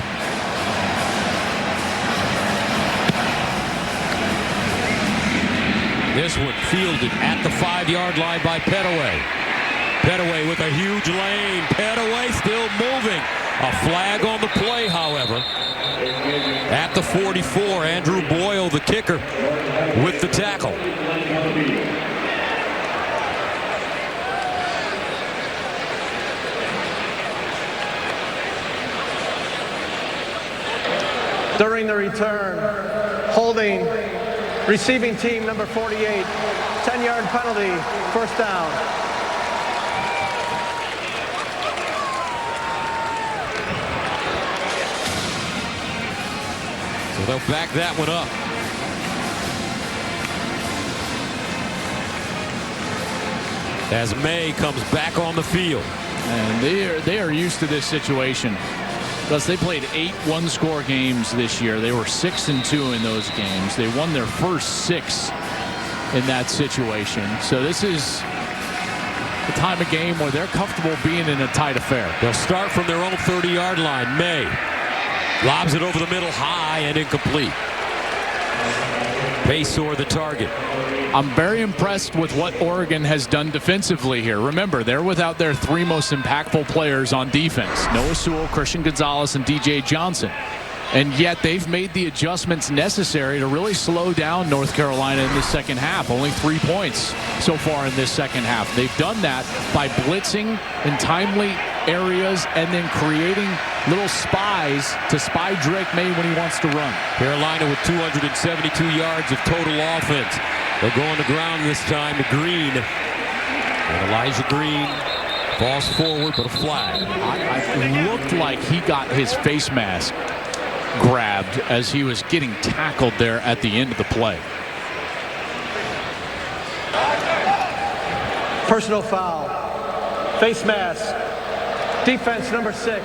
This one fielded at the 5-yard line by Pettaway. Pettaway with a huge lane. Pettaway still moving. A flag on the play, however. At the 44, Andrew Boyle, the kicker, with the tackle. During the return, holding receiving team number 48, 10-yard penalty, first down. So they'll back that one up. As May comes back on the field. And they are used to this situation. Because they played 8 one-score games this year. They were 6-2 in those games. They won their first 6 in that situation. So this is the time of game where they're comfortable being in a tight affair. They'll start from their own 30-yard line. May lobs it over the middle high and incomplete. Paysor the target. I'm very impressed with what Oregon has done defensively here. Remember, they're without their three most impactful players on defense: Noah Sewell, Christian Gonzalez, and DJ Johnson. And yet they've made the adjustments necessary to really slow down North Carolina in the second half. Only 3 points so far in this second half. They've done that by blitzing in timely areas and then creating little spies to spy Drake May when he wants to run. Carolina with 272 yards of total offense. They'll go on the ground this time to Green. And Elijah Green falls forward, but a flag. It looked like he got his face mask grabbed as he was getting tackled there at the end of the play. Personal foul. Face mask. Defense number 6.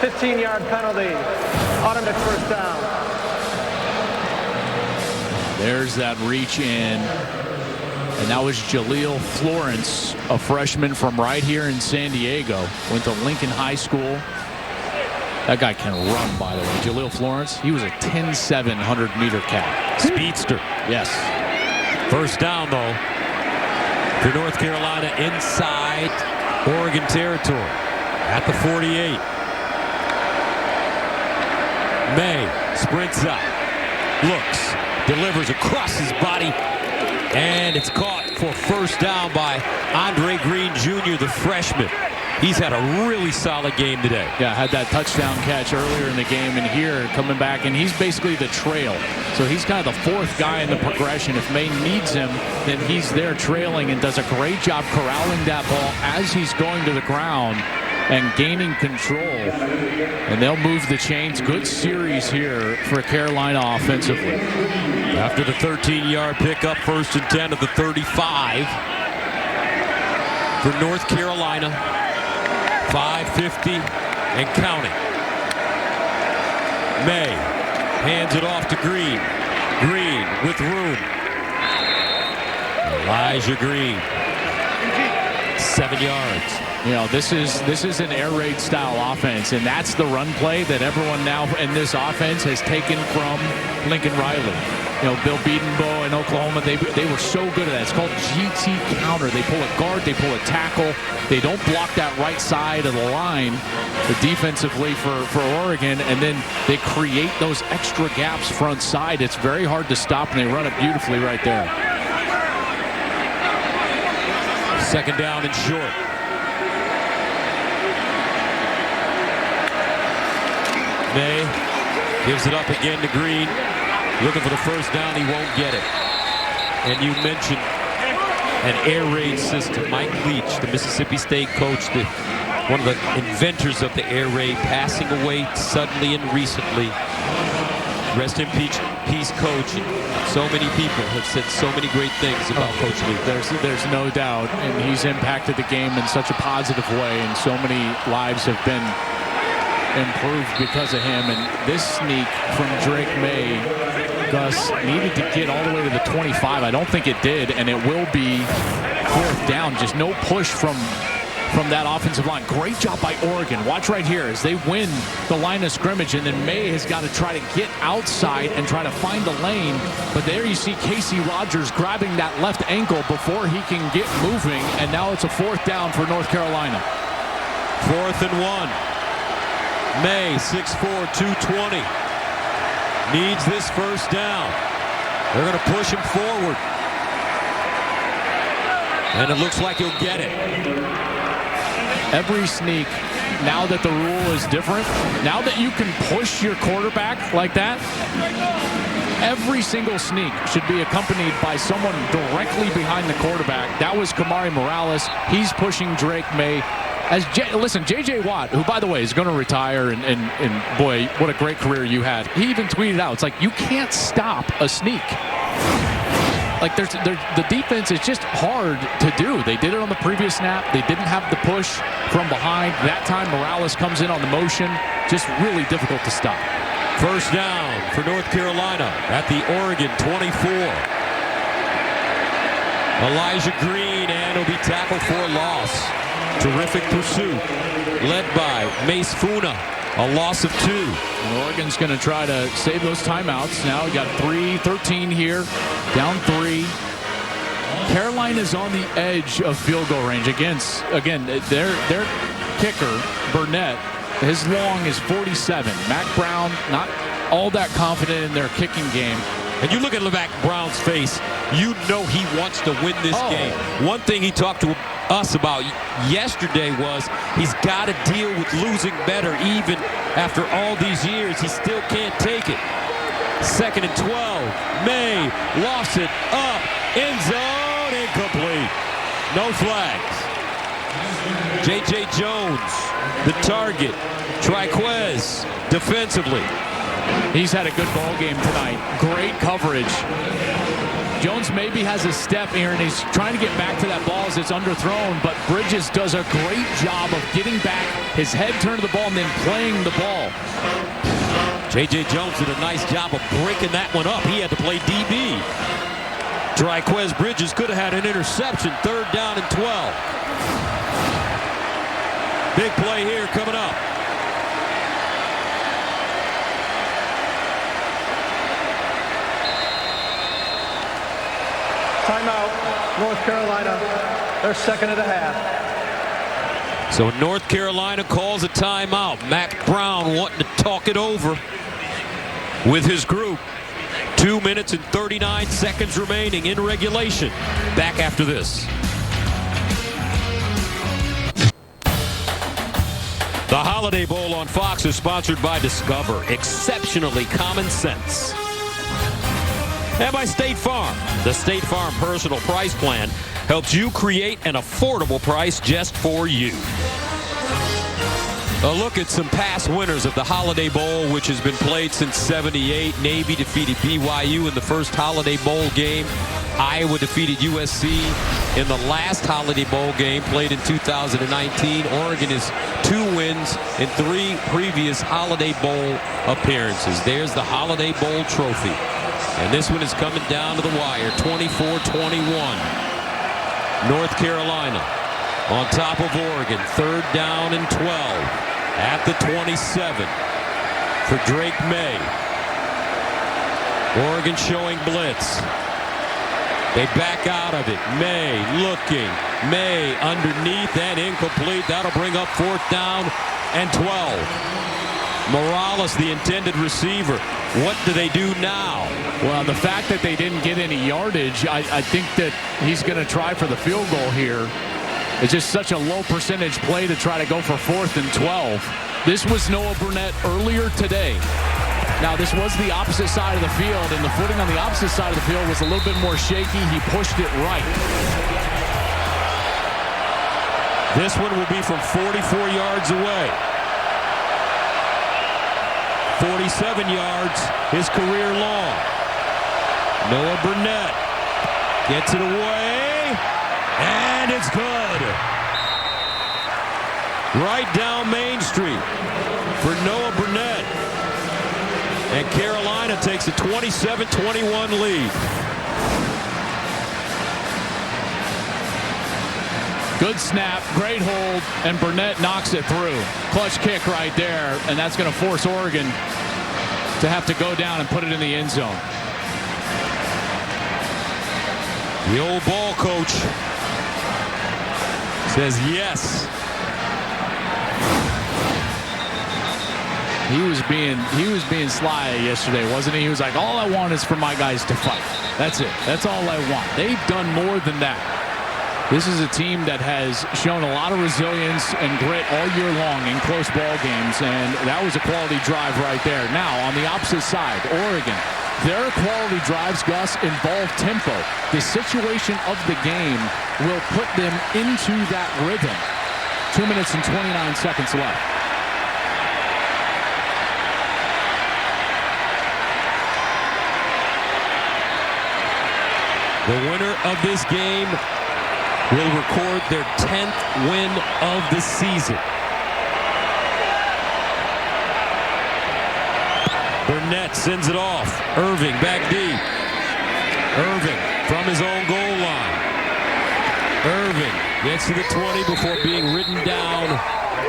15-yard penalty. Automatic first down. There's that reach in. And that was Jaleel Florence, a freshman from right here in San Diego. Went to Lincoln High School. That guy can run, by the way. Jaleel Florence, he was a 10-7 100-meter cat. Speedster. Yes. First down, though, for North Carolina inside Oregon territory at the 48. May sprints up, looks, delivers across his body, and it's caught for first down by Andre Green Jr., the freshman. He's had a really solid game today. Yeah, had that touchdown catch earlier in the game, and here coming back, and he's basically the trail. So he's kind of the fourth guy in the progression. If May needs him, then he's there trailing and does a great job corralling that ball as he's going to the ground and gaining control. And they'll move the chains. Good series here for Carolina offensively. After the 13-yard pickup, 1st and 10 at the 35 for North Carolina. 5:50 and counting. May hands it off to Green. Green with room. Elijah Green. 7 yards. You know, this is an air raid style offense, and that's the run play that everyone now in this offense has taken from Lincoln Riley. You know, Bill Bedenbaugh in Oklahoma, they were so good at that. It's called GT counter. They pull a guard, they pull a tackle. They don't block that right side of the line defensively for Oregon, and then they create those extra gaps front side. It's very hard to stop, and they run it beautifully right there. Second down and short. May gives it up again to Green. Looking for the first down, he won't get it. And you mentioned an air raid system. Mike Leach, the Mississippi State coach, one of the inventors of the air raid, passing away suddenly and recently. Rest in peace, coach. And so many people have said so many great things about Coach Leach. There's no doubt, and he's impacted the game in such a positive way, and so many lives have been improved because of him. And this sneak from Drake May, Gus, needed to get all the way to the 25. I don't think it did, and it will be 4th down. Just no push from that offensive line. Great job by Oregon. Watch right here as they win the line of scrimmage, and then May has got to try to get outside and try to find the lane. But there you see Casey Rogers grabbing that left ankle before he can get moving, and now it's a 4th down for North Carolina. 4th and 1. May, 6'4", 220. Needs this first down. They're going to push him forward. And it looks like he'll get it. Every sneak, now that the rule is different, now that you can push your quarterback like that, every single sneak should be accompanied by someone directly behind the quarterback. That was Kamari Morales. He's pushing Drake May. Listen, J.J. Watt, who, by the way, is going to retire, and boy, what a great career you had. He even tweeted out, it's like, you can't stop a sneak. Like, the defense is just hard to do. They did it on the previous snap. They didn't have the push from behind. That time, Morales comes in on the motion. Just really difficult to stop. First down for North Carolina at the Oregon 24. Elijah Green, and he'll be tackled for a loss. Terrific pursuit led by Mace Funa, a loss of 2. And Oregon's going to try to save those timeouts. Now we got 3:13 here, down 3. Carolina's on the edge of field goal range against, again, their kicker, Burnett, his long is 47. Mac Brown, not all that confident in their kicking game. And you look at Mac Brown's face, you know he wants to win this game. One thing he talked to us about yesterday was he's got to deal with losing better. Even after all these years, he still can't take it. 2nd and 12. May lost it up. End zone, incomplete. No flags. J.J. Jones, the target. TWCKodster defensively. He's had a good ball game tonight. Great coverage. Jones maybe has a step here, and he's trying to get back to that ball as it's underthrown, but Bridges does a great job of getting back, his head turned to the ball, and then playing the ball. J.J. Jones did a nice job of breaking that one up. He had to play DB. TWCKodster Bridges could have had an interception. 3rd down and 12. Big play here coming up. Timeout, North Carolina. They're 2nd and a half. So North Carolina calls a timeout. Mac Brown wanting to talk it over with his group. 2 minutes and 39 seconds remaining in regulation. Back after this. The Holiday Bowl on Fox is sponsored by Discover. Exceptionally common sense. And by State Farm. The State Farm Personal Price Plan helps you create an affordable price just for you. A look at some past winners of the Holiday Bowl, which has been played since '78. Navy defeated BYU in the first Holiday Bowl game. Iowa defeated USC in the last Holiday Bowl game played in 2019. Oregon is 2 wins in 3 previous Holiday Bowl appearances. There's the Holiday Bowl trophy. And this one is coming down to the wire, 24-21. North Carolina on top of Oregon, 3rd down and 12 at the 27 for Drake May. Oregon showing blitz. They back out of it. May looking. May underneath and incomplete. That'll bring up 4th down and 12. Morales, the intended receiver. What do they do now? Well, the fact that they didn't get any yardage, I think that he's going to try for the field goal here. It's just such a low percentage play to try to go for 4th and 12. This was Noah Burnett earlier today. Now, this was the opposite side of the field, and the footing on the opposite side of the field was a little bit more shaky. He pushed it right. This one will be from 44 yards away. 47 yards, his career long. Noah Burnett gets it away, and it's good. Right down Main Street for Noah Burnett. And Carolina takes a 27-21 lead. Good snap, great hold, and Burnett knocks it through. Clutch kick right there, and that's going to force Oregon to have to go down and put it in the end zone. The old ball coach says yes. He was being sly yesterday, wasn't he? He was like, all I want is for my guys to fight. That's it. That's all I want. They've done more than that. This is a team that has shown a lot of resilience and grit all year long in close ball games, and that was a quality drive right there. Now, on the opposite side, Oregon, their quality drives, Gus, involve tempo. The situation of the game will put them into that rhythm. 2 minutes and 29 seconds left. The winner of this game will record their 10th win of the season. Burnett sends it off. Irving back deep. Irving from his own goal line. Irving gets to the 20 before being ridden down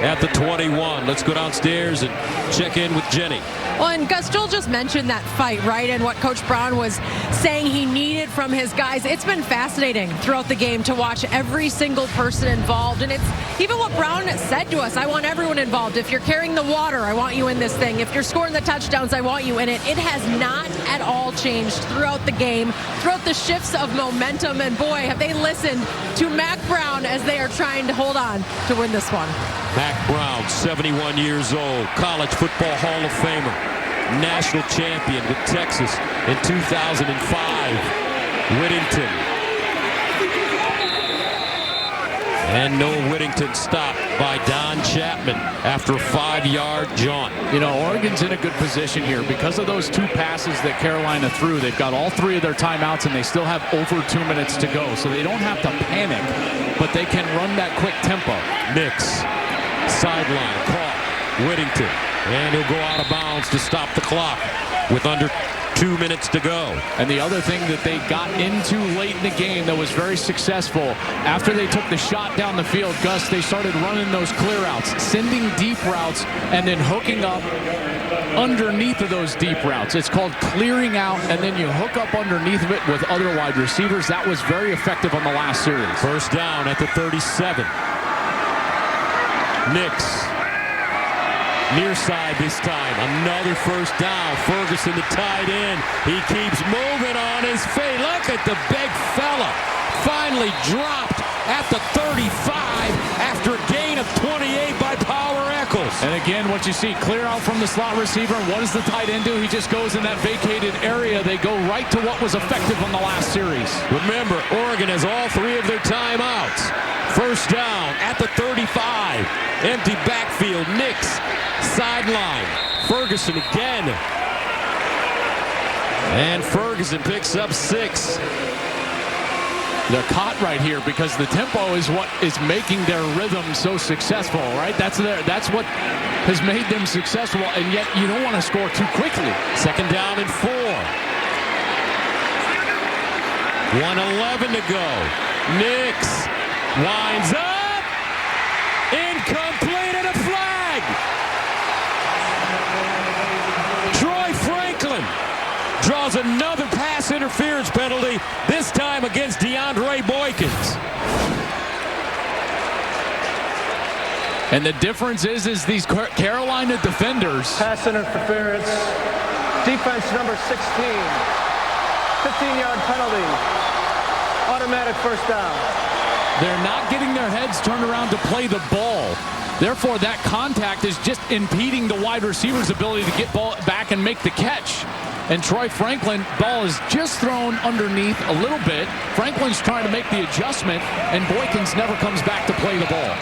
at the 21. Let's go downstairs and check in with Jenny. Well, and Gus, Joel just mentioned that fight, right? And what Coach Brown was saying he needed from his guys. It's been fascinating throughout the game to watch every single person involved. And it's even what Brown said to us. I want everyone involved. If you're carrying the water, I want you in this thing. If you're scoring the touchdowns, I want you in it. It has not at all changed throughout the game, throughout the shifts of momentum. And boy, have they listened to Mack Brown as they are trying to hold on to win this one. Mack Brown, 71 years old, College Football Hall of Famer, national champion with Texas in 2005. Whittington. And Noah Whittington stopped by Don Chapman after a 5-yard jaunt. You know, Oregon's in a good position here because of those 2 passes that Carolina threw. They've got all 3 of their timeouts, and they still have over 2 minutes to go. So they don't have to panic, but they can run that quick tempo. Nix, sideline, caught. Whittington, and he'll go out of bounds to stop the clock with under 2 minutes to go. And the other thing that they got into late in the game that was very successful, after they took the shot down the field, Gus, they started running those clear outs, sending deep routes, and then hooking up underneath of those deep routes. It's called clearing out, and then you hook up underneath of it with other wide receivers. That was very effective on the last series. First down at the 37. Nix. Near side this time. Another first down. Ferguson, the tight end. He keeps moving on his feet. Look at the big fella. Finally dropped at the 35 after a gain of 28 by Power Eccles. And again, what you see, clear out from the slot receiver. And what does the tight end do? He just goes in that vacated area. They go right to what was effective on the last series. Remember, Oregon has all 3 of their timeouts. First down at the 35. Empty backfield. Nix. Sideline. Ferguson again. And Ferguson picks up 6. They're caught right here because the tempo is what is making their rhythm so successful, right? That's what has made them successful, and yet you don't want to score too quickly. Second down and 4. 1:11 to go. Nix winds up. Incomplete and a flag. Troy Franklin draws another pass interference penalty, this time against DeAndre Boykins. And the difference is these Carolina defenders. Pass interference. Defense number 16. 15-yard penalty. Automatic first down. They're not getting their heads turned around to play the ball. Therefore, that contact is just impeding the wide receiver's ability to get ball back and make the catch. And Troy Franklin, ball is just thrown underneath a little bit. Franklin's trying to make the adjustment, and Boykins never comes back to play the ball.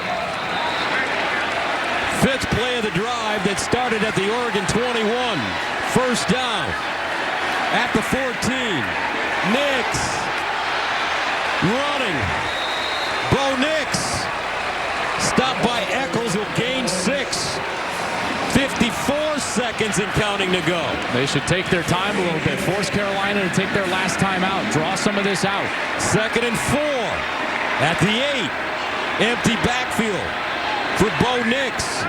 5th play of the drive that started at the Oregon 21. First down at the 14. Nix running. Bo Nix stopped by Eccles, who'll gain 6. 54 seconds and counting to go. They should take their time a little bit. Force Carolina to take their last time out. Draw some of this out. 2nd and 4 at the 8. Empty backfield for Bo Nix.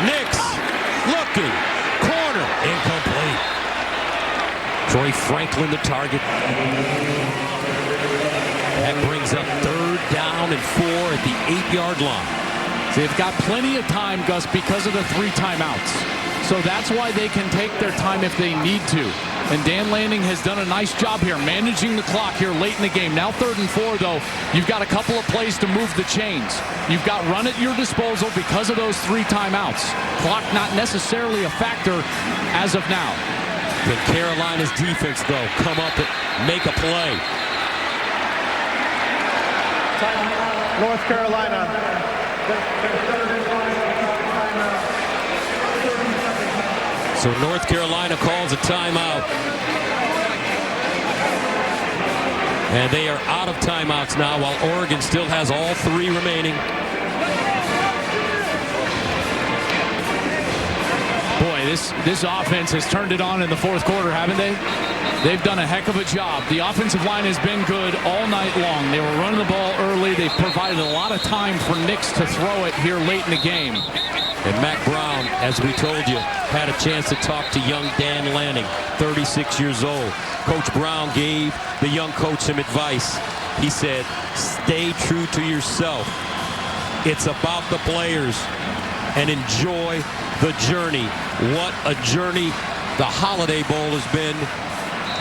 Nix looking. Corner. Incomplete. Troy Franklin the target. That brings up 3rd down and 4 at the 8-yard line. They've got plenty of time, Gus, because of the 3 timeouts. So that's why they can take their time if they need to. And Dan Lanning has done a nice job here managing the clock here late in the game. Now 3rd and 4, though, you've got a couple of plays to move the chains. You've got run at your disposal because of those 3 timeouts. Clock not necessarily a factor as of now. Can Carolina's defense, though, come up and make a play? North Carolina. So North Carolina calls a timeout. And they are out of timeouts now, while Oregon still has all 3 remaining. Boy, this offense has turned it on in the 4th quarter, haven't they? They've done a heck of a job. The offensive line has been good all night long. They were running the ball early. They've provided a lot of time for Nix to throw it here late in the game. And Mac Brown, as we told you, had a chance to talk to young Dan Lanning, 36 years old. Coach Brown gave the young coach some advice. He said, stay true to yourself. It's about the players, and enjoy the journey. What a journey the Holiday Bowl has been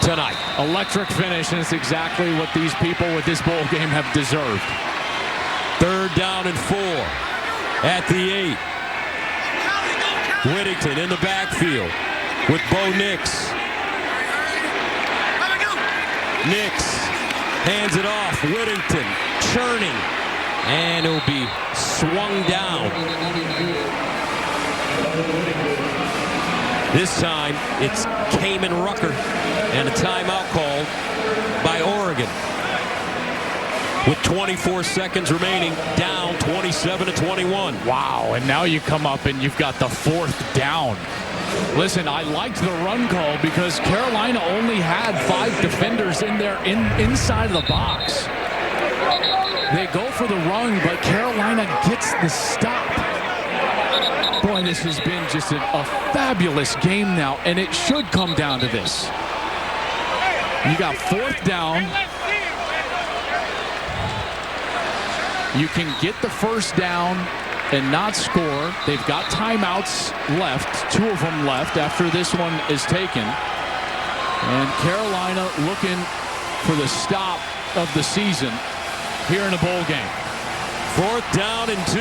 tonight. Electric finish, and it's exactly what these people with this bowl game have deserved. 3rd down and 4 at the 8. Whittington in the backfield with Bo Nix. Nix hands it off. Whittington churning, and it'll be swung down. This time it's Kamen Rucker, and a timeout called by Oregon. With 24 seconds remaining, down 27-21. Wow, and now you come up and you've got the 4th down. Listen, I liked the run call because Carolina only had 5 defenders in there inside of the box. They go for the run, but Carolina gets the stop. Boy, this has been just a fabulous game now, and it should come down to this. You got 4th down. You can get the 1st down and not score. They've got timeouts left, 2 of them left after this one is taken. And Carolina looking for the stop of the season here in a bowl game. 4th down and 2.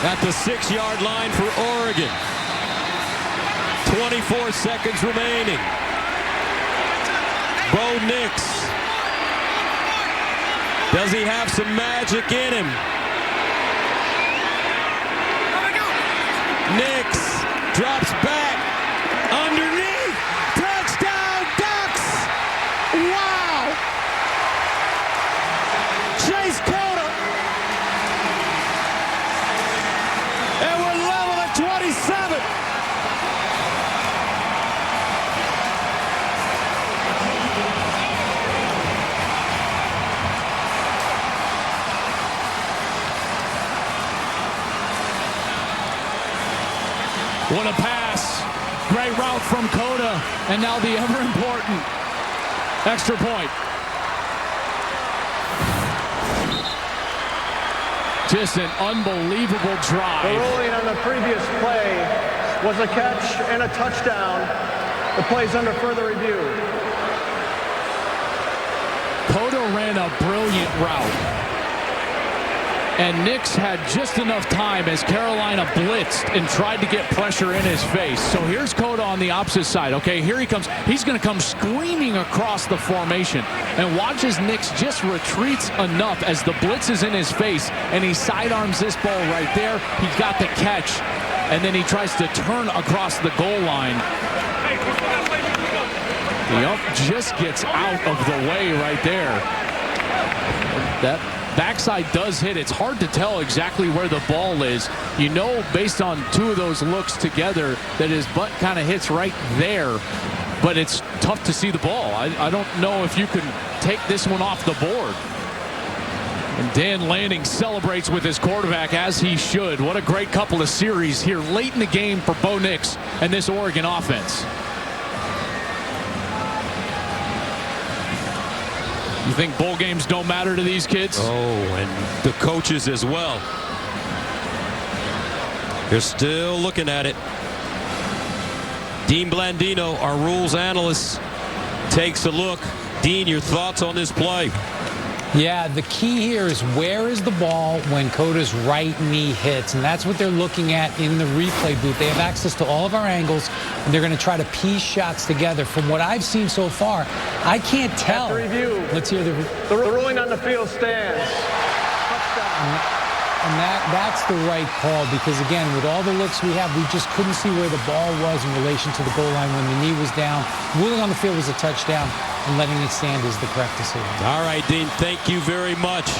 At the 6-yard line for Oregon. 24 seconds remaining. Bo Nix. Does he have some magic in him? Nix drops back. Underneath. Touchdown, Ducks! Wow! Chase Cota. And we're level at 27. What a pass. Great route from Cota. And now the ever important extra point. Just an unbelievable drive. The ruling on the previous play was a catch and a touchdown. The play's under further review. Cota ran a brilliant route. And Nix had just enough time as Carolina blitzed and tried to get pressure in his face. So here's Cota on the opposite side. Okay, here he comes. He's going to come screaming across the formation. And watch as Nix just retreats enough as the blitz is in his face. And he sidearms this ball right there. He got the catch. And then he tries to turn across the goal line. The ump just gets out of the way right there. That backside does hit. It's hard to tell exactly where the ball is. You know, based on 2 of those looks together, that his butt kind of hits right there. But it's tough to see the ball. I don't know if you can take this one off the board. And Dan Lanning celebrates with his quarterback, as he should. What a great couple of series here late in the game for Bo Nix and this Oregon offense. You think bowl games don't matter to these kids? Oh, and the coaches as well. They're still looking at it. Dean Blandino, our rules analyst, takes a look. Dean, your thoughts on this play? Yeah, the key here is where is the ball when Cota's right knee hits, and that's what they're looking at in the replay booth. They have access to all of our angles, and they're going to try to piece shots together. From what I've seen so far, I can't tell. Review. Let's hear the ruling on the field stands. Touchdown. And that's the right call, because again, with all the looks we have, we just couldn't see where the ball was in relation to the goal line when the knee was down. Ruling on the field was a touchdown, and letting it stand is the correct decision. All right, Dean, thank you very much.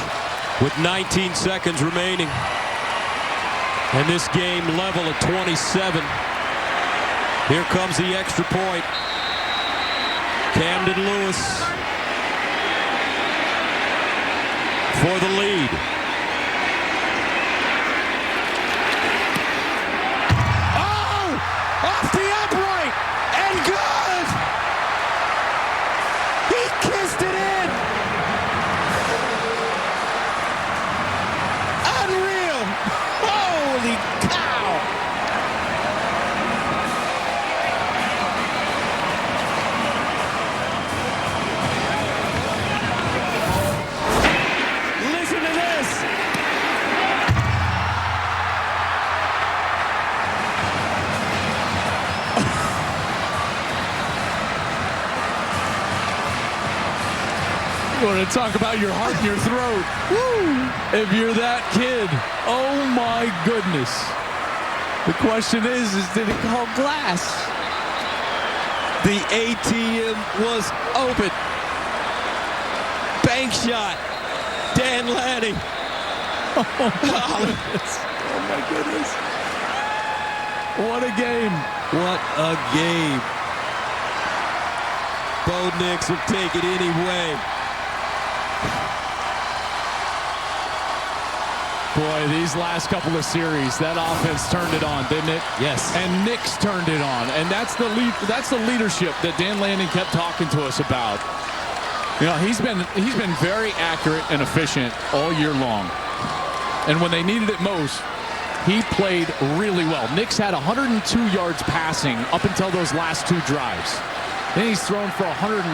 With 19 seconds remaining, and this game level at 27. Here comes the extra point. Camden Lewis for the lead. Oh! Off the upright! And good! He kissed it in! Unreal! Holy cow! Listen to this! You want to talk about your heart and your throat. Woo! If you're that kid, oh my goodness. The question is did it call glass? The ATM was open. Bank shot. Dan Lanning. Oh my goodness. What a game. What a game. Bo Nix will take it anyway. Boy, these last couple of series, that offense turned it on, didn't it? Yes. And Nix turned it on. And that's the leadership that Dan Lanning kept talking to us about. You know, he's been very accurate and efficient all year long. And when they needed it most, he played really well. Nix had 102 yards passing up until those last two drives. Then he's thrown for 103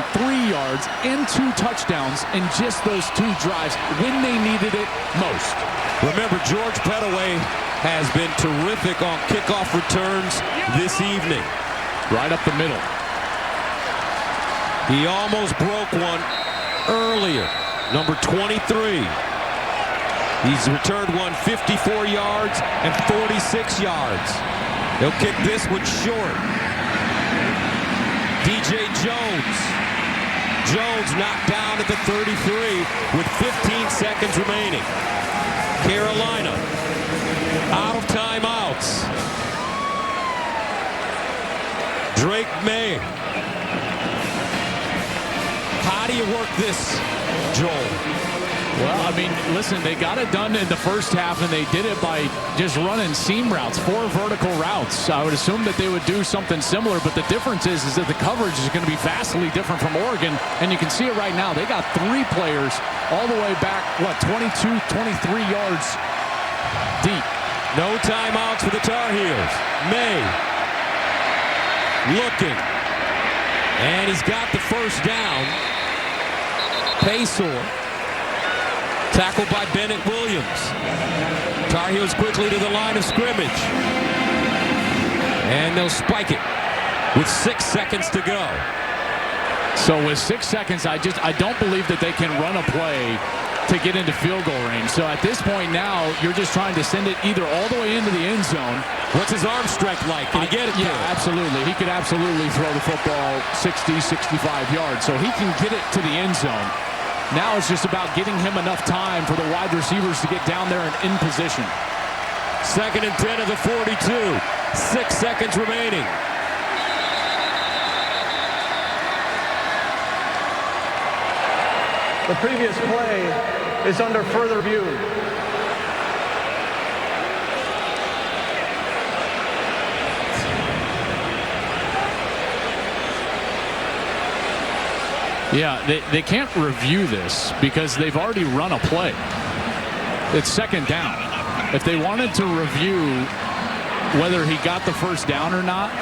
yards and 2 touchdowns in just those 2 drives when they needed it most. Remember, George Pettaway has been terrific on kickoff returns this evening. Right up the middle. He almost broke one earlier. Number 23. He's returned one 54 yards and 46 yards. He'll kick this one short. DJ Jones. Jones knocked down at the 33 with 15 seconds remaining. Carolina out of timeouts. Drake May. How do you work this, Joel? Well, I mean, listen, they got it done in the first half, and they did it by just running seam routes, 4 vertical routes. I would assume that they would do something similar, but the difference is that the coverage is going to be vastly different from Oregon, and you can see it right now. They got 3 players all the way back, 22, 23 yards deep. No timeouts for the Tar Heels. May looking, and he's got the first down. Paysor. Tackled by Bennett Williams. Tar Heels quickly to the line of scrimmage. And they'll spike it with 6 seconds to go. So with 6 seconds, I don't believe that they can run a play to get into field goal range. So at this point now, you're just trying to send it either all the way into the end zone. What's his arm strength like? Can he get it? Yeah, absolutely. He could absolutely throw the football 60, 65 yards. So he can get it to the end zone. Now it's just about getting him enough time for the wide receivers to get down there and in position. 2nd and 10 of the 42. 6 seconds remaining. The previous play is under further review. Yeah, they can't review this because they've already run a play. It's 2nd down. If they wanted to review whether he got the first down or not,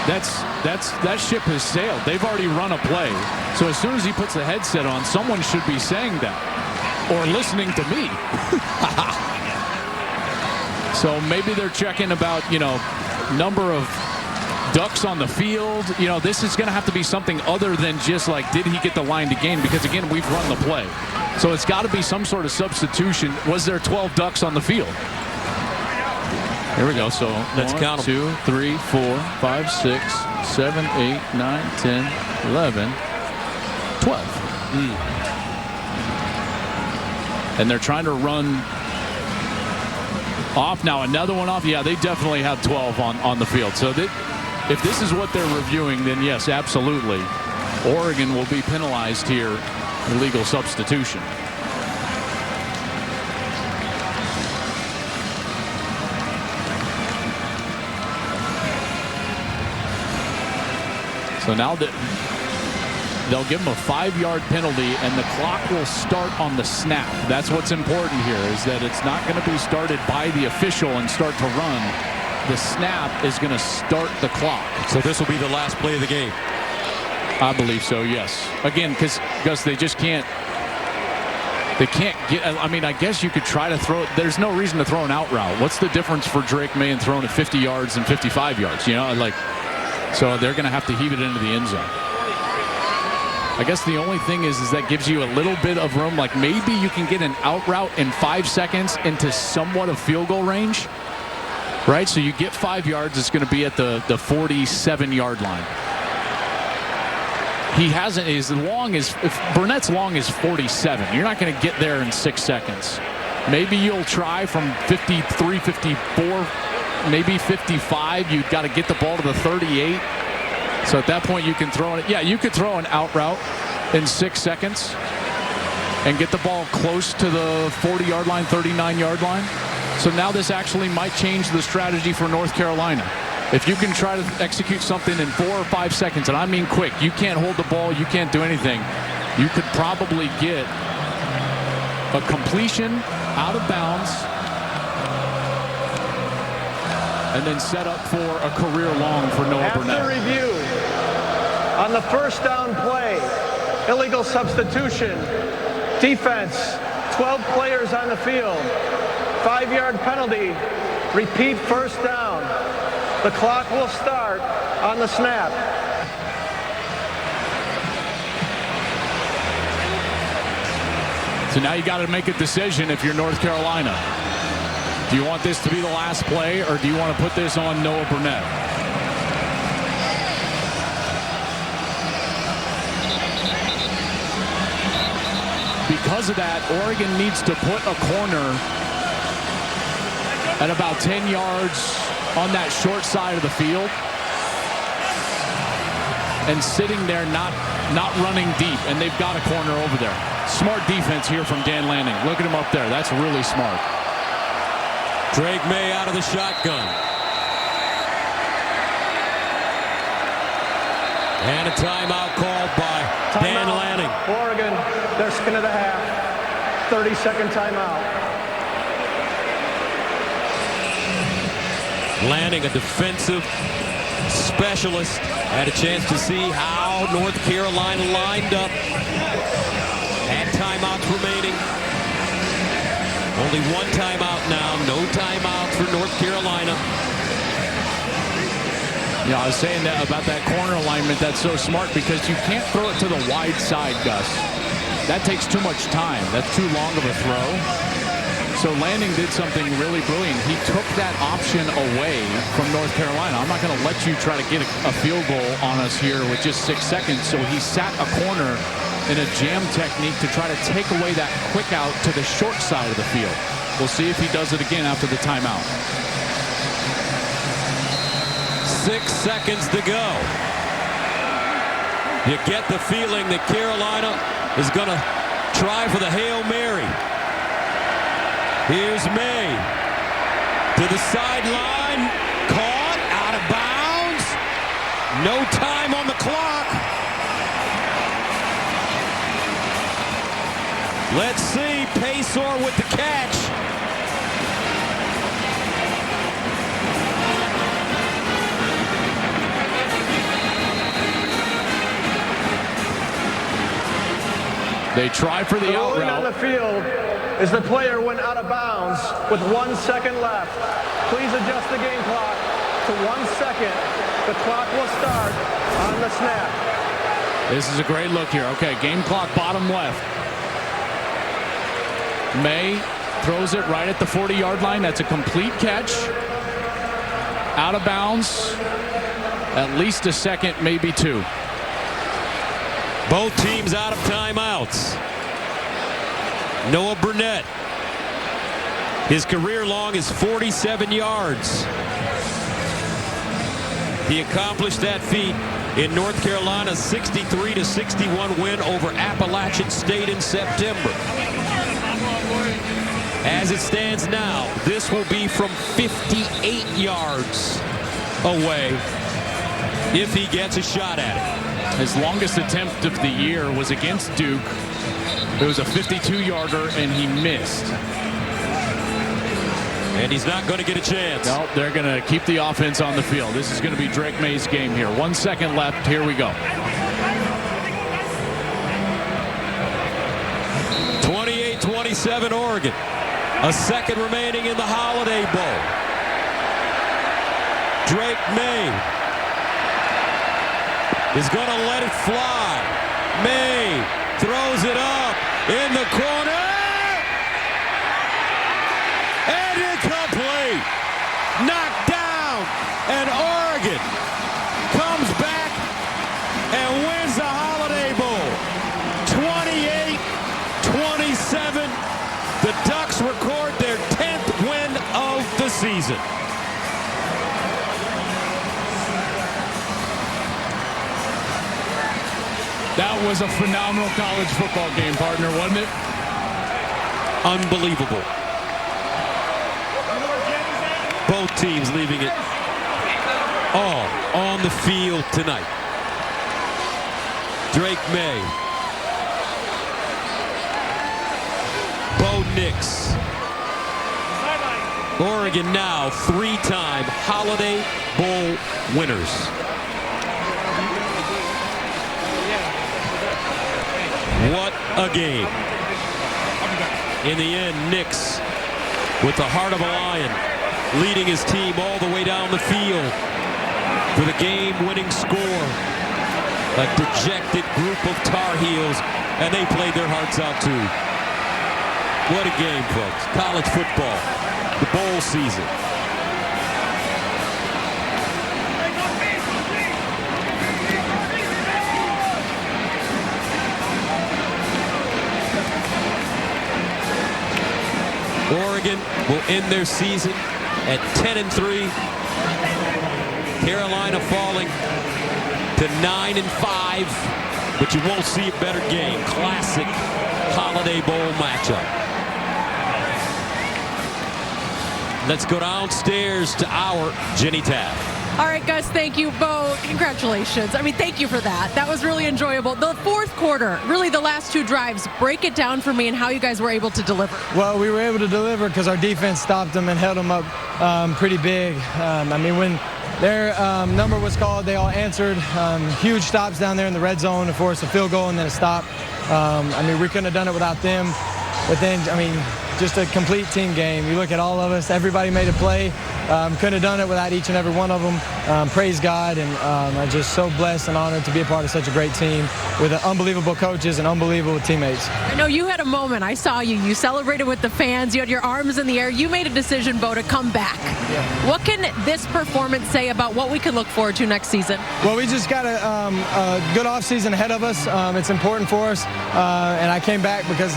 that ship has sailed. They've already run a play. So as soon as he puts the headset on, someone should be saying that or listening to me. So maybe they're checking about, number of ducks on the field. This is going to have to be something other than just like, did he get the line to gain? Because again, we've run the play. So it's got to be some sort of substitution. Was there 12 ducks on the field? Here we go. So let's count 2, 3, 4, 5, 6, 7, 8, 9, 10, 11, 12. And they're trying to run off now. Another one off. Yeah, they definitely have 12 on the field. So if this is what they're reviewing, then yes, absolutely. Oregon will be penalized here. Illegal substitution. So now they'll give him a 5-yard penalty, and the clock will start on the snap. That's what's important here, is that it's not going to be started by the official and start to run. The snap is going to start the clock. So this will be the last play of the game. I believe so, yes. Again, because they just can't. They can't get. I mean, I guess you could try to throw it. There's no reason to throw an out route. What's the difference for Drake May in throwing it 50 yards and 55 yards? You know, like. So they're going to have to heave it into the end zone. I guess the only thing is that gives you a little bit of room. Like maybe you can get an out route in 5 seconds into somewhat of field goal range. Right? So you get 5 yards. It's going to be at the 47-yard line. He hasn't, as long as, if Burnett's long is 47, you're not going to get there in 6 seconds. Maybe you'll try from 53, 54, maybe 55. You've got to get the ball to the 38. So at that point you can throw it. Yeah, you could throw an out route in 6 seconds and get the ball close to the 40-yard line, 39-yard line. So now this actually might change the strategy for North Carolina. If you can try to execute something in 4 or 5 seconds, and I mean quick, you can't hold the ball, you can't do anything, you could probably get a completion out of bounds and then set up for a career long for Noah Burnett. After review, on the first down play, illegal substitution, defense, 12 players on the field, 5-yard penalty, repeat first down. The clock will start on the snap. So now you got to make a decision if you're North Carolina. Do you want this to be the last play, or do you want to put this on Noah Burnett? Because of that, Oregon needs to put a corner at about 10 yards on that short side of the field and sitting there not running deep, and they've got a corner over there. Smart defense here from Dan Lanning. Look at him up there. That's really smart. Drake May out of the shotgun. And a timeout called by Dan Lanning. Oregon, their skin of the half. 30-second timeout. Lanning, a defensive specialist, had a chance to see how North Carolina lined up. Had timeouts remaining. Only one timeout now. No timeouts for North Carolina. Yeah, I was saying that about that corner alignment. That's so smart because you can't throw it to the wide side, Gus. That takes too much time. That's too long of a throw. So Lanning did something really brilliant. He took that option away from North Carolina. I'm not going to let you try to get a field goal on us here with just 6 seconds. So he sat a corner in a jam technique to try to take away that quick out to the short side of the field. We'll see if he does it again after the timeout. 6 seconds to go. You get the feeling that Carolina is going to try for the Hail Mary. Here's May to the sideline, caught, out of bounds. No time on the clock. Let's see, Paysor with the catch. They try for the out route. On the field is the player went out of bounds with 1 second left. Please adjust the game clock to 1 second. The clock will start on the snap. This is a great look here. Okay, game clock bottom left. May throws it right at the 40-yard line. That's a complete catch. Out of bounds. At least a second, maybe 2. Both teams out of timeouts. Noah Burnett, his career long is 47 yards. He accomplished that feat in North Carolina's 63-61 win over Appalachian State in September. As it stands now, this will be from 58 yards away if he gets a shot at it. His longest attempt of the year was against Duke. It was a 52-yarder, and he missed. And he's not going to get a chance. No, they're going to keep the offense on the field. This is going to be Drake May's game here. 1 second left. Here we go. 28-27 Oregon. A second remaining in the Holiday Bowl. Drake May is going to let it fly. May throws it up in the corner. And incomplete. Knocked down. And Oregon comes back and wins the Holiday Bowl. 28-27. The Ducks record their 10th win of the season. That was a phenomenal college football game, partner, wasn't it? Unbelievable. Both teams leaving it all on the field tonight. Drake May. Bo Nix. Oregon now three-time Holiday Bowl winners. What a game. In the end, Nix, with the heart of a lion, leading his team all the way down the field for the game-winning score. A dejected group of Tar Heels, and they played their hearts out too. What a game, folks. College football, the bowl season. Oregon will end their season at 10-3. Carolina falling to 9-5, but you won't see a better game. Classic Holiday Bowl matchup. Let's go downstairs to our Jenny Tabb. All right, guys, thank you, Bo. Congratulations. I mean, thank you for that. That was really enjoyable. The fourth quarter, really the last two drives, break it down for me and how you guys were able to deliver. Well, we were able to deliver because our defense stopped them and held them up pretty big. I mean, when their number was called, they all answered. Huge stops down there in the red zone to force a field goal and then a stop. I mean, we couldn't have done it without them. But then, I mean, just a complete team game. You look at all of us, everybody made a play. Couldn't have done it without each and every one of them. Praise God, and I'm just so blessed and honored to be a part of such a great team with unbelievable coaches and unbelievable teammates. I know you had a moment. I saw you. You celebrated with the fans. You had your arms in the air. You made a decision, Bo, to come back. Yeah. What can this performance say about what we can look forward to next season? Well, we just got a good offseason ahead of us. It's important for us, and I came back because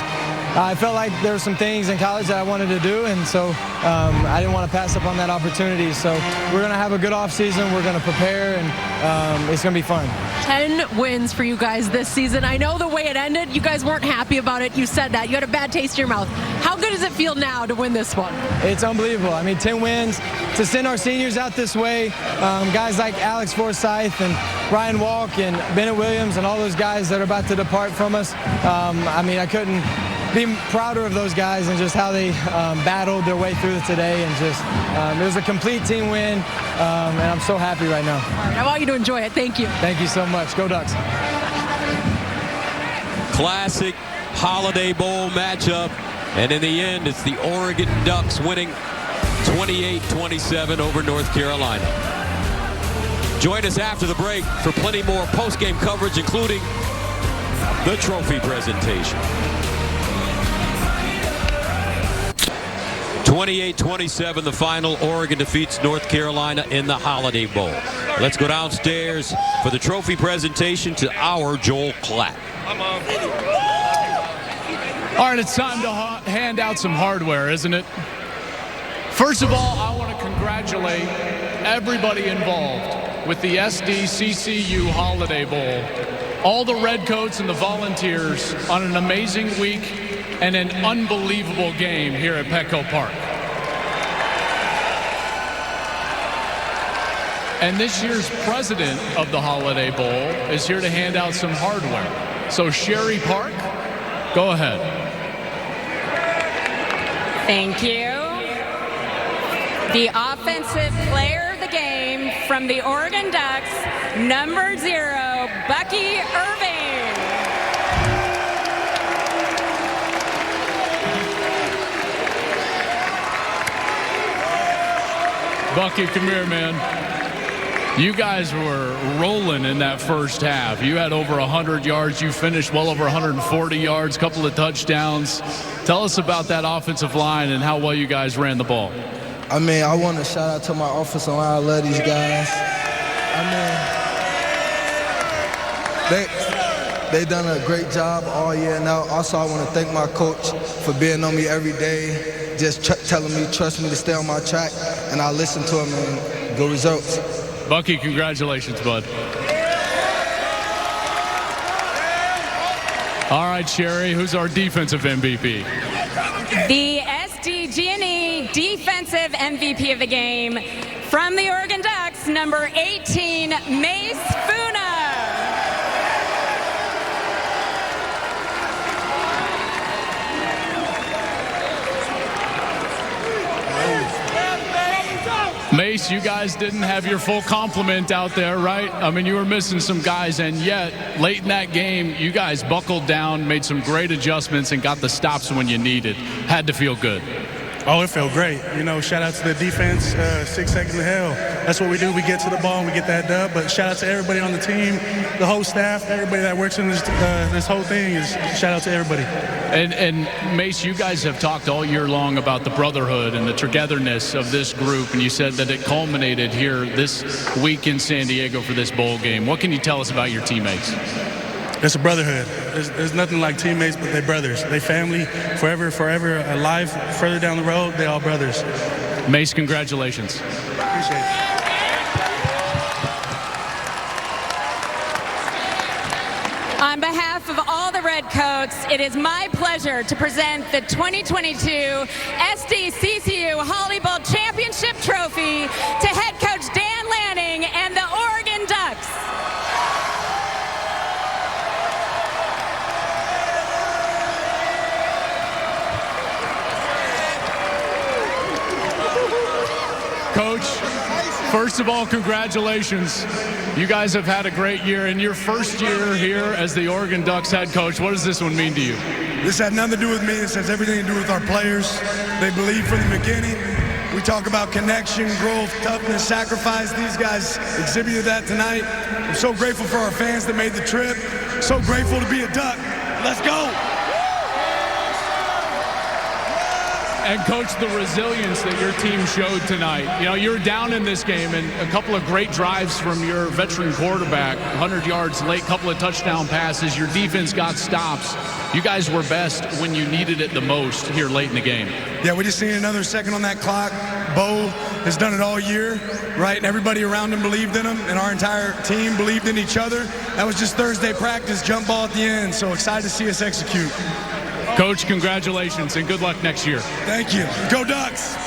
I felt like there were some things in college that I wanted to do, and so I didn't want to pass up on that opportunity. So we're going to have a good offseason. We're going to prepare, and it's going to be fun. 10 wins for you guys this season. I know the way it ended, you guys weren't happy about it. You said that. You had a bad taste in your mouth. How good does it feel now to win this one? It's unbelievable. I mean, 10 wins. To send our seniors out this way, guys like Alex Forsyth and Ryan Walk and Bennett Williams and all those guys that are about to depart from us, I mean, I couldn't be prouder of those guys and just how they battled their way through it today, and just it was a complete team win, and I'm so happy right now. All right, I want you to enjoy it. Thank you. Thank you so much. Go Ducks. Classic Holiday Bowl matchup, and in the end, it's the Oregon Ducks winning 28-27 over North Carolina. Join us after the break for plenty more post-game coverage, including the trophy presentation. 28-27, the final. Oregon defeats North Carolina in the Holiday Bowl. Let's go downstairs for the trophy presentation to our Joel Klatt. All right, it's time to hand out some hardware, isn't it? First of all, I want to congratulate everybody involved. with the SDCCU Holiday Bowl. All the Redcoats and the Volunteers on an amazing week and an unbelievable game here at Petco Park. And this year's president of the Holiday Bowl is here to hand out some hardware. So Sherry Park, go ahead. Thank you. The offensive player of the game from the Oregon Ducks, number 0, Bucky Irving. Bucky, come here, man. You guys were rolling in that first half. You had over 100 yards. You finished well over 140 yards, couple of touchdowns. Tell us about that offensive line and how well you guys ran the ball. I mean, I want to shout out to my offensive line. I love these guys. I mean, they done a great job all year. Now, also, I want to thank my coach for being on me every day, just telling me, trust me to stay on my track, and I listen to him and good results. Bucky, congratulations, bud. All right, Sherry, who's our defensive MVP? The SDG&E defensive MVP of the game from the Oregon Ducks, number 18, Mace Funa. Mace, you guys didn't have your full complement out there, right? I mean, you were missing some guys, and yet, late in that game, you guys buckled down, made some great adjustments, and got the stops when you needed. Had to feel good. Oh, it felt great. You know, shout out to the defense, 6 seconds of hell. That's what we do. We get to the ball and we get that dub. But shout out to everybody on the team, the whole staff, everybody that works in this whole thing. Is shout out to everybody. And Mace, you guys have talked all year long about the brotherhood and the togetherness of this group, and you said that it culminated here this week in San Diego for this bowl game. What can you tell us about your teammates? It's a brotherhood. There's nothing like teammates, but they're brothers. They family, forever alive. Further down the road, they all brothers. Mace, congratulations. Appreciate it. On behalf of all the Redcoats, it is my pleasure to present the 2022 SDCCU Holiday Bowl Championship Trophy to head coach Dan Lanning and the Oregon Ducks. Coach, first of all, congratulations. You guys have had a great year. In your first year here as the Oregon Ducks head coach, what does this one mean to you? This had nothing to do with me. This has everything to do with our players. They believe from the beginning. We talk about connection, growth, toughness, sacrifice. These guys exhibited that tonight. I'm so grateful for our fans that made the trip. So grateful to be a Duck. Let's go. And, Coach, the resilience that your team showed tonight. You know, you were down in this game, and a couple of great drives from your veteran quarterback, 100 yards late, couple of touchdown passes. Your defense got stops. You guys were best when you needed it the most here late in the game. Yeah, we just need another second on that clock. Bo has done it all year, right? And everybody around him believed in him, and our entire team believed in each other. That was just Thursday practice, jump ball at the end. So excited to see us execute. Coach, congratulations, and good luck next year. Thank you. Go Ducks!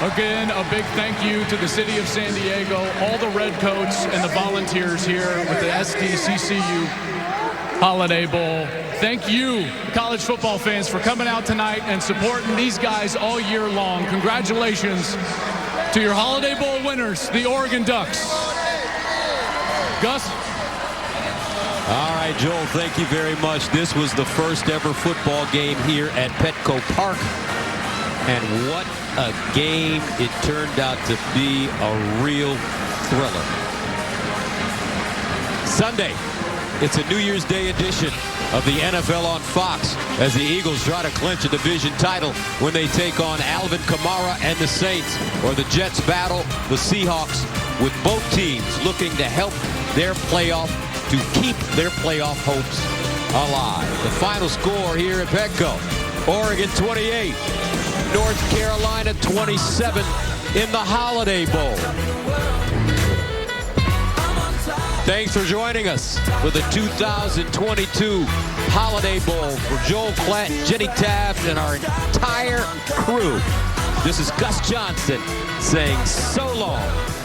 Again, a big thank you to the city of San Diego, all the Redcoats and the volunteers here with the SDCCU Holiday Bowl. Thank you, college football fans, for coming out tonight and supporting these guys all year long. Congratulations to your Holiday Bowl winners, the Oregon Ducks. Gus? All right, Joel, thank you very much. This was the first ever football game here at Petco Park. And what a game it turned out to be, a real thriller. Sunday, it's a New Year's Day edition of the NFL on Fox as the Eagles try to clinch a division title when they take on Alvin Kamara and the Saints, or the Jets battle the Seahawks, with both teams looking to help their playoff, to keep their playoff hopes alive. The final score here at Petco: Oregon 28, North Carolina 27. in the Holiday Bowl. Thanks for joining us for the 2022 Holiday Bowl. For Joel Klatt, Jenny Taft, and our entire crew, this is Gus Johnson saying so long.